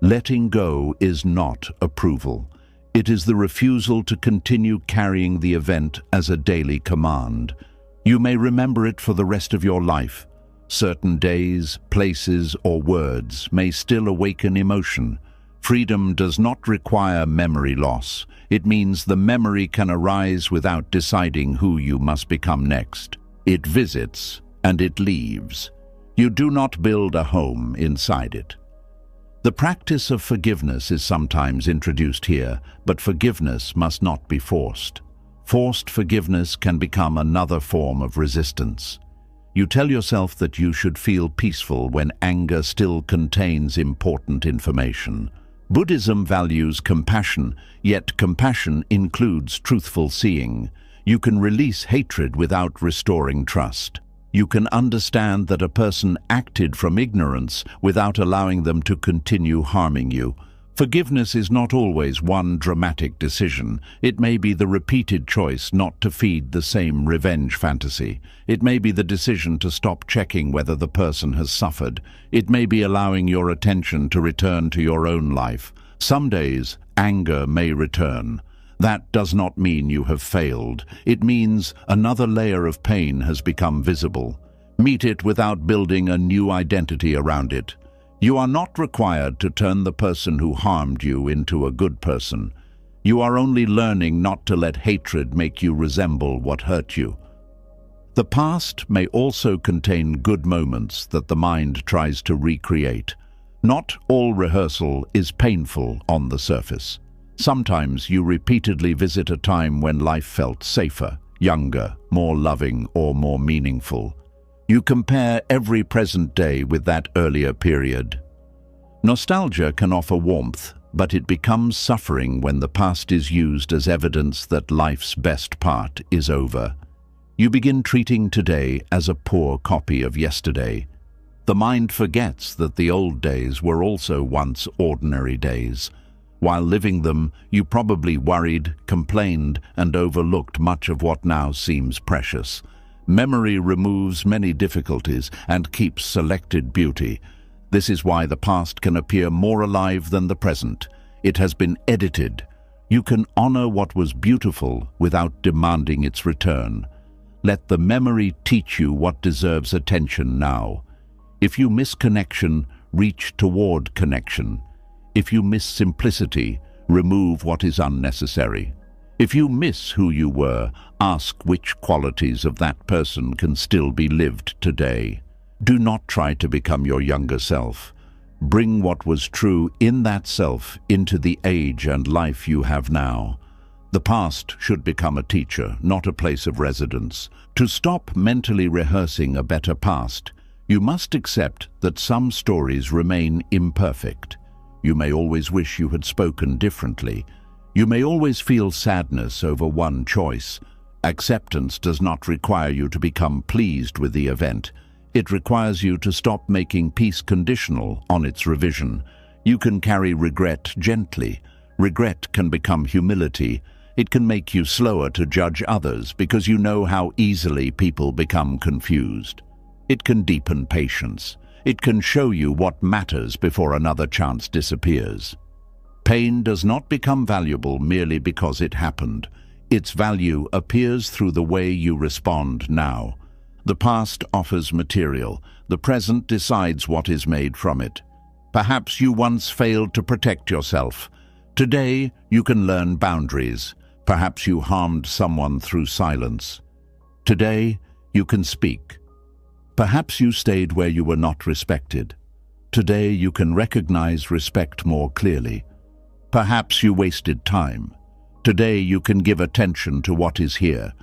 Letting go is not approval. It is the refusal to continue carrying the event as a daily command. You may remember it for the rest of your life. Certain days, places, or words may still awaken emotion. Freedom does not require memory loss. It means the memory can arise without deciding who you must become next. It visits and it leaves. You do not build a home inside it. The practice of forgiveness is sometimes introduced here, but forgiveness must not be forced. Forced forgiveness can become another form of resistance. You tell yourself that you should feel peaceful when anger still contains important information. Buddhism values compassion, yet compassion includes truthful seeing. You can release hatred without restoring trust. You can understand that a person acted from ignorance without allowing them to continue harming you. Forgiveness is not always one dramatic decision. It may be the repeated choice not to feed the same revenge fantasy. It may be the decision to stop checking whether the person has suffered. It may be allowing your attention to return to your own life. Some days, anger may return. That does not mean you have failed. It means another layer of pain has become visible. Meet it without building a new identity around it. You are not required to turn the person who harmed you into a good person. You are only learning not to let hatred make you resemble what hurt you. The past may also contain good moments that the mind tries to recreate. Not all rehearsal is painful on the surface. Sometimes you repeatedly visit a time when life felt safer, younger, more loving, or more meaningful. You compare every present day with that earlier period. Nostalgia can offer warmth, but it becomes suffering when the past is used as evidence that life's best part is over. You begin treating today as a poor copy of yesterday. The mind forgets that the old days were also once ordinary days. While living them, you probably worried, complained, and overlooked much of what now seems precious. Memory removes many difficulties and keeps selected beauty. This is why the past can appear more alive than the present. It has been edited. You can honor what was beautiful without demanding its return. Let the memory teach you what deserves attention now. If you miss connection, reach toward connection. If you miss simplicity, remove what is unnecessary. If you miss who you were, ask which qualities of that person can still be lived today. Do not try to become your younger self. Bring what was true in that self into the age and life you have now. The past should become a teacher, not a place of residence. To stop mentally rehearsing a better past, you must accept that some stories remain imperfect. You may always wish you had spoken differently. You may always feel sadness over one choice. Acceptance does not require you to become pleased with the event. It requires you to stop making peace conditional on its revision. You can carry regret gently. Regret can become humility. It can make you slower to judge others because you know how easily people become confused. It can deepen patience. It can show you what matters before another chance disappears. Pain does not become valuable merely because it happened. Its value appears through the way you respond now. The past offers material. The present decides what is made from it. Perhaps you once failed to protect yourself. Today, you can learn boundaries. Perhaps you harmed someone through silence. Today, you can speak. Perhaps you stayed where you were not respected. Today, you can recognize respect more clearly. Perhaps you wasted time. Today you can give attention to what is here.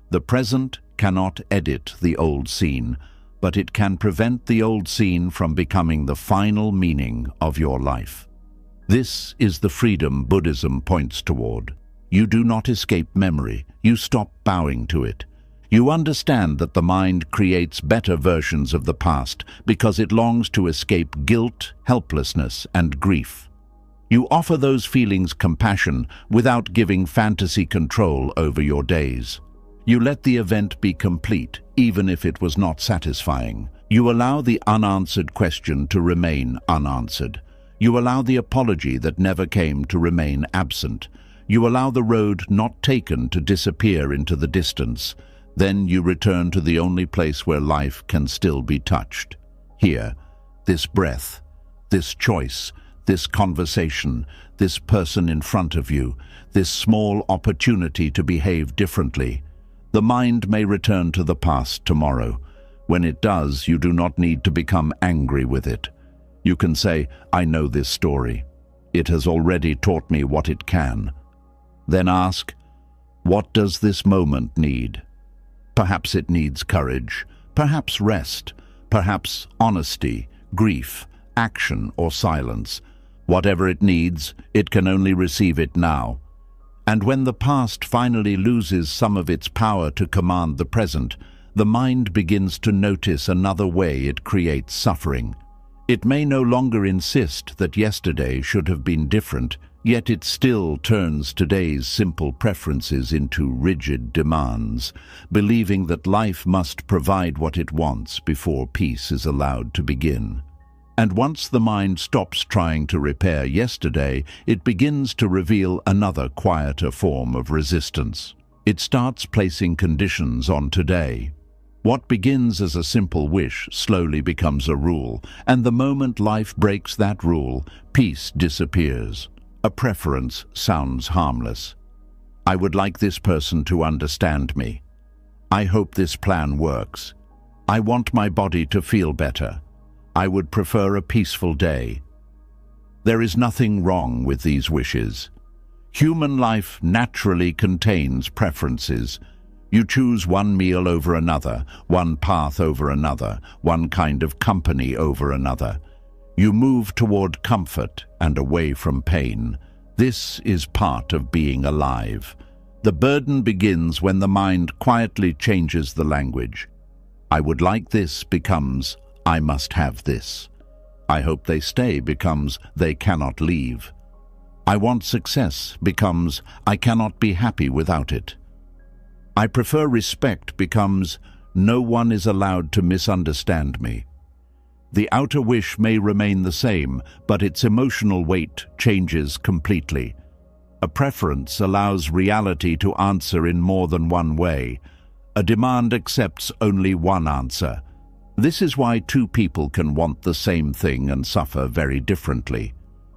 The present cannot edit the old scene, but it can prevent the old scene from becoming the final meaning of your life. This is the freedom Buddhism points toward. You do not escape memory. You stop bowing to it. You understand that the mind creates better versions of the past because it longs to escape guilt, helplessness, and grief. You offer those feelings compassion without giving fantasy control over your days. You let the event be complete, even if it was not satisfying. You allow the unanswered question to remain unanswered. You allow the apology that never came to remain absent. You allow the road not taken to disappear into the distance. Then you return to the only place where life can still be touched. Here, this breath, this choice, this conversation, this person in front of you, this small opportunity to behave differently. The mind may return to the past tomorrow. When it does, you do not need to become angry with it. You can say, I know this story. It has already taught me what it can. Then ask, what does this moment need? Perhaps it needs courage, perhaps rest, perhaps honesty, grief, action, or silence. Whatever it needs, it can only receive it now. And when the past finally loses some of its power to command the present, the mind begins to notice another way it creates suffering. It may no longer insist that yesterday should have been different, yet it still turns today's simple preferences into rigid demands, believing that life must provide what it wants before peace is allowed to begin. And once the mind stops trying to repair yesterday, it begins to reveal another quieter form of resistance. It starts placing conditions on today. What begins as a simple wish slowly becomes a rule, and the moment life breaks that rule, peace disappears. A preference sounds harmless. I would like this person to understand me. I hope this plan works. I want my body to feel better. I would prefer a peaceful day. There is nothing wrong with these wishes. Human life naturally contains preferences. You choose one meal over another, one path over another, one kind of company over another. You move toward comfort and away from pain. This is part of being alive. The burden begins when the mind quietly changes the language. I would like this becomes, I must have this. I hope they stay becomes, they cannot leave. I want success becomes, I cannot be happy without it. I prefer respect becomes, no one is allowed to misunderstand me. The outer wish may remain the same, but its emotional weight changes completely. A preference allows reality to answer in more than one way. A demand accepts only one answer. This is why two people can want the same thing and suffer very differently.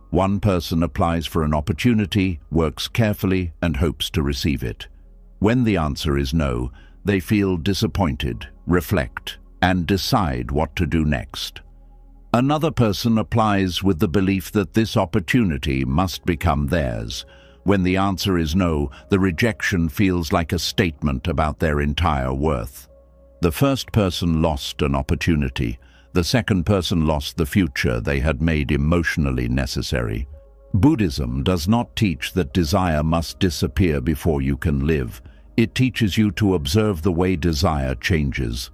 One person applies for an opportunity, works carefully, and hopes to receive it. When the answer is no, they feel disappointed, reflect, and decide what to do next. Another person applies with the belief that this opportunity must become theirs. When the answer is no, the rejection feels like a statement about their entire worth. The first person lost an opportunity. The second person lost the future they had made emotionally necessary. Buddhism does not teach that desire must disappear before you can live. It teaches you to observe the way desire changes.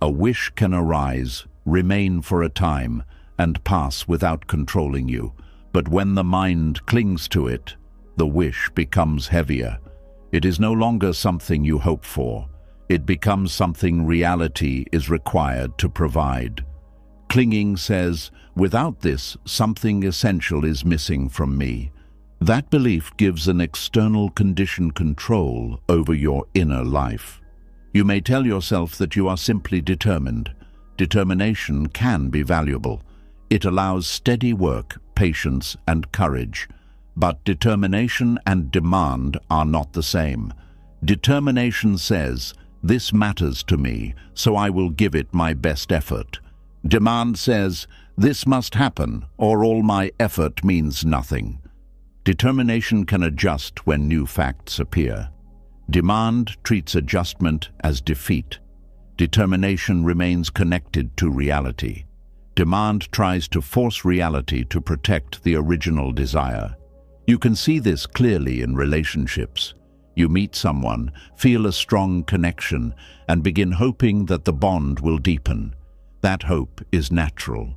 A wish can arise, remain for a time, and pass without controlling you. But when the mind clings to it, the wish becomes heavier. It is no longer something you hope for. It becomes something reality is required to provide. Clinging says, without this, something essential is missing from me. That belief gives an external condition control over your inner life. You may tell yourself that you are simply determined. Determination can be valuable. It allows steady work, patience, and courage. But determination and demand are not the same. Determination says, this matters to me, so I will give it my best effort. Demand says, this must happen, or all my effort means nothing. Determination can adjust when new facts appear. Demand treats adjustment as defeat. Determination remains connected to reality. Demand tries to force reality to protect the original desire. You can see this clearly in relationships. You meet someone, feel a strong connection, and begin hoping that the bond will deepen. That hope is natural.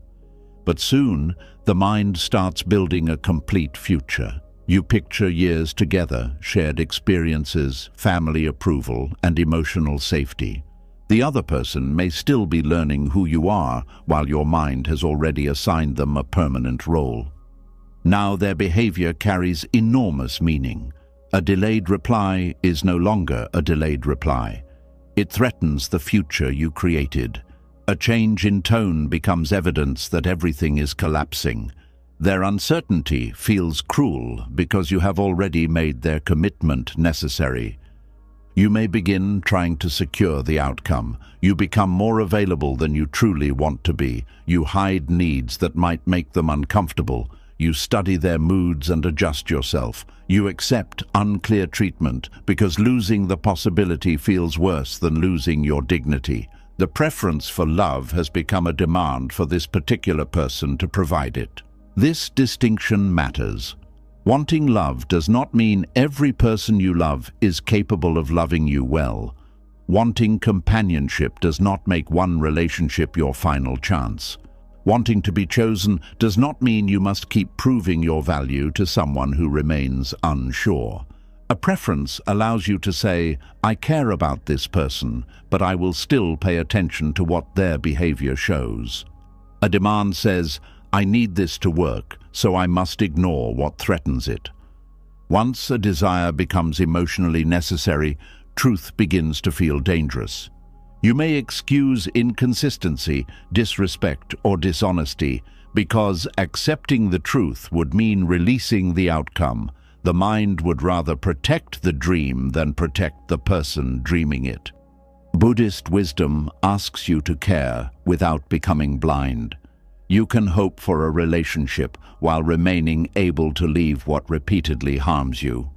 But soon, the mind starts building a complete future. You picture years together, shared experiences, family approval, and emotional safety. The other person may still be learning who you are, while your mind has already assigned them a permanent role. Now their behavior carries enormous meaning. A delayed reply is no longer a delayed reply. It threatens the future you created. A change in tone becomes evidence that everything is collapsing. Their uncertainty feels cruel because you have already made their commitment necessary. You may begin trying to secure the outcome. You become more available than you truly want to be. You hide needs that might make them uncomfortable. You study their moods and adjust yourself. You accept unclear treatment because losing the possibility feels worse than losing your dignity. The preference for love has become a demand for this particular person to provide it. This distinction matters. Wanting love does not mean every person you love is capable of loving you well. Wanting companionship does not make one relationship your final chance. Wanting to be chosen does not mean you must keep proving your value to someone who remains unsure. A preference allows you to say, I care about this person, but I will still pay attention to what their behavior shows. A demand says, I need this to work, so I must ignore what threatens it. Once a desire becomes emotionally necessary, truth begins to feel dangerous. You may excuse inconsistency, disrespect, or dishonesty because accepting the truth would mean releasing the outcome. The mind would rather protect the dream than protect the person dreaming it. Buddhist wisdom asks you to care without becoming blind. You can hope for a relationship while remaining able to leave what repeatedly harms you.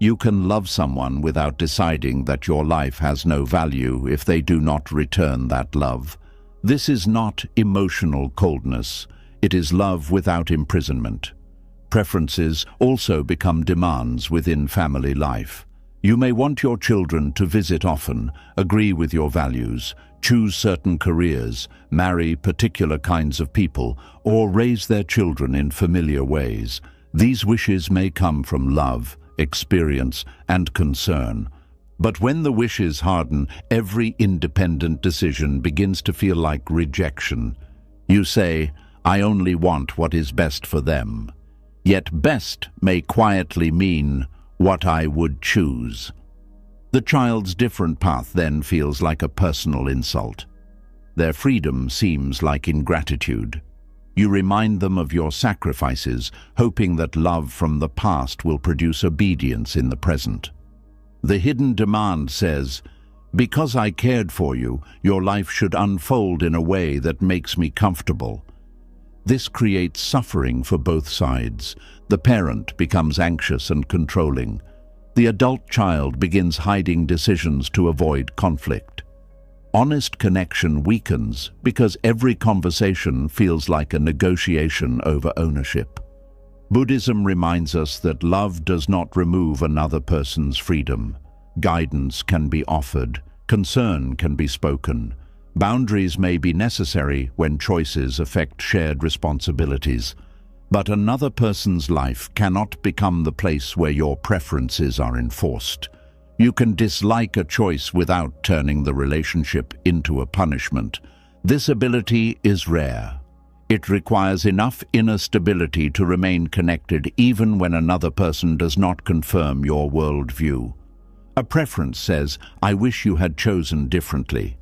You can love someone without deciding that your life has no value if they do not return that love. This is not emotional coldness. It is love without imprisonment. Preferences also become demands within family life. You may want your children to visit often, agree with your values, choose certain careers, marry particular kinds of people, or raise their children in familiar ways. These wishes may come from love, experience, and concern. But when the wishes harden, every independent decision begins to feel like rejection. You say, I only want what is best for them. Yet best may quietly mean what I would choose. The child's different path then feels like a personal insult. Their freedom seems like ingratitude. You remind them of your sacrifices, hoping that love from the past will produce obedience in the present. The hidden demand says, because I cared for you, your life should unfold in a way that makes me comfortable. This creates suffering for both sides. The parent becomes anxious and controlling. The adult child begins hiding decisions to avoid conflict. Honest connection weakens because every conversation feels like a negotiation over ownership. Buddhism reminds us that love does not remove another person's freedom. Guidance can be offered, concern can be spoken. Boundaries may be necessary when choices affect shared responsibilities. But another person's life cannot become the place where your preferences are enforced. You can dislike a choice without turning the relationship into a punishment. This ability is rare. It requires enough inner stability to remain connected even when another person does not confirm your worldview. A preference says, I wish you had chosen differently.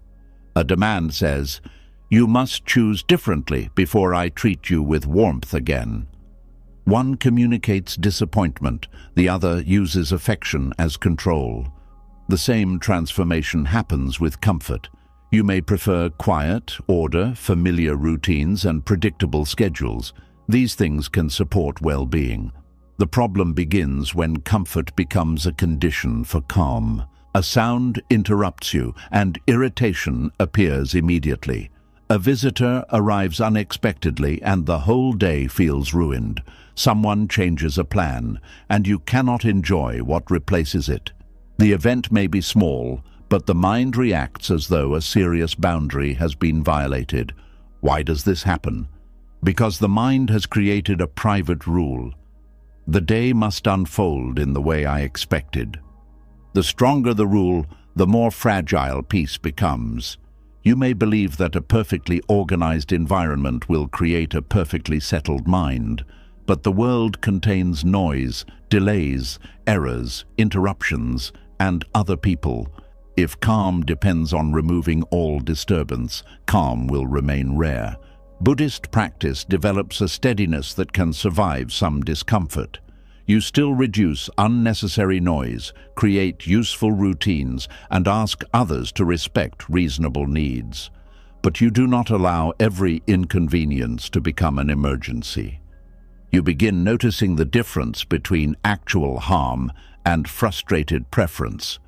A demand says, you must choose differently before I treat you with warmth again. One communicates disappointment, the other uses affection as control. The same transformation happens with comfort. You may prefer quiet, order, familiar routines, and predictable schedules. These things can support well-being. The problem begins when comfort becomes a condition for calm. A sound interrupts you, and irritation appears immediately. A visitor arrives unexpectedly, and the whole day feels ruined. Someone changes a plan, and you cannot enjoy what replaces it. The event may be small, but the mind reacts as though a serious boundary has been violated. Why does this happen? Because the mind has created a private rule. The day must unfold in the way I expected. The stronger the rule, the more fragile peace becomes. You may believe that a perfectly organized environment will create a perfectly settled mind, but the world contains noise, delays, errors, interruptions, and other people. If calm depends on removing all disturbance, calm will remain rare. Buddhist practice develops a steadiness that can survive some discomfort. You still reduce unnecessary noise, create useful routines, and ask others to respect reasonable needs. But you do not allow every inconvenience to become an emergency. You begin noticing the difference between actual harm and frustrated preference.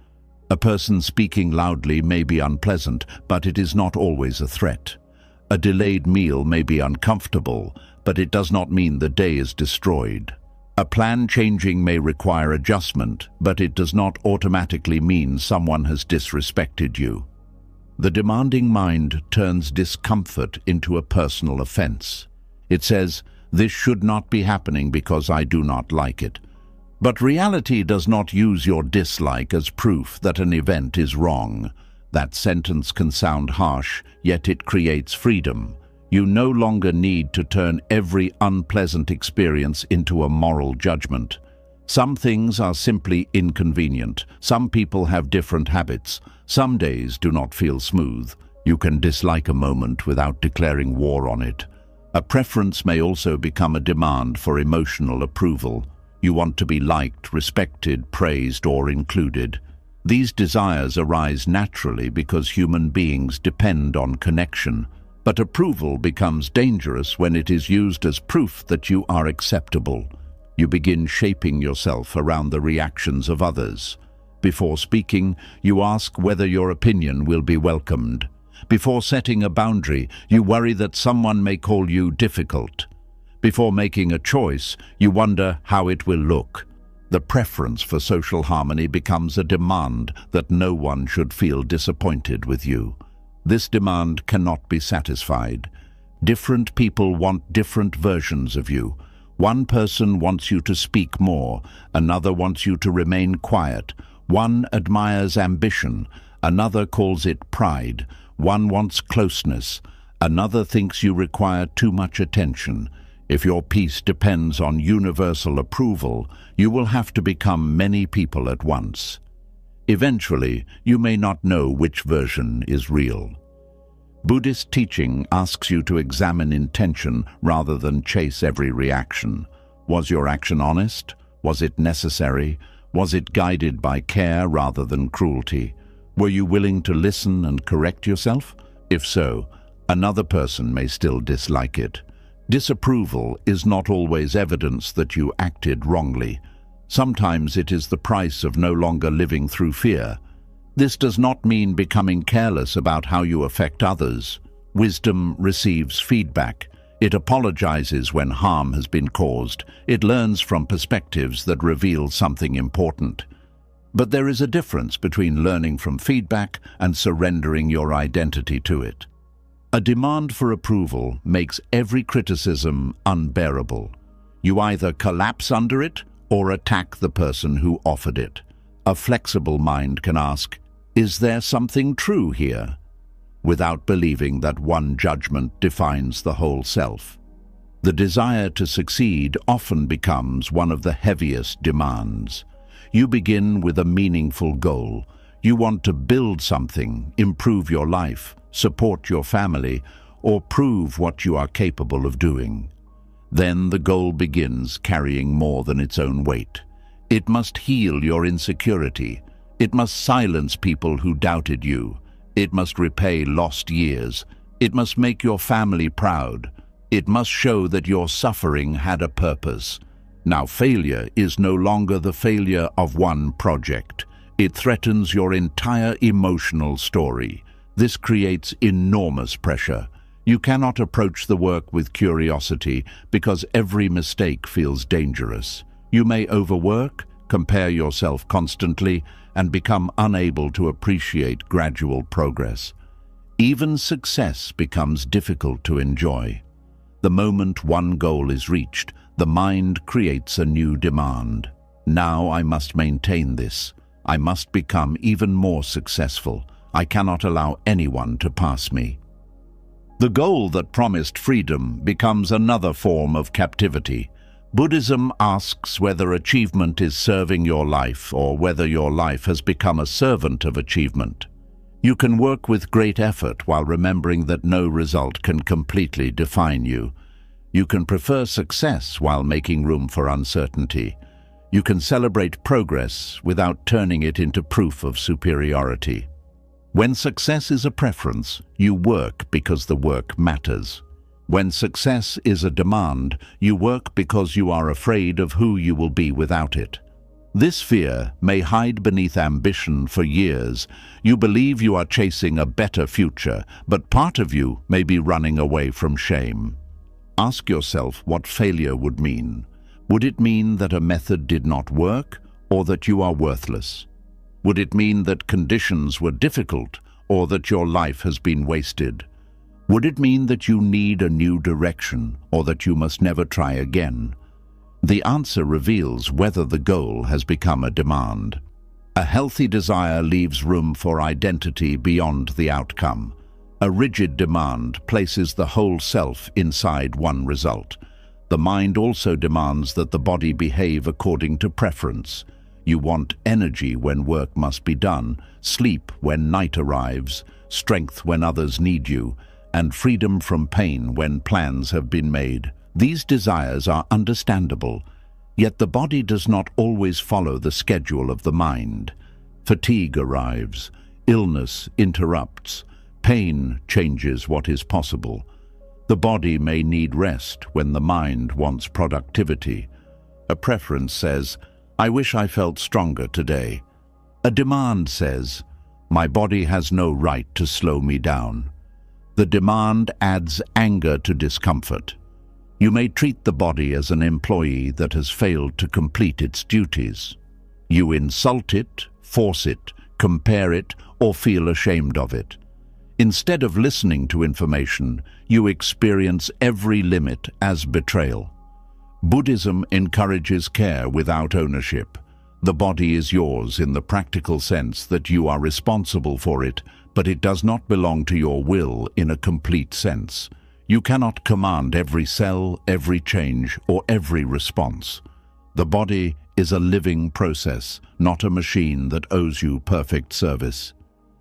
A person speaking loudly may be unpleasant, but it is not always a threat. A delayed meal may be uncomfortable, but it does not mean the day is destroyed. A plan changing may require adjustment, but it does not automatically mean someone has disrespected you. The demanding mind turns discomfort into a personal offense. It says, "This should not be happening because I do not like it." But reality does not use your dislike as proof that an event is wrong. That sentence can sound harsh, yet it creates freedom. You no longer need to turn every unpleasant experience into a moral judgment. Some things are simply inconvenient. Some people have different habits. Some days do not feel smooth. You can dislike a moment without declaring war on it. A preference may also become a demand for emotional approval. You want to be liked, respected, praised, or included. These desires arise naturally because human beings depend on connection. But approval becomes dangerous when it is used as proof that you are acceptable. You begin shaping yourself around the reactions of others. Before speaking, you ask whether your opinion will be welcomed. Before setting a boundary, you worry that someone may call you difficult. Before making a choice, you wonder how it will look. The preference for social harmony becomes a demand that no one should feel disappointed with you. This demand cannot be satisfied. Different people want different versions of you. One person wants you to speak more, another wants you to remain quiet. One admires ambition, another calls it pride. One wants closeness, another thinks you require too much attention. If your peace depends on universal approval, you will have to become many people at once. Eventually, you may not know which version is real. Buddhist teaching asks you to examine intention rather than chase every reaction. Was your action honest? Was it necessary? Was it guided by care rather than cruelty? Were you willing to listen and correct yourself? If so, another person may still dislike it. Disapproval is not always evidence that you acted wrongly. Sometimes it is the price of no longer living through fear. This does not mean becoming careless about how you affect others. Wisdom receives feedback. It apologizes when harm has been caused. It learns from perspectives that reveal something important. But there is a difference between learning from feedback and surrendering your identity to it. A demand for approval makes every criticism unbearable. You either collapse under it or attack the person who offered it. A flexible mind can ask, "Is there something true here?" without believing that one judgment defines the whole self. The desire to succeed often becomes one of the heaviest demands. You begin with a meaningful goal. You want to build something, improve your life, support your family, or prove what you are capable of doing. Then the goal begins carrying more than its own weight. It must heal your insecurity. It must silence people who doubted you. It must repay lost years. It must make your family proud. It must show that your suffering had a purpose. Now, failure is no longer the failure of one project. It threatens your entire emotional story. This creates enormous pressure. You cannot approach the work with curiosity because every mistake feels dangerous. You may overwork, compare yourself constantly, and become unable to appreciate gradual progress. Even success becomes difficult to enjoy. The moment one goal is reached, the mind creates a new demand. Now I must maintain this. I must become even more successful. I cannot allow anyone to pass me. The goal that promised freedom becomes another form of captivity. Buddhism asks whether achievement is serving your life or whether your life has become a servant of achievement. You can work with great effort while remembering that no result can completely define you. You can prefer success while making room for uncertainty. You can celebrate progress without turning it into proof of superiority. When success is a preference, you work because the work matters. When success is a demand, you work because you are afraid of who you will be without it. This fear may hide beneath ambition for years. You believe you are chasing a better future, but part of you may be running away from shame. Ask yourself what failure would mean. Would it mean that a method did not work, or that you are worthless? Would it mean that conditions were difficult, or that your life has been wasted? Would it mean that you need a new direction, or that you must never try again? The answer reveals whether the goal has become a demand. A healthy desire leaves room for identity beyond the outcome. A rigid demand places the whole self inside one result. The mind also demands that the body behave according to preference. You want energy when work must be done, sleep when night arrives, strength when others need you, and freedom from pain when plans have been made. These desires are understandable, yet the body does not always follow the schedule of the mind. Fatigue arrives, illness interrupts, pain changes what is possible. The body may need rest when the mind wants productivity. A preference says, "I wish I felt stronger today." A demand says, "My body has no right to slow me down." The demand adds anger to discomfort. You may treat the body as an employee that has failed to complete its duties. You insult it, force it, compare it, or feel ashamed of it. Instead of listening to information, you experience every limit as betrayal. Buddhism encourages care without ownership. The body is yours in the practical sense that you are responsible for it, but it does not belong to your will in a complete sense. You cannot command every cell, every change, or every response. The body is a living process, not a machine that owes you perfect service.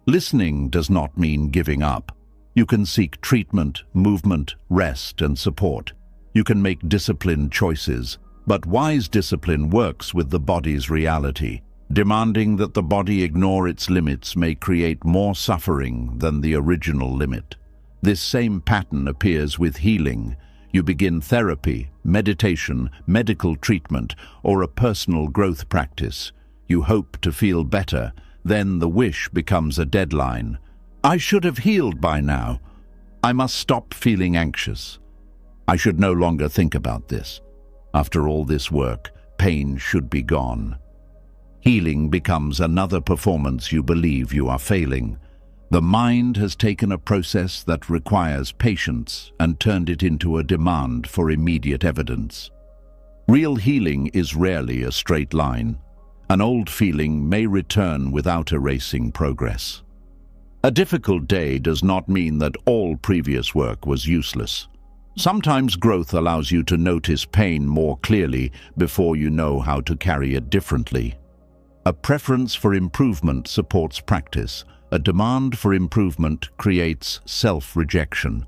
Listening does not mean giving up. You can seek treatment, movement, rest, and support. You can make disciplined choices, but wise discipline works with the body's reality. Demanding that the body ignore its limits may create more suffering than the original limit. This same pattern appears with healing. You begin therapy, meditation, medical treatment, or a personal growth practice. You hope to feel better, then the wish becomes a deadline. I should have healed by now. I must stop feeling anxious. I should no longer think about this. After all this work, pain should be gone. Healing becomes another performance you believe you are failing. The mind has taken a process that requires patience and turned it into a demand for immediate evidence. Real healing is rarely a straight line. An old feeling may return without erasing progress. A difficult day does not mean that all previous work was useless. Sometimes growth allows you to notice pain more clearly before you know how to carry it differently. A preference for improvement supports practice. A demand for improvement creates self-rejection.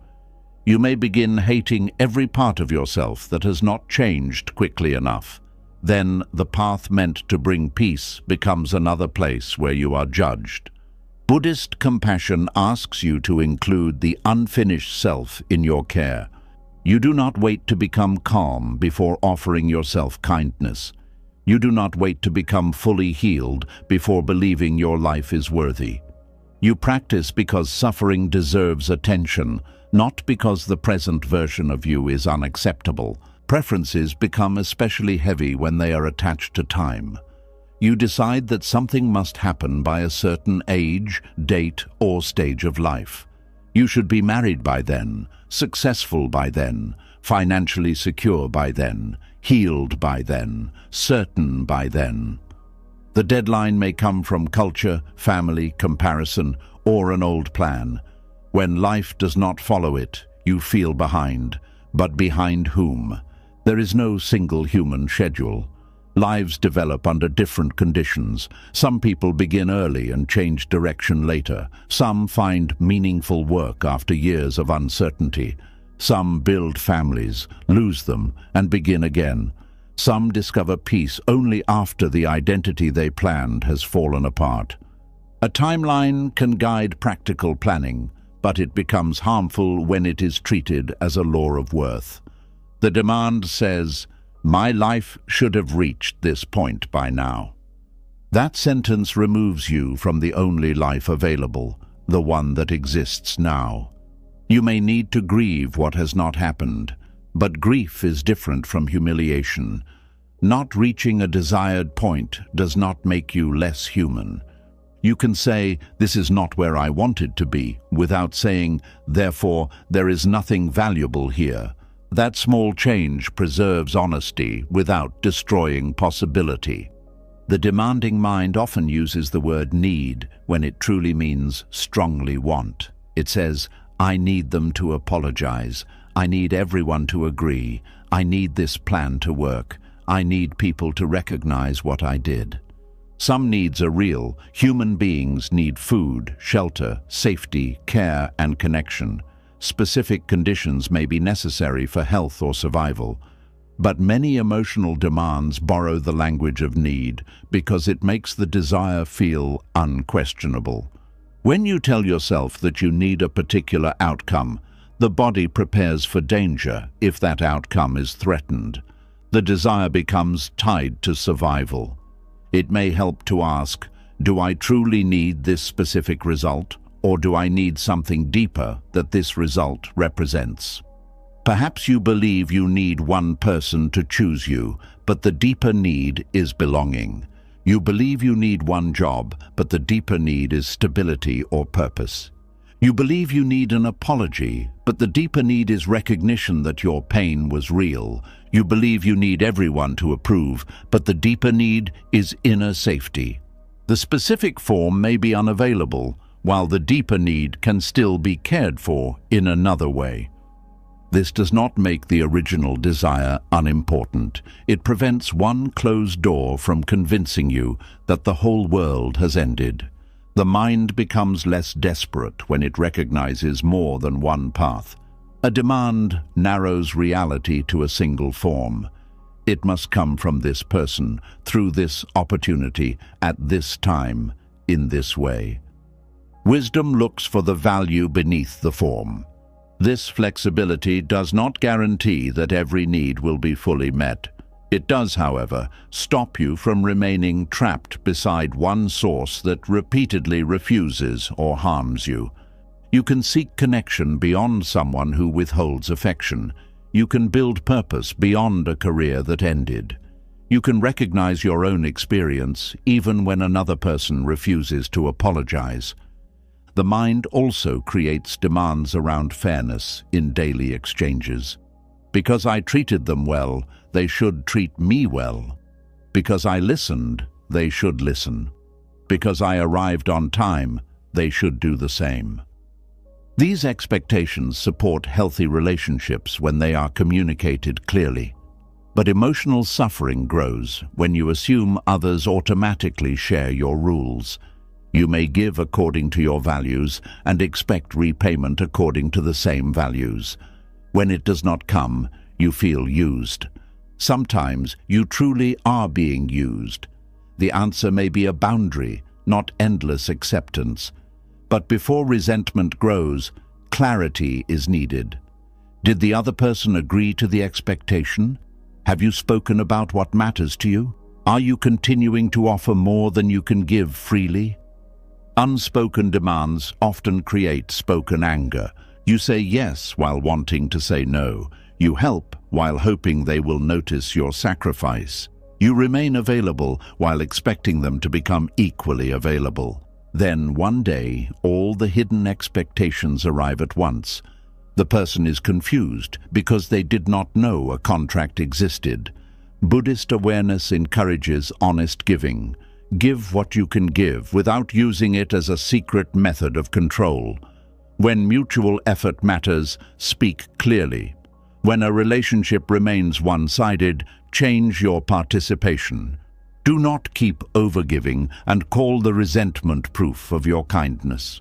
You may begin hating every part of yourself that has not changed quickly enough. Then the path meant to bring peace becomes another place where you are judged. Buddhist compassion asks you to include the unfinished self in your care. You do not wait to become calm before offering yourself kindness. You do not wait to become fully healed before believing your life is worthy. You practice because suffering deserves attention, not because the present version of you is unacceptable. Preferences become especially heavy when they are attached to time. You decide that something must happen by a certain age, date, or stage of life. You should be married by then, successful by then, financially secure by then, healed by then, certain by then. The deadline may come from culture, family, comparison, or an old plan. When life does not follow it, you feel behind. But behind whom? There is no single human schedule. Lives develop under different conditions. Some people begin early and change direction later. Some find meaningful work after years of uncertainty. Some build families, lose them, and begin again. Some discover peace only after the identity they planned has fallen apart. A timeline can guide practical planning, but it becomes harmful when it is treated as a law of worth. The demand says, "My life should have reached this point by now." That sentence removes you from the only life available, the one that exists now. You may need to grieve what has not happened, but grief is different from humiliation. Not reaching a desired point does not make you less human. You can say, "This is not where I wanted to be," without saying, "Therefore, there is nothing valuable here." That small change preserves honesty without destroying possibility. The demanding mind often uses the word need when it truly means strongly want. It says, "I need them to apologize. I need everyone to agree. I need this plan to work. I need people to recognize what I did." Some needs are real. Human beings need food, shelter, safety, care, and connection. Specific conditions may be necessary for health or survival. But many emotional demands borrow the language of need because it makes the desire feel unquestionable. When you tell yourself that you need a particular outcome, the body prepares for danger if that outcome is threatened. The desire becomes tied to survival. It may help to ask, do I truly need this specific result, or do I need something deeper that this result represents? Perhaps you believe you need one person to choose you, but the deeper need is belonging. You believe you need one job, but the deeper need is stability or purpose. You believe you need an apology, but the deeper need is recognition that your pain was real. You believe you need everyone to approve, but the deeper need is inner safety. The specific form may be unavailable, while the deeper need can still be cared for in another way. This does not make the original desire unimportant. It prevents one closed door from convincing you that the whole world has ended. The mind becomes less desperate when it recognizes more than one path. A demand narrows reality to a single form. It must come from this person, through this opportunity, at this time, in this way. Wisdom looks for the value beneath the form. This flexibility does not guarantee that every need will be fully met. It does, however, stop you from remaining trapped beside one source that repeatedly refuses or harms you. You can seek connection beyond someone who withholds affection. You can build purpose beyond a career that ended. You can recognize your own experience even when another person refuses to apologize. The mind also creates demands around fairness in daily exchanges. Because I treated them well, they should treat me well. Because I listened, they should listen. Because I arrived on time, they should do the same. These expectations support healthy relationships when they are communicated clearly. But emotional suffering grows when you assume others automatically share your rules. You may give according to your values and expect repayment according to the same values. When it does not come, you feel used. Sometimes you truly are being used. The answer may be a boundary, not endless acceptance. But before resentment grows, clarity is needed. Did the other person agree to the expectation? Have you spoken about what matters to you? Are you continuing to offer more than you can give freely? Unspoken demands often create spoken anger. You say yes while wanting to say no. You help while hoping they will notice your sacrifice. You remain available while expecting them to become equally available. Then one day, all the hidden expectations arrive at once. The person is confused because they did not know a contract existed. Buddhist awareness encourages honest giving. Give what you can give without using it as a secret method of control. When mutual effort matters, speak clearly. When a relationship remains one-sided, change your participation. Do not keep overgiving and call the resentment proof of your kindness.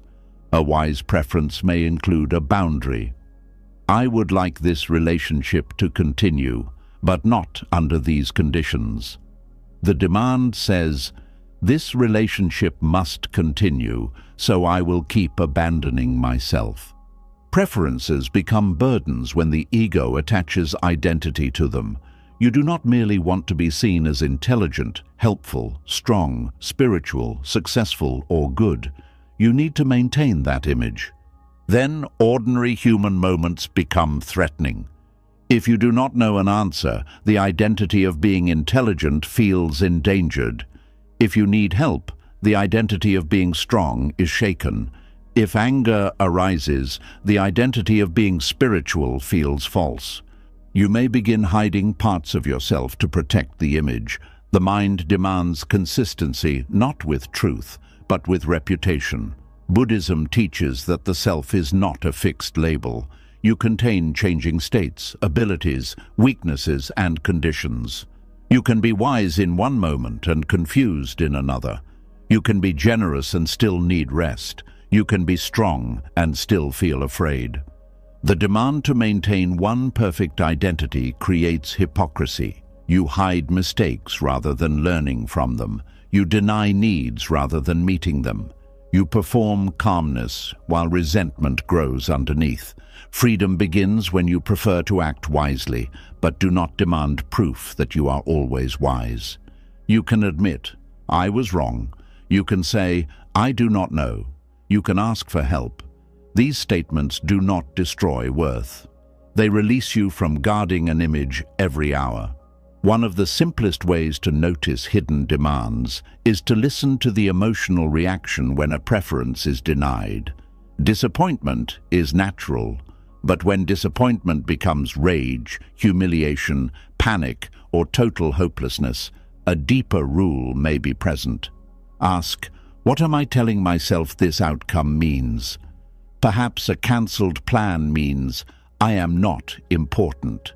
A wise preference may include a boundary. I would like this relationship to continue, but not under these conditions. The demand says, this relationship must continue, so I will keep abandoning myself. Preferences become burdens when the ego attaches identity to them. You do not merely want to be seen as intelligent, helpful, strong, spiritual, successful, or good. You need to maintain that image. Then ordinary human moments become threatening. If you do not know an answer, the identity of being intelligent feels endangered. If you need help, the identity of being strong is shaken. If anger arises, the identity of being spiritual feels false. You may begin hiding parts of yourself to protect the image. The mind demands consistency, not with truth, but with reputation. Buddhism teaches that the self is not a fixed label. You contain changing states, abilities, weaknesses, and conditions. You can be wise in one moment and confused in another. You can be generous and still need rest. You can be strong and still feel afraid. The demand to maintain one perfect identity creates hypocrisy. You hide mistakes rather than learning from them. You deny needs rather than meeting them. You perform calmness while resentment grows underneath. Freedom begins when you prefer to act wisely, but do not demand proof that you are always wise. You can admit, I was wrong. You can say, I do not know. You can ask for help. These statements do not destroy worth. They release you from guarding an image every hour. One of the simplest ways to notice hidden demands is to listen to the emotional reaction when a preference is denied. Disappointment is natural, but when disappointment becomes rage, humiliation, panic, or total hopelessness, a deeper rule may be present. Ask, what am I telling myself this outcome means? Perhaps a cancelled plan means, I am not important.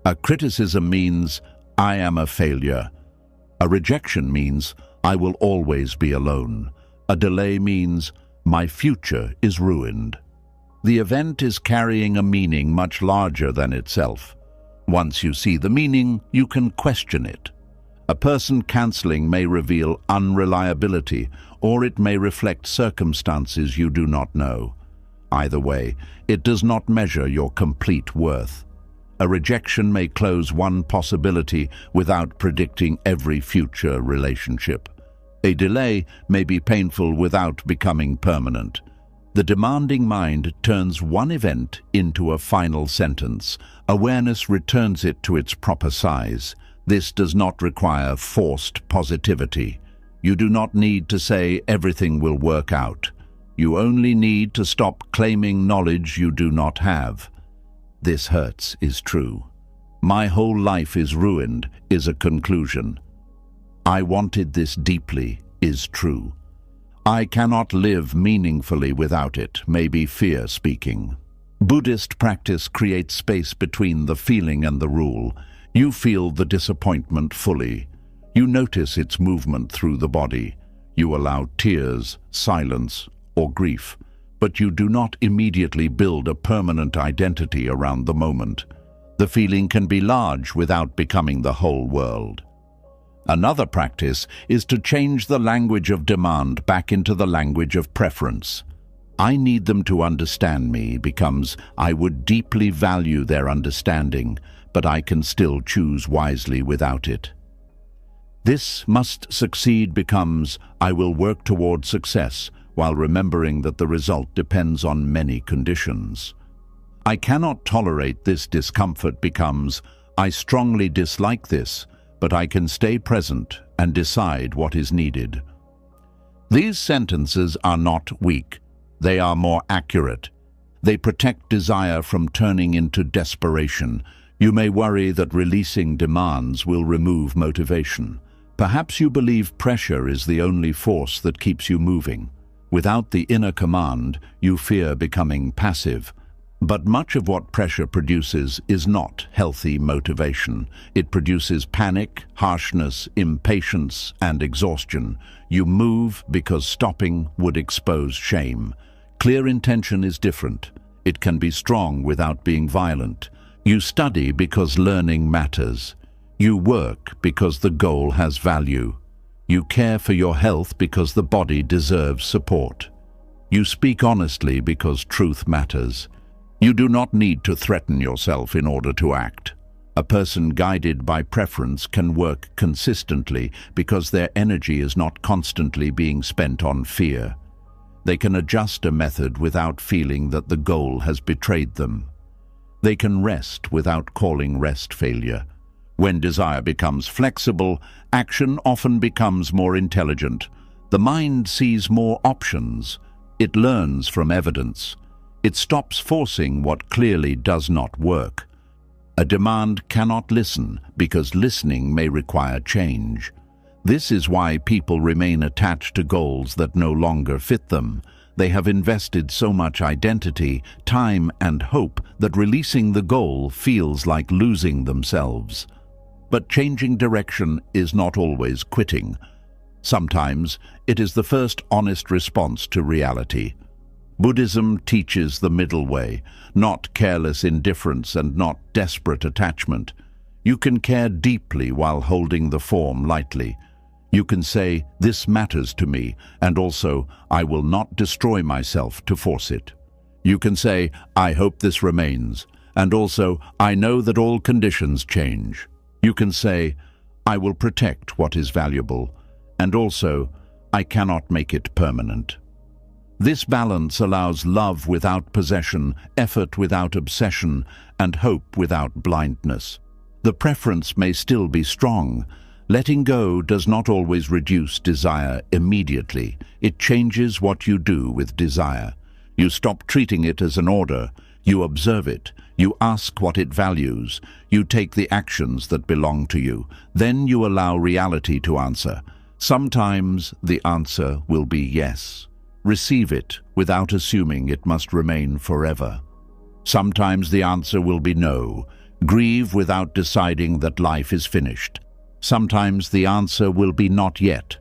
A criticism means, I am a failure. A rejection means, I will always be alone. A delay means, my future is ruined. The event is carrying a meaning much larger than itself. Once you see the meaning, you can question it. A person cancelling may reveal unreliability, or it may reflect circumstances you do not know. Either way, it does not measure your complete worth. A rejection may close one possibility without predicting every future relationship. A delay may be painful without becoming permanent. The demanding mind turns one event into a final sentence. Awareness returns it to its proper size. This does not require forced positivity. You do not need to say everything will work out. You only need to stop claiming knowledge you do not have. This hurts is true. My whole life is ruined is a conclusion. I wanted this deeply is true. I cannot live meaningfully without it may be fear speaking. Buddhist practice creates space between the feeling and the rule. You feel the disappointment fully. You notice its movement through the body. You allow tears, silence, or grief, but you do not immediately build a permanent identity around the moment. The feeling can be large without becoming the whole world. Another practice is to change the language of demand back into the language of preference. I need them to understand me becomes I would deeply value their understanding, but I can still choose wisely without it. This must succeed becomes I will work toward success while remembering that the result depends on many conditions. I cannot tolerate this discomfort becomes I strongly dislike this, but I can stay present and decide what is needed. These sentences are not weak. They are more accurate. They protect desire from turning into desperation. You may worry that releasing demands will remove motivation. Perhaps you believe pressure is the only force that keeps you moving. Without the inner command, you fear becoming passive. But much of what pressure produces is not healthy motivation. It produces panic, harshness, impatience, and exhaustion. You move because stopping would expose shame. Clear intention is different. It can be strong without being violent. You study because learning matters. You work because the goal has value. You care for your health because the body deserves support. You speak honestly because truth matters. You do not need to threaten yourself in order to act. A person guided by preference can work consistently because their energy is not constantly being spent on fear. They can adjust a method without feeling that the goal has betrayed them. They can rest without calling rest failure. When desire becomes flexible, action often becomes more intelligent. The mind sees more options. It learns from evidence. It stops forcing what clearly does not work. A demand cannot listen because listening may require change. This is why people remain attached to goals that no longer fit them. They have invested so much identity, time, and hope that releasing the goal feels like losing themselves. But changing direction is not always quitting. Sometimes it is the first honest response to reality. Buddhism teaches the middle way, not careless indifference and not desperate attachment. You can care deeply while holding the form lightly. You can say, "This matters to me," and also, "I will not destroy myself to force it." You can say, "I hope this remains," and also, "I know that all conditions change." You can say, "I will protect what is valuable," and also, "I cannot make it permanent." This balance allows love without possession, effort without obsession, and hope without blindness. The preference may still be strong. Letting go does not always reduce desire immediately. It changes what you do with desire. You stop treating it as an order. You observe it. You ask what it values. You take the actions that belong to you. Then you allow reality to answer. Sometimes the answer will be yes. Receive it without assuming it must remain forever. Sometimes the answer will be no. Grieve without deciding that life is finished. Sometimes the answer will be not yet.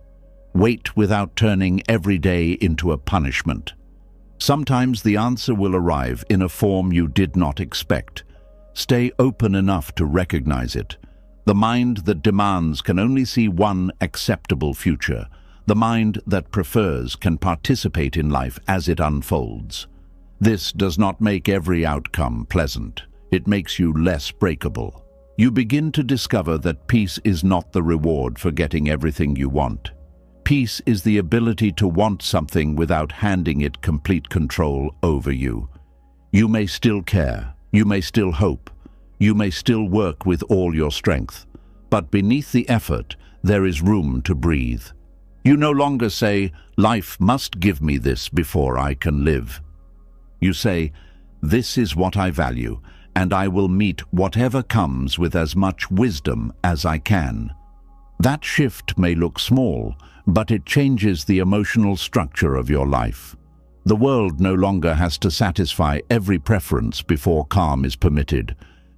Wait without turning every day into a punishment. Sometimes the answer will arrive in a form you did not expect. Stay open enough to recognize it. The mind that demands can only see one acceptable future. The mind that prefers can participate in life as it unfolds. This does not make every outcome pleasant. It makes you less breakable. You begin to discover that peace is not the reward for getting everything you want. Peace is the ability to want something without handing it complete control over you. You may still care. You may still hope. You may still work with all your strength. But beneath the effort, there is room to breathe. You no longer say, "Life must give me this before I can live." You say, "This is what I value, and I will meet whatever comes with as much wisdom as I can." That shift may look small, but it changes the emotional structure of your life. The world no longer has to satisfy every preference before calm is permitted.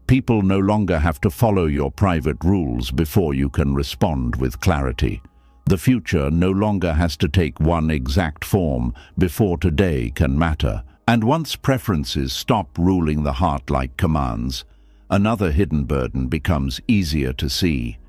People no longer have to follow your private rules before you can respond with clarity. The future no longer has to take one exact form before today can matter. And once preferences stop ruling the heart like commands, another hidden burden becomes easier to see.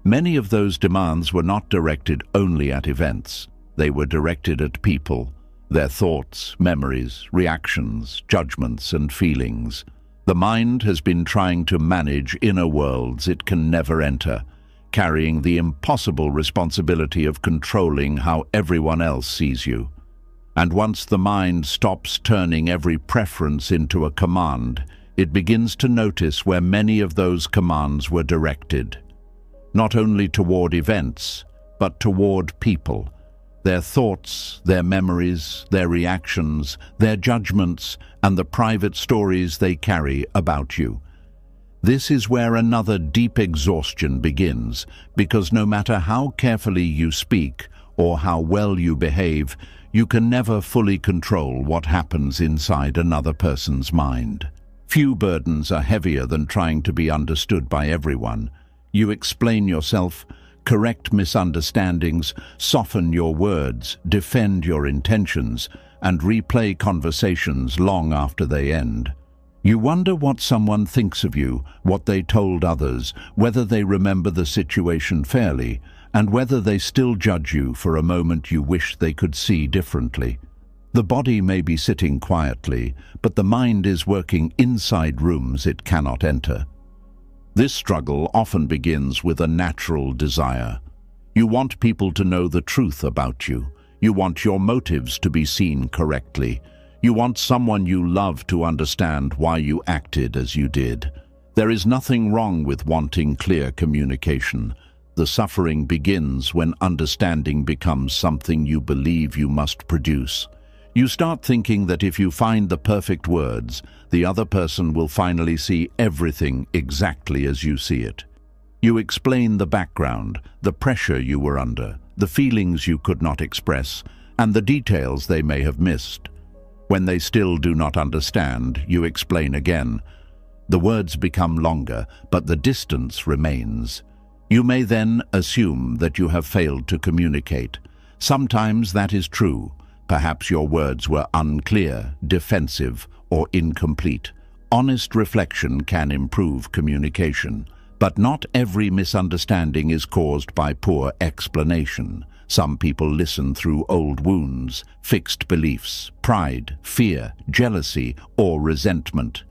Many of those demands were not directed only at events. They were directed at people, their thoughts, memories, reactions, judgments, and feelings. The mind has been trying to manage inner worlds it can never enter, carrying the impossible responsibility of controlling how everyone else sees you. And once the mind stops turning every preference into a command, it begins to notice where many of those commands were directed. Not only toward events, but toward people. Their thoughts, their memories, their reactions, their judgments, and the private stories they carry about you. This is where another deep exhaustion begins, because no matter how carefully you speak or how well you behave, you can never fully control what happens inside another person's mind. Few burdens are heavier than trying to be understood by everyone. You explain yourself, correct misunderstandings, soften your words, defend your intentions, and replay conversations long after they end. You wonder what someone thinks of you, what they told others, whether they remember the situation fairly, and whether they still judge you for a moment you wish they could see differently. The body may be sitting quietly, but the mind is working inside rooms it cannot enter. This struggle often begins with a natural desire. You want people to know the truth about you. You want your motives to be seen correctly. You want someone you love to understand why you acted as you did. There is nothing wrong with wanting clear communication. The suffering begins when understanding becomes something you believe you must produce. You start thinking that if you find the perfect words, the other person will finally see everything exactly as you see it. You explain the background, the pressure you were under, the feelings you could not express, and the details they may have missed. When they still do not understand, you explain again. The words become longer, but the distance remains. You may then assume that you have failed to communicate. Sometimes that is true. Perhaps your words were unclear, defensive, or incomplete. Honest reflection can improve communication, but not every misunderstanding is caused by poor explanation. Some people listen through old wounds, fixed beliefs, pride, fear, jealousy, or resentment.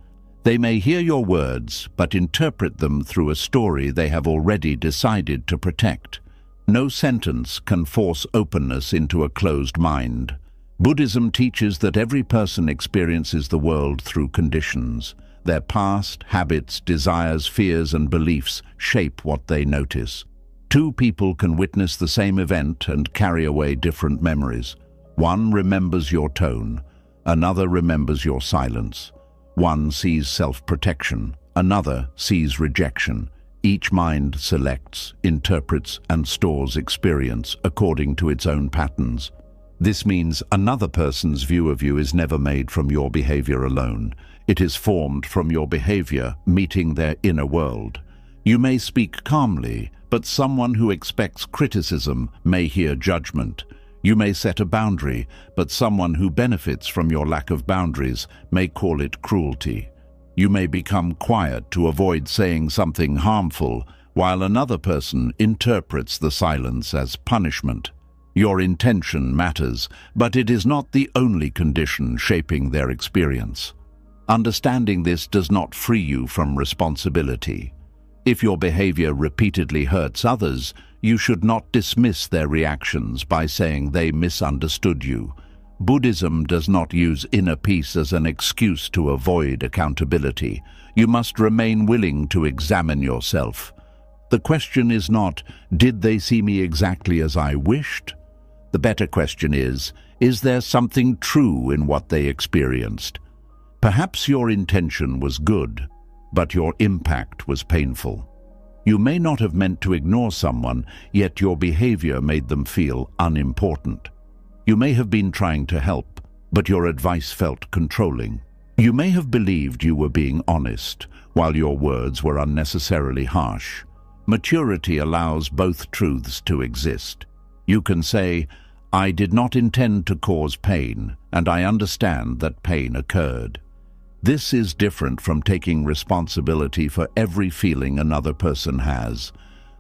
They may hear your words, but interpret them through a story they have already decided to protect. No sentence can force openness into a closed mind. Buddhism teaches that every person experiences the world through conditions. Their past, habits, desires, fears, and beliefs shape what they notice. Two people can witness the same event and carry away different memories. One remembers your tone, another remembers your silence. One sees self-protection, another sees rejection. Each mind selects, interprets, and stores experience according to its own patterns. This means another person's view of you is never made from your behavior alone. It is formed from your behavior meeting their inner world. You may speak calmly, but someone who expects criticism may hear judgment. You may set a boundary, but someone who benefits from your lack of boundaries may call it cruelty. You may become quiet to avoid saying something harmful, while another person interprets the silence as punishment. Your intention matters, but it is not the only condition shaping their experience. Understanding this does not free you from responsibility. If your behavior repeatedly hurts others, you should not dismiss their reactions by saying they misunderstood you. Buddhism does not use inner peace as an excuse to avoid accountability. You must remain willing to examine yourself. The question is not, did they see me exactly as I wished? The better question is there something true in what they experienced? Perhaps your intention was good, but your impact was painful. You may not have meant to ignore someone, yet your behavior made them feel unimportant. You may have been trying to help, but your advice felt controlling. You may have believed you were being honest, while your words were unnecessarily harsh. Maturity allows both truths to exist. You can say, I did not intend to cause pain, and I understand that pain occurred. This is different from taking responsibility for every feeling another person has.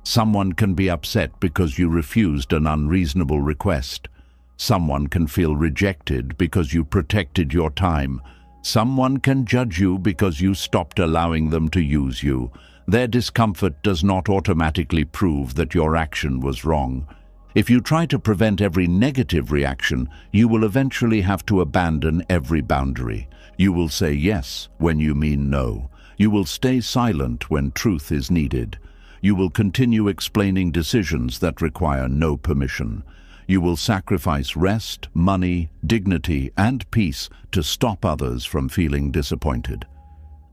Someone can be upset because you refused an unreasonable request. Someone can feel rejected because you protected your time. Someone can judge you because you stopped allowing them to use you. Their discomfort does not automatically prove that your action was wrong. If you try to prevent every negative reaction, you will eventually have to abandon every boundary. You will say yes when you mean no. You will stay silent when truth is needed. You will continue explaining decisions that require no permission. You will sacrifice rest, money, dignity, and peace to stop others from feeling disappointed.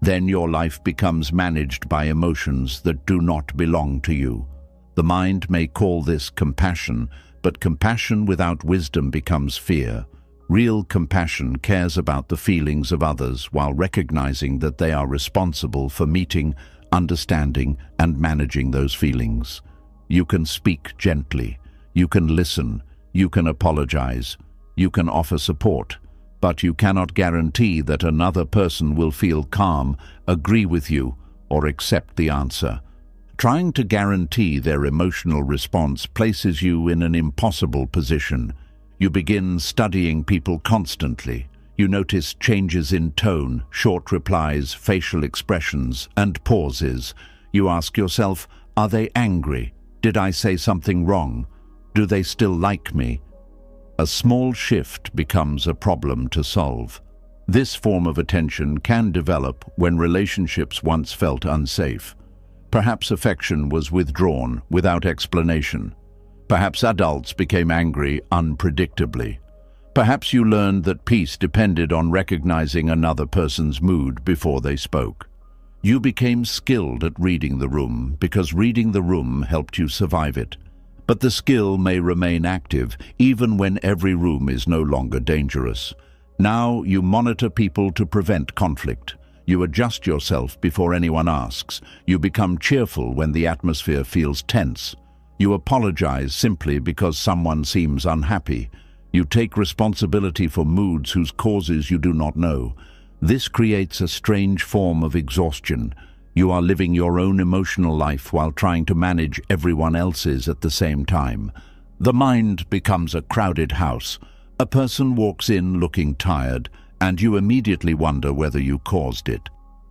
Then your life becomes managed by emotions that do not belong to you. The mind may call this compassion, but compassion without wisdom becomes fear. Real compassion cares about the feelings of others while recognizing that they are responsible for meeting, understanding, and managing those feelings. You can speak gently, you can listen, you can apologize, you can offer support, but you cannot guarantee that another person will feel calm, agree with you, or accept the answer. Trying to guarantee their emotional response places you in an impossible position. You begin studying people constantly. You notice changes in tone, short replies, facial expressions, and pauses. You ask yourself, are they angry? Did I say something wrong? Do they still like me? A small shift becomes a problem to solve. This form of attention can develop when relationships once felt unsafe. Perhaps affection was withdrawn without explanation. Perhaps adults became angry unpredictably. Perhaps you learned that peace depended on recognizing another person's mood before they spoke. You became skilled at reading the room because reading the room helped you survive it. But the skill may remain active even when every room is no longer dangerous. Now you monitor people to prevent conflict. You adjust yourself before anyone asks. You become cheerful when the atmosphere feels tense. You apologize simply because someone seems unhappy. You take responsibility for moods whose causes you do not know. This creates a strange form of exhaustion. You are living your own emotional life while trying to manage everyone else's at the same time. The mind becomes a crowded house. A person walks in looking tired, and you immediately wonder whether you caused it.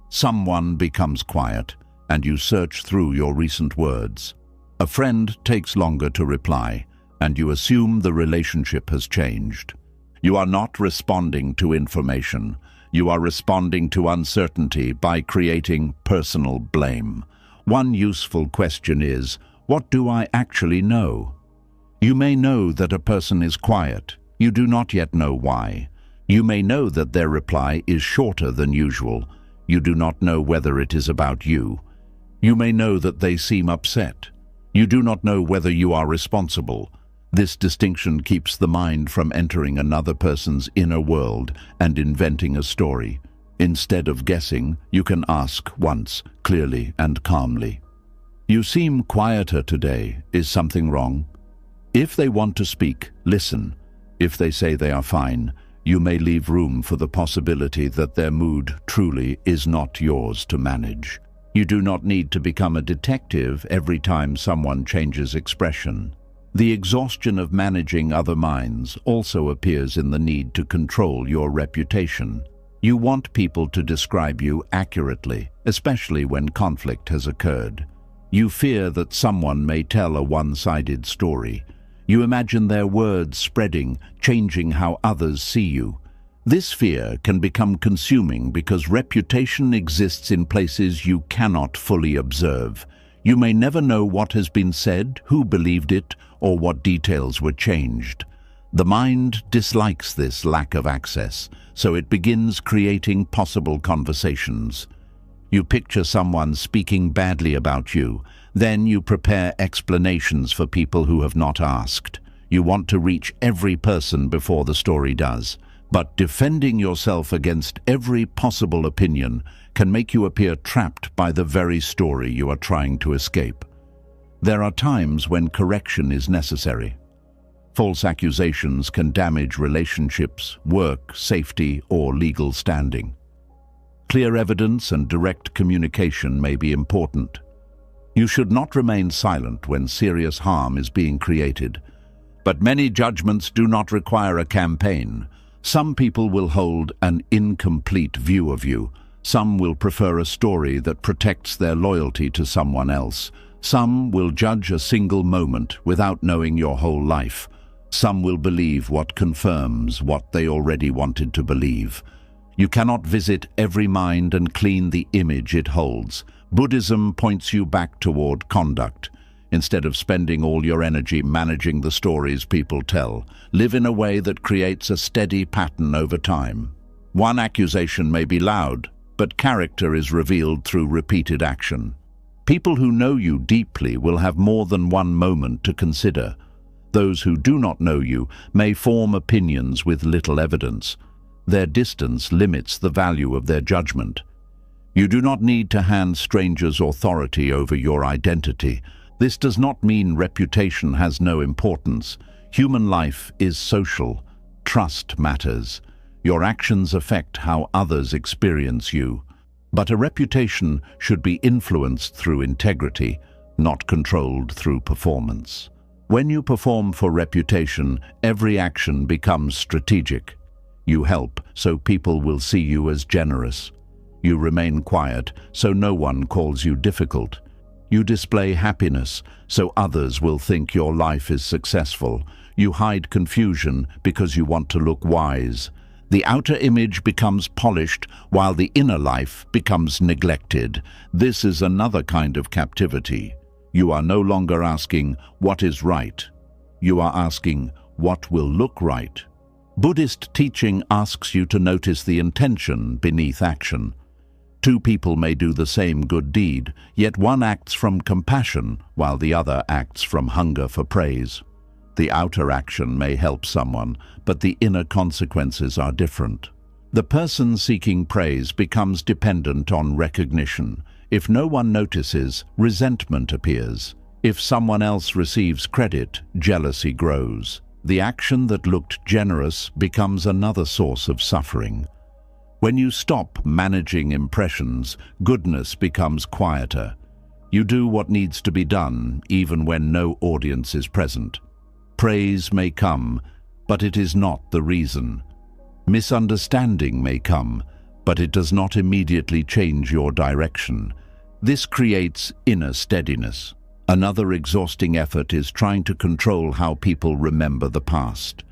Someone becomes quiet, and you search through your recent words. A friend takes longer to reply, and you assume the relationship has changed. You are not responding to information. You are responding to uncertainty by creating personal blame. One useful question is, what do I actually know? You may know that a person is quiet. You do not yet know why. You may know that their reply is shorter than usual. You do not know whether it is about you. You may know that they seem upset. You do not know whether you are responsible. This distinction keeps the mind from entering another person's inner world and inventing a story. Instead of guessing, you can ask once, clearly and calmly. You seem quieter today. Is something wrong? If they want to speak, listen. If they say they are fine, you may leave room for the possibility that their mood truly is not yours to manage. You do not need to become a detective every time someone changes expression. The exhaustion of managing other minds also appears in the need to control your reputation. You want people to describe you accurately, especially when conflict has occurred. You fear that someone may tell a one-sided story. You imagine their words spreading, changing how others see you. This fear can become consuming because reputation exists in places you cannot fully observe. You may never know what has been said, who believed it, or what details were changed. The mind dislikes this lack of access, so it begins creating possible conversations. You picture someone speaking badly about you. Then you prepare explanations for people who have not asked. You want to reach every person before the story does. But defending yourself against every possible opinion can make you appear trapped by the very story you are trying to escape. There are times when correction is necessary. False accusations can damage relationships, work, safety, or legal standing. Clear evidence and direct communication may be important. You should not remain silent when serious harm is being created. But many judgments do not require a campaign. Some people will hold an incomplete view of you. Some will prefer a story that protects their loyalty to someone else. Some will judge a single moment without knowing your whole life. Some will believe what confirms what they already wanted to believe. You cannot visit every mind and clean the image it holds. Buddhism points you back toward conduct. Instead of spending all your energy managing the stories people tell, live in a way that creates a steady pattern over time. One accusation may be loud, but character is revealed through repeated action. People who know you deeply will have more than one moment to consider. Those who do not know you may form opinions with little evidence. Their distance limits the value of their judgment. You do not need to hand strangers authority over your identity. This does not mean reputation has no importance. Human life is social. Trust matters. Your actions affect how others experience you. But a reputation should be influenced through integrity, not controlled through performance. When you perform for reputation, every action becomes strategic. You help, so people will see you as generous. You remain quiet, so no one calls you difficult. You display happiness, so others will think your life is successful. You hide confusion because you want to look wise. The outer image becomes polished while the inner life becomes neglected. This is another kind of captivity. You are no longer asking, what is right? You are asking, what will look right? Buddhist teaching asks you to notice the intention beneath action. Two people may do the same good deed, yet one acts from compassion while the other acts from hunger for praise. The outer action may help someone, but the inner consequences are different. The person seeking praise becomes dependent on recognition. If no one notices, resentment appears. If someone else receives credit, jealousy grows. The action that looked generous becomes another source of suffering. When you stop managing impressions, goodness becomes quieter. You do what needs to be done, even when no audience is present. Praise may come, but it is not the reason. Misunderstanding may come, but it does not immediately change your direction. This creates inner steadiness. Another exhausting effort is trying to control how people remember the past.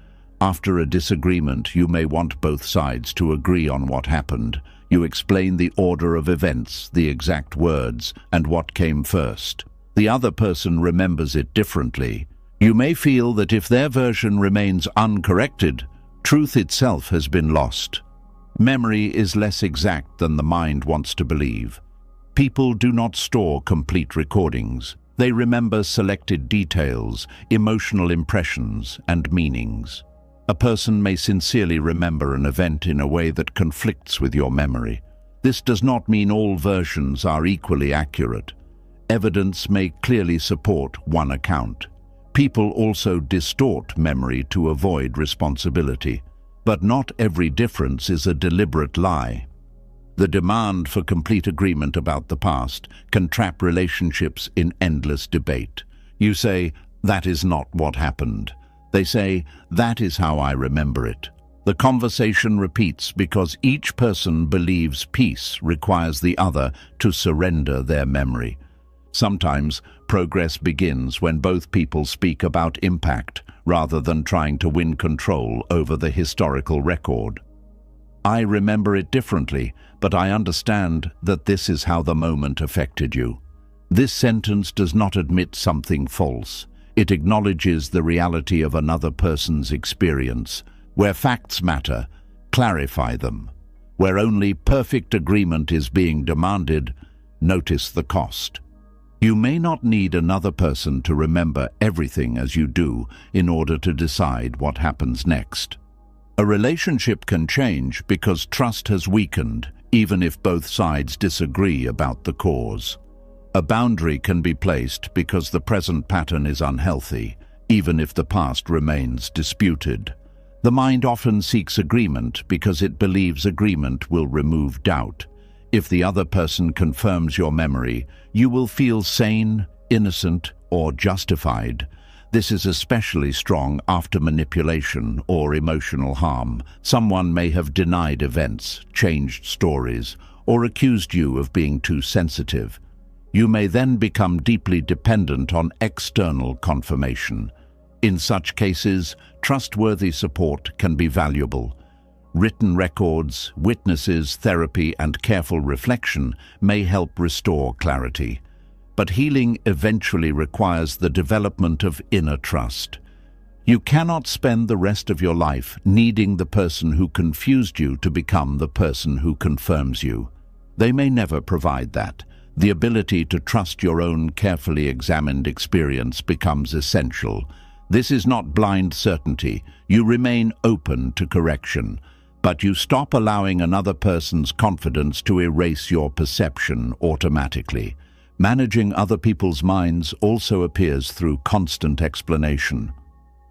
After a disagreement, you may want both sides to agree on what happened. You explain the order of events, the exact words, and what came first. The other person remembers it differently. You may feel that if their version remains uncorrected, truth itself has been lost. Memory is less exact than the mind wants to believe. People do not store complete recordings. They remember selected details, emotional impressions, and meanings. A person may sincerely remember an event in a way that conflicts with your memory. This does not mean all versions are equally accurate. Evidence may clearly support one account. People also distort memory to avoid responsibility. But not every difference is a deliberate lie. The demand for complete agreement about the past can trap relationships in endless debate. You say, that is not what happened. They say, that is how I remember it. The conversation repeats because each person believes peace requires the other to surrender their memory. Sometimes progress begins when both people speak about impact rather than trying to win control over the historical record. I remember it differently, but I understand that this is how the moment affected you. This sentence does not admit something false. It acknowledges the reality of another person's experience. Where facts matter, clarify them. Where only perfect agreement is being demanded, notice the cost. You may not need another person to remember everything as you do in order to decide what happens next. A relationship can change because trust has weakened, even if both sides disagree about the cause. A boundary can be placed because the present pattern is unhealthy, even if the past remains disputed. The mind often seeks agreement because it believes agreement will remove doubt. If the other person confirms your memory, you will feel sane, innocent, or justified. This is especially strong after manipulation or emotional harm. Someone may have denied events, changed stories, or accused you of being too sensitive. You may then become deeply dependent on external confirmation. In such cases, trustworthy support can be valuable. Written records, witnesses, therapy, and careful reflection may help restore clarity. But healing eventually requires the development of inner trust. You cannot spend the rest of your life needing the person who confused you to become the person who confirms you. They may never provide that. The ability to trust your own carefully examined experience becomes essential. This is not blind certainty. You remain open to correction, but you stop allowing another person's confidence to erase your perception automatically. Managing other people's minds also appears through constant explanation.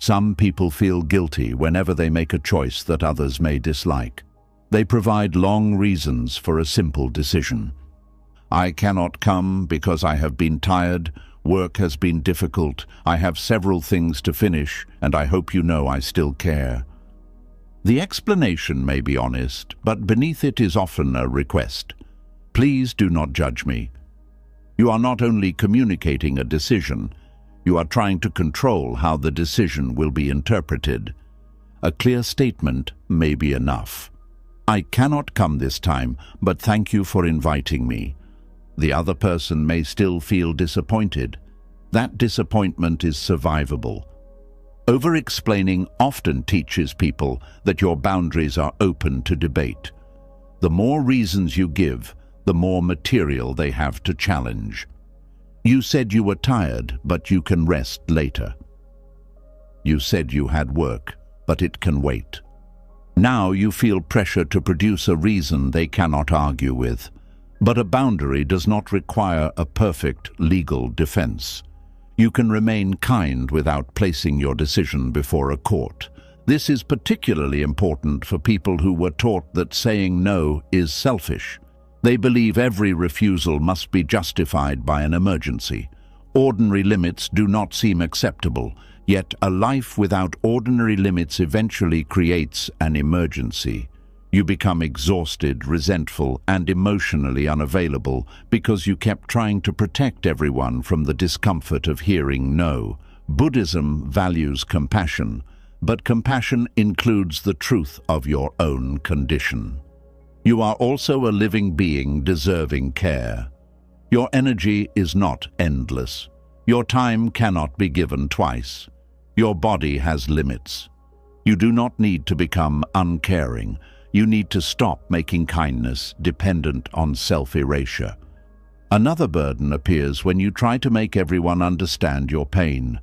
Some people feel guilty whenever they make a choice that others may dislike. They provide long reasons for a simple decision. I cannot come because I have been tired, work has been difficult, I have several things to finish, and I hope you know I still care. The explanation may be honest, but beneath it is often a request. Please do not judge me. You are not only communicating a decision, you are trying to control how the decision will be interpreted. A clear statement may be enough. I cannot come this time, but thank you for inviting me. The other person may still feel disappointed. That disappointment is survivable. Over-explaining often teaches people that your boundaries are open to debate. The more reasons you give, the more material they have to challenge. You said you were tired, but you can rest later. You said you had work, but it can wait. Now you feel pressure to produce a reason they cannot argue with. But a boundary does not require a perfect legal defense. You can remain kind without placing your decision before a court. This is particularly important for people who were taught that saying no is selfish. They believe every refusal must be justified by an emergency. Ordinary limits do not seem acceptable, yet a life without ordinary limits eventually creates an emergency. You become exhausted, resentful, and emotionally unavailable because you kept trying to protect everyone from the discomfort of hearing no. Buddhism values compassion, but compassion includes the truth of your own condition. You are also a living being deserving care. Your energy is not endless. Your time cannot be given twice. Your body has limits. You do not need to become uncaring. You need to stop making kindness dependent on self-erasure. Another burden appears when you try to make everyone understand your pain.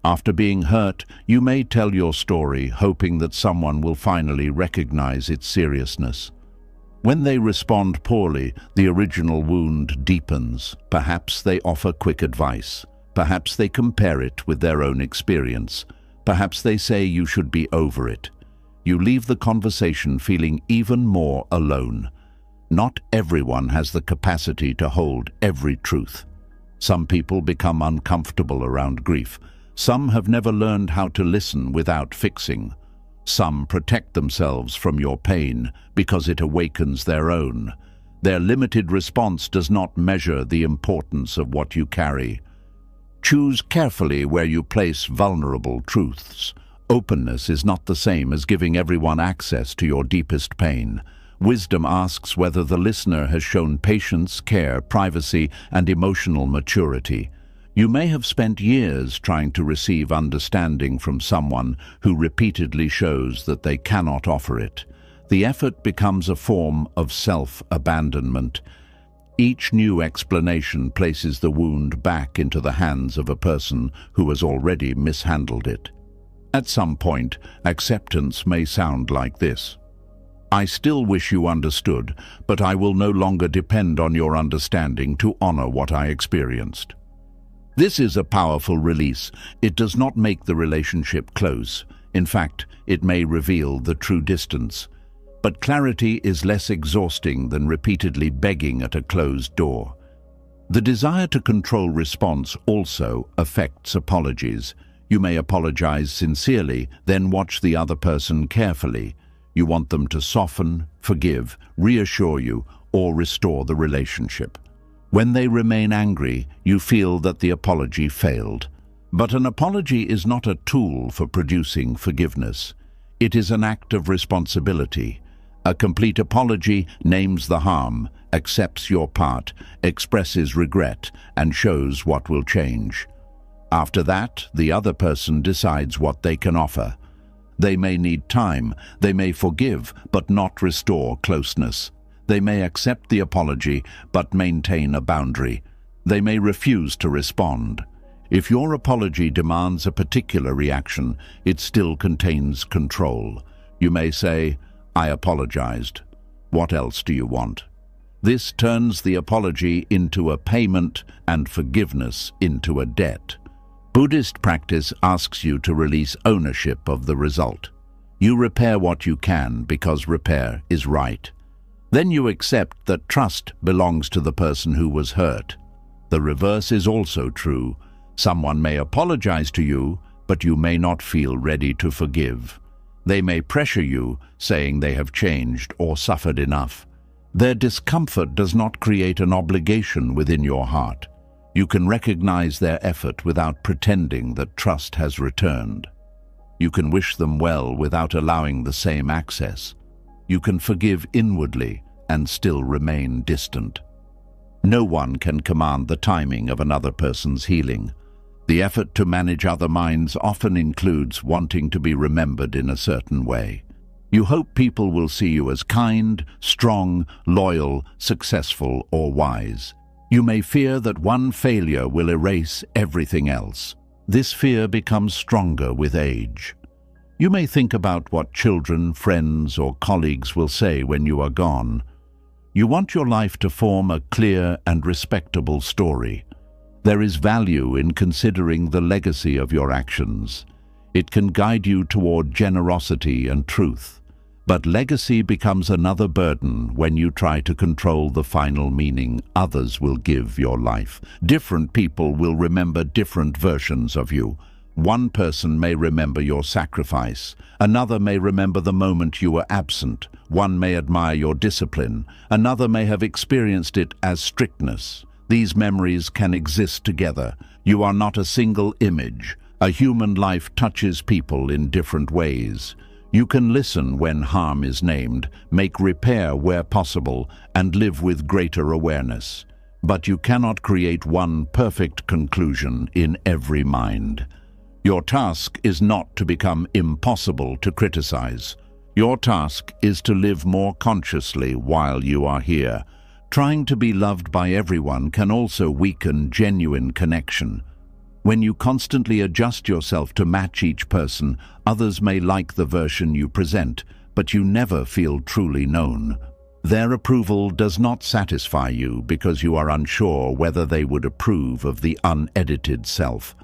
After being hurt, you may tell your story, hoping that someone will finally recognize its seriousness. When they respond poorly, the original wound deepens. Perhaps they offer quick advice. Perhaps they compare it with their own experience. Perhaps they say you should be over it. You leave the conversation feeling even more alone. Not everyone has the capacity to hold every truth. Some people become uncomfortable around grief. Some have never learned how to listen without fixing. Some protect themselves from your pain because it awakens their own. Their limited response does not measure the importance of what you carry. Choose carefully where you place vulnerable truths. Openness is not the same as giving everyone access to your deepest pain. Wisdom asks whether the listener has shown patience, care, privacy, and emotional maturity. You may have spent years trying to receive understanding from someone who repeatedly shows that they cannot offer it. The effort becomes a form of self-abandonment. Each new explanation places the wound back into the hands of a person who has already mishandled it. At some point, acceptance may sound like this. I still wish you understood, but I will no longer depend on your understanding to honor what I experienced. This is a powerful release. It does not make the relationship close. In fact, it may reveal the true distance. But clarity is less exhausting than repeatedly begging at a closed door. The desire to control response also affects apologies. You may apologize sincerely, then watch the other person carefully. You want them to soften, forgive, reassure you, or restore the relationship. When they remain angry, you feel that the apology failed. But an apology is not a tool for producing forgiveness. It is an act of responsibility. A complete apology names the harm, accepts your part, expresses regret, and shows what will change. After that, the other person decides what they can offer. They may need time, they may forgive, but not restore closeness. They may accept the apology, but maintain a boundary. They may refuse to respond. If your apology demands a particular reaction, it still contains control. You may say, "I apologized. What else do you want?" This turns the apology into a payment and forgiveness into a debt. Buddhist practice asks you to release ownership of the result. You repair what you can because repair is right. Then you accept that trust belongs to the person who was hurt. The reverse is also true. Someone may apologize to you, but you may not feel ready to forgive. They may pressure you, saying they have changed or suffered enough. Their discomfort does not create an obligation within your heart. You can recognize their effort without pretending that trust has returned. You can wish them well without allowing the same access. You can forgive inwardly and still remain distant. No one can command the timing of another person's healing. The effort to manage other minds often includes wanting to be remembered in a certain way. You hope people will see you as kind, strong, loyal, successful, or wise. You may fear that one failure will erase everything else. This fear becomes stronger with age. You may think about what children, friends, or colleagues will say when you are gone. You want your life to form a clear and respectable story. There is value in considering the legacy of your actions. It can guide you toward generosity and truth. But legacy becomes another burden when you try to control the final meaning others will give your life. Different people will remember different versions of you. One person may remember your sacrifice. Another may remember the moment you were absent. One may admire your discipline. Another may have experienced it as strictness. These memories can exist together. You are not a single image. A human life touches people in different ways. You can listen when harm is named, make repair where possible, and live with greater awareness. But you cannot create one perfect conclusion in every mind. Your task is not to become impossible to criticize. Your task is to live more consciously while you are here. Trying to be loved by everyone can also weaken genuine connection. When you constantly adjust yourself to match each person, others may like the version you present, but you never feel truly known. Their approval does not satisfy you because you are unsure whether they would approve of the unedited self.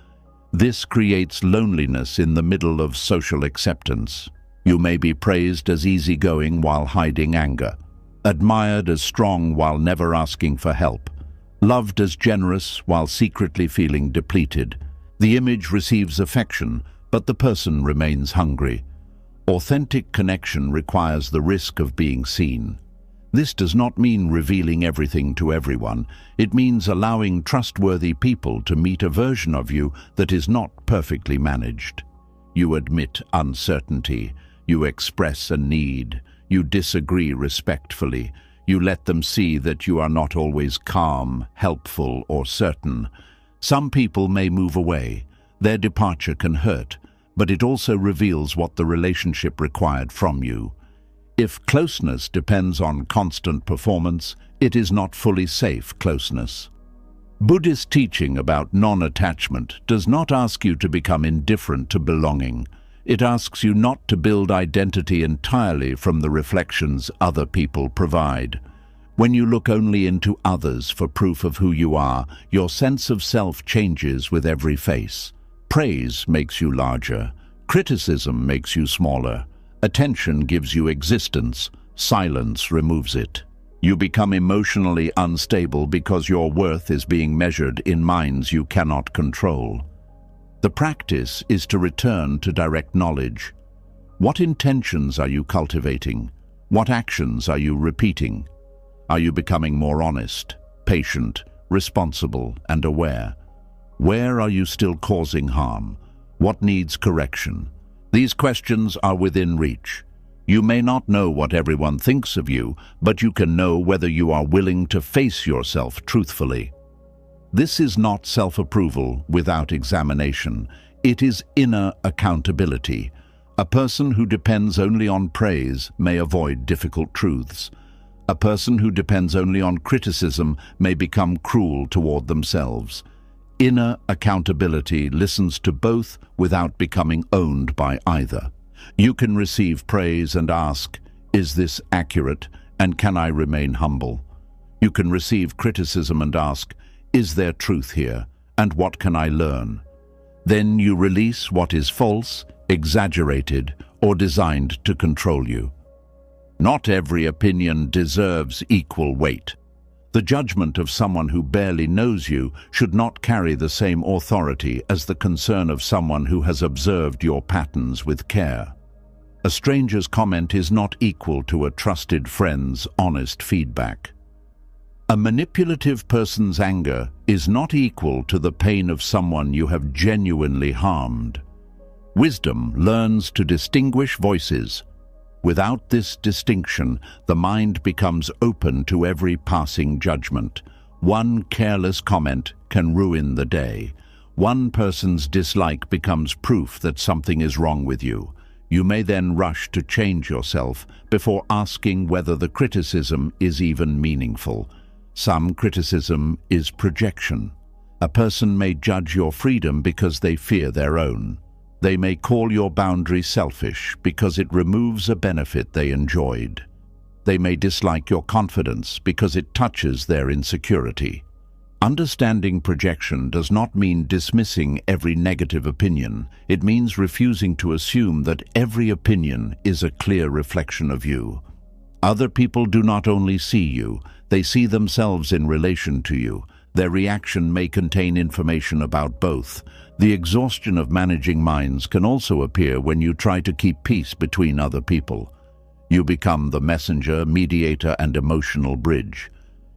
This creates loneliness in the middle of social acceptance. You may be praised as easygoing while hiding anger, admired as strong while never asking for help, loved as generous while secretly feeling depleted. The image receives affection, but the person remains hungry. Authentic connection requires the risk of being seen. This does not mean revealing everything to everyone. It means allowing trustworthy people to meet a version of you that is not perfectly managed. You admit uncertainty. You express a need. You disagree respectfully. You let them see that you are not always calm, helpful, or certain. Some people may move away. Their departure can hurt, but it also reveals what the relationship required from you. If closeness depends on constant performance, it is not fully safe closeness. Buddhist teaching about non-attachment does not ask you to become indifferent to belonging. It asks you not to build identity entirely from the reflections other people provide. When you look only into others for proof of who you are, your sense of self changes with every face. Praise makes you larger. Criticism makes you smaller. Attention gives you existence. Silence removes it. You become emotionally unstable because your worth is being measured in minds you cannot control. The practice is to return to direct knowledge. What intentions are you cultivating? What actions are you repeating? Are you becoming more honest, patient, responsible, and aware? Where are you still causing harm? What needs correction? These questions are within reach. You may not know what everyone thinks of you, but you can know whether you are willing to face yourself truthfully. This is not self-approval without examination. It is inner accountability. A person who depends only on praise may avoid difficult truths. A person who depends only on criticism may become cruel toward themselves. Inner accountability listens to both without becoming owned by either. You can receive praise and ask, "Is this accurate, and can I remain humble?" You can receive criticism and ask, "Is there truth here, and what can I learn?" Then you release what is false, exaggerated, or designed to control you. Not every opinion deserves equal weight. The judgment of someone who barely knows you should not carry the same authority as the concern of someone who has observed your patterns with care. A stranger's comment is not equal to a trusted friend's honest feedback. A manipulative person's anger is not equal to the pain of someone you have genuinely harmed. Wisdom learns to distinguish voices. Without this distinction, the mind becomes open to every passing judgment. One careless comment can ruin the day. One person's dislike becomes proof that something is wrong with you. You may then rush to change yourself before asking whether the criticism is even meaningful. Some criticism is projection. A person may judge your freedom because they fear their own. They may call your boundary selfish because it removes a benefit they enjoyed. They may dislike your confidence because it touches their insecurity. Understanding projection does not mean dismissing every negative opinion. It means refusing to assume that every opinion is a clear reflection of you. Other people do not only see you, they see themselves in relation to you. Their reaction may contain information about both. The exhaustion of managing minds can also appear when you try to keep peace between other people. You become the messenger, mediator, and emotional bridge.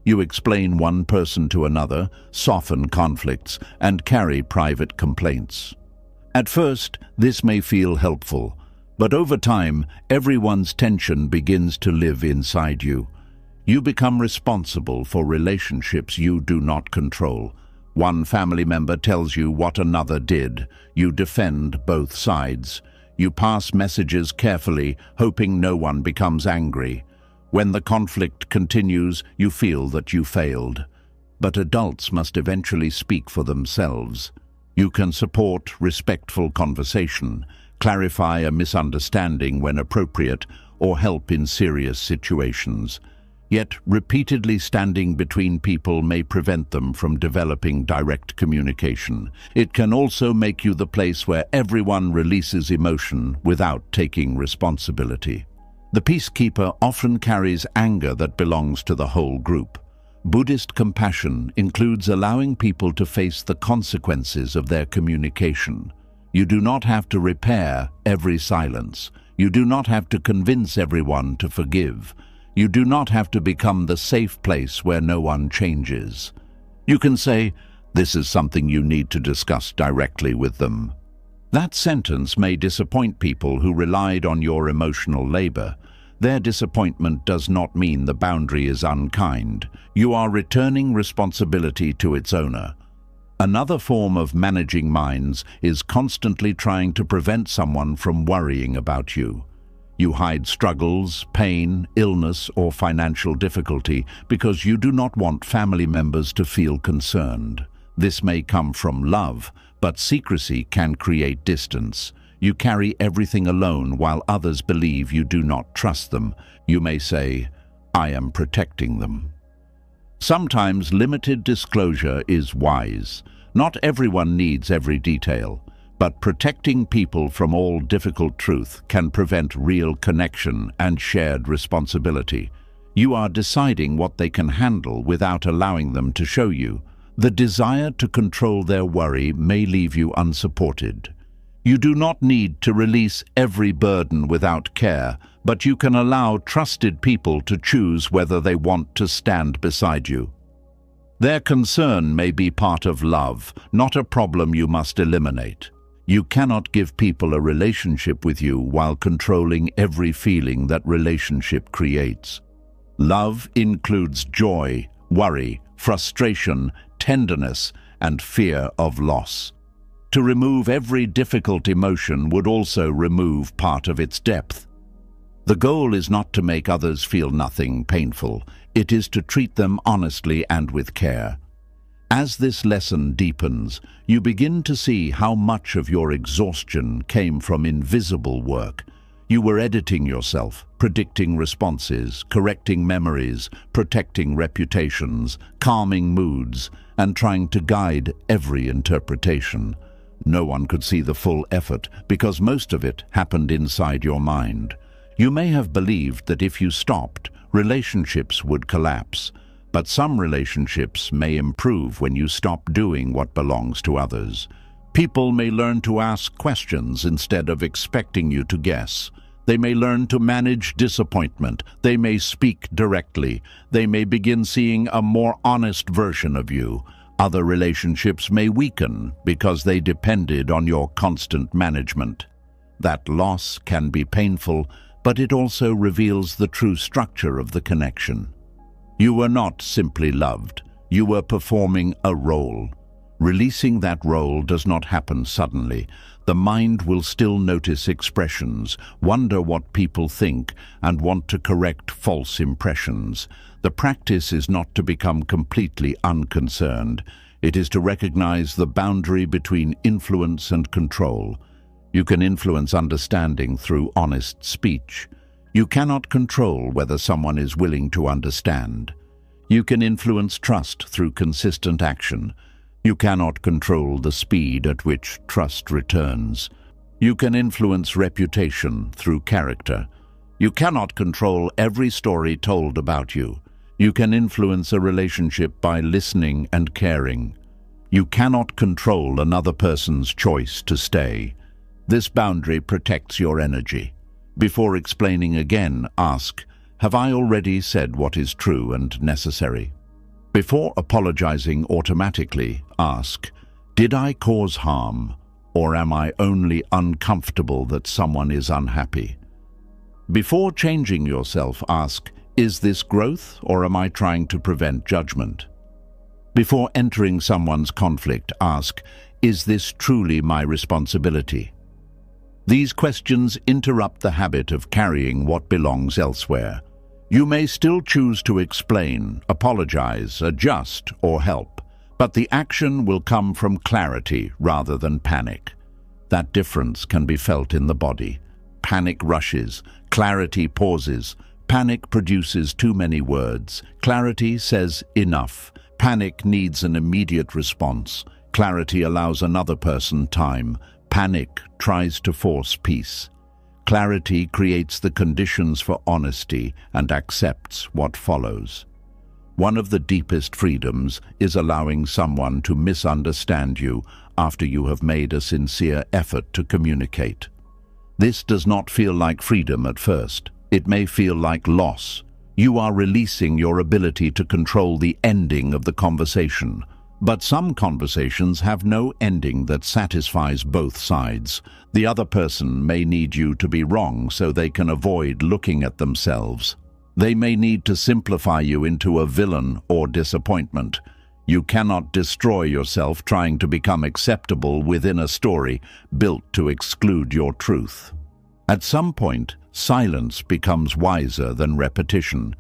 You explain one person to another, soften conflicts, and carry private complaints. At first, this may feel helpful, but over time, everyone's tension begins to live inside you. You become responsible for relationships you do not control. One family member tells you what another did. You defend both sides. You pass messages carefully, hoping no one becomes angry. When the conflict continues, you feel that you failed. But adults must eventually speak for themselves. You can support respectful conversation, clarify a misunderstanding when appropriate, or help in serious situations. Yet, repeatedly standing between people may prevent them from developing direct communication. It can also make you the place where everyone releases emotion without taking responsibility. The peacekeeper often carries anger that belongs to the whole group. Buddhist compassion includes allowing people to face the consequences of their communication. You do not have to repair every silence. You do not have to convince everyone to forgive. You do not have to become the safe place where no one changes. You can say, "This is something you need to discuss directly with them." That sentence may disappoint people who relied on your emotional labor. Their disappointment does not mean the boundary is unkind. You are returning responsibility to its owner. Another form of managing minds is constantly trying to prevent someone from worrying about you. You hide struggles, pain, illness, or financial difficulty because you do not want family members to feel concerned. This may come from love, but secrecy can create distance. You carry everything alone while others believe you do not trust them. You may say, "I am protecting them." Sometimes limited disclosure is wise. Not everyone needs every detail. But protecting people from all difficult truth can prevent real connection and shared responsibility. You are deciding what they can handle without allowing them to show you. The desire to control their worry may leave you unsupported. You do not need to release every burden without care, but you can allow trusted people to choose whether they want to stand beside you. Their concern may be part of love, not a problem you must eliminate. You cannot give people a relationship with you while controlling every feeling that relationship creates. Love includes joy, worry, frustration, tenderness, and fear of loss. To remove every difficult emotion would also remove part of its depth. The goal is not to make others feel nothing painful. It is to treat them honestly and with care. As this lesson deepens, you begin to see how much of your exhaustion came from invisible work. You were editing yourself, predicting responses, correcting memories, protecting reputations, calming moods, and trying to guide every interpretation. No one could see the full effort because most of it happened inside your mind. You may have believed that if you stopped, relationships would collapse. But some relationships may improve when you stop doing what belongs to others. People may learn to ask questions instead of expecting you to guess. They may learn to manage disappointment. They may speak directly. They may begin seeing a more honest version of you. Other relationships may weaken because they depended on your constant management. That loss can be painful, but it also reveals the true structure of the connection. You were not simply loved. You were performing a role. Releasing that role does not happen suddenly. The mind will still notice expressions, wonder what people think, and want to correct false impressions. The practice is not to become completely unconcerned. It is to recognize the boundary between influence and control. You can influence understanding through honest speech. You cannot control whether someone is willing to understand. You can influence trust through consistent action. You cannot control the speed at which trust returns. You can influence reputation through character. You cannot control every story told about you. You can influence a relationship by listening and caring. You cannot control another person's choice to stay. This boundary protects your energy. Before explaining again, ask, have I already said what is true and necessary? Before apologizing automatically, ask, did I cause harm, or am I only uncomfortable that someone is unhappy? Before changing yourself, ask, is this growth, or am I trying to prevent judgment? Before entering someone's conflict, ask, is this truly my responsibility? These questions interrupt the habit of carrying what belongs elsewhere. You may still choose to explain, apologize, adjust, or help, but the action will come from clarity rather than panic. That difference can be felt in the body. Panic rushes, clarity pauses. Panic produces too many words. Clarity says enough. Panic needs an immediate response. Clarity allows another person time. Panic tries to force peace. Clarity creates the conditions for honesty and accepts what follows. One of the deepest freedoms is allowing someone to misunderstand you after you have made a sincere effort to communicate. This does not feel like freedom at first. It may feel like loss. You are releasing your ability to control the ending of the conversation. But some conversations have no ending that satisfies both sides. The other person may need you to be wrong so they can avoid looking at themselves. They may need to simplify you into a villain or disappointment. You cannot destroy yourself trying to become acceptable within a story built to exclude your truth. At some point, silence becomes wiser than repetition.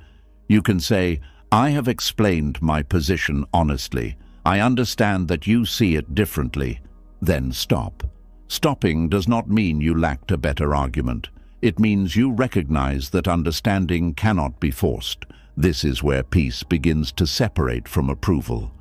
You can say, I have explained my position honestly. I understand that you see it differently. Then stop. Stopping does not mean you lacked a better argument. It means you recognize that understanding cannot be forced. This is where peace begins to separate from approval.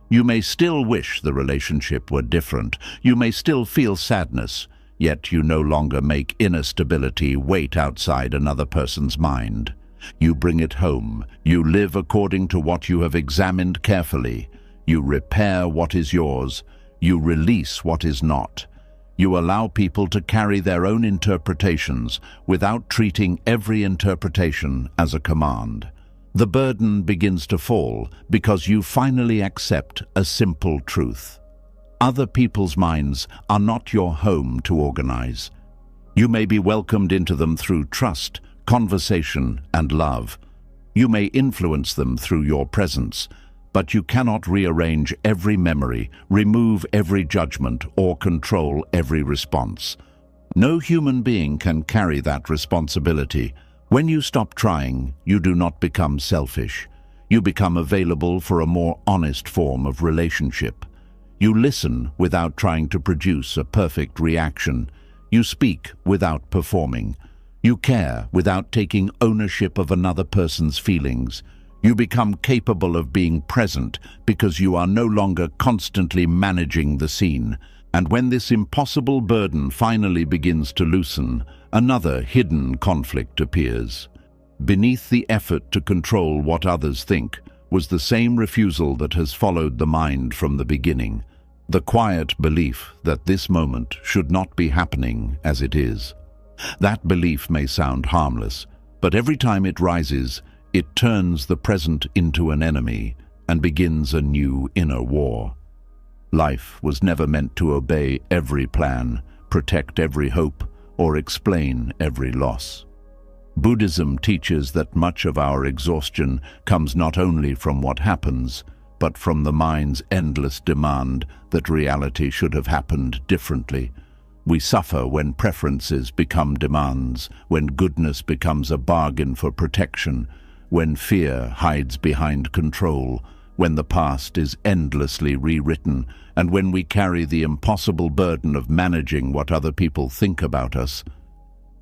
You may still wish the relationship were different. You may still feel sadness, yet you no longer make inner stability wait outside another person's mind. You bring it home. You live according to what you have examined carefully. You repair what is yours. You release what is not. You allow people to carry their own interpretations without treating every interpretation as a command. The burden begins to fall because you finally accept a simple truth. Other people's minds are not your home to organize. You may be welcomed into them through trust, conversation, and love. You may influence them through your presence, but you cannot rearrange every memory, remove every judgment, or control every response. No human being can carry that responsibility. When you stop trying, you do not become selfish. You become available for a more honest form of relationship. You listen without trying to produce a perfect reaction. You speak without performing. You care without taking ownership of another person's feelings. You become capable of being present because you are no longer constantly managing the scene. And when this impossible burden finally begins to loosen, another hidden conflict appears. Beneath the effort to control what others think was the same refusal that has followed the mind from the beginning. The quiet belief that this moment should not be happening as it is. That belief may sound harmless, but every time it rises, it turns the present into an enemy and begins a new inner war. Life was never meant to obey every plan, protect every hope, or explain every loss. Buddhism teaches that much of our exhaustion comes not only from what happens, but from the mind's endless demand that reality should have happened differently. We suffer when preferences become demands, when goodness becomes a bargain for protection, when fear hides behind control, when the past is endlessly rewritten, and when we carry the impossible burden of managing what other people think about us.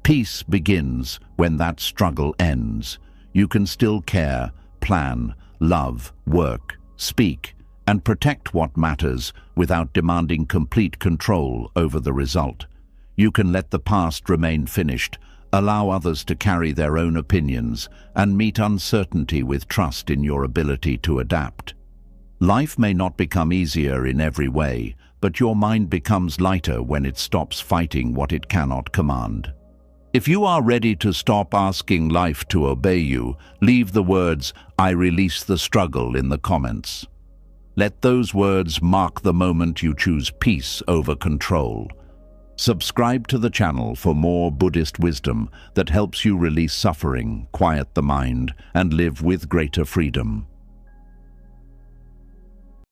Peace begins when that struggle ends. You can still care, plan, love, work, speak, and protect what matters without demanding complete control over the result. You can let the past remain finished, allow others to carry their own opinions, and meet uncertainty with trust in your ability to adapt. Life may not become easier in every way, but your mind becomes lighter when it stops fighting what it cannot command. If you are ready to stop asking life to obey you, leave the words, "I release the struggle," in the comments. Let those words mark the moment you choose peace over control. Subscribe to the channel for more Buddhist wisdom that helps you release suffering, quiet the mind, and live with greater freedom.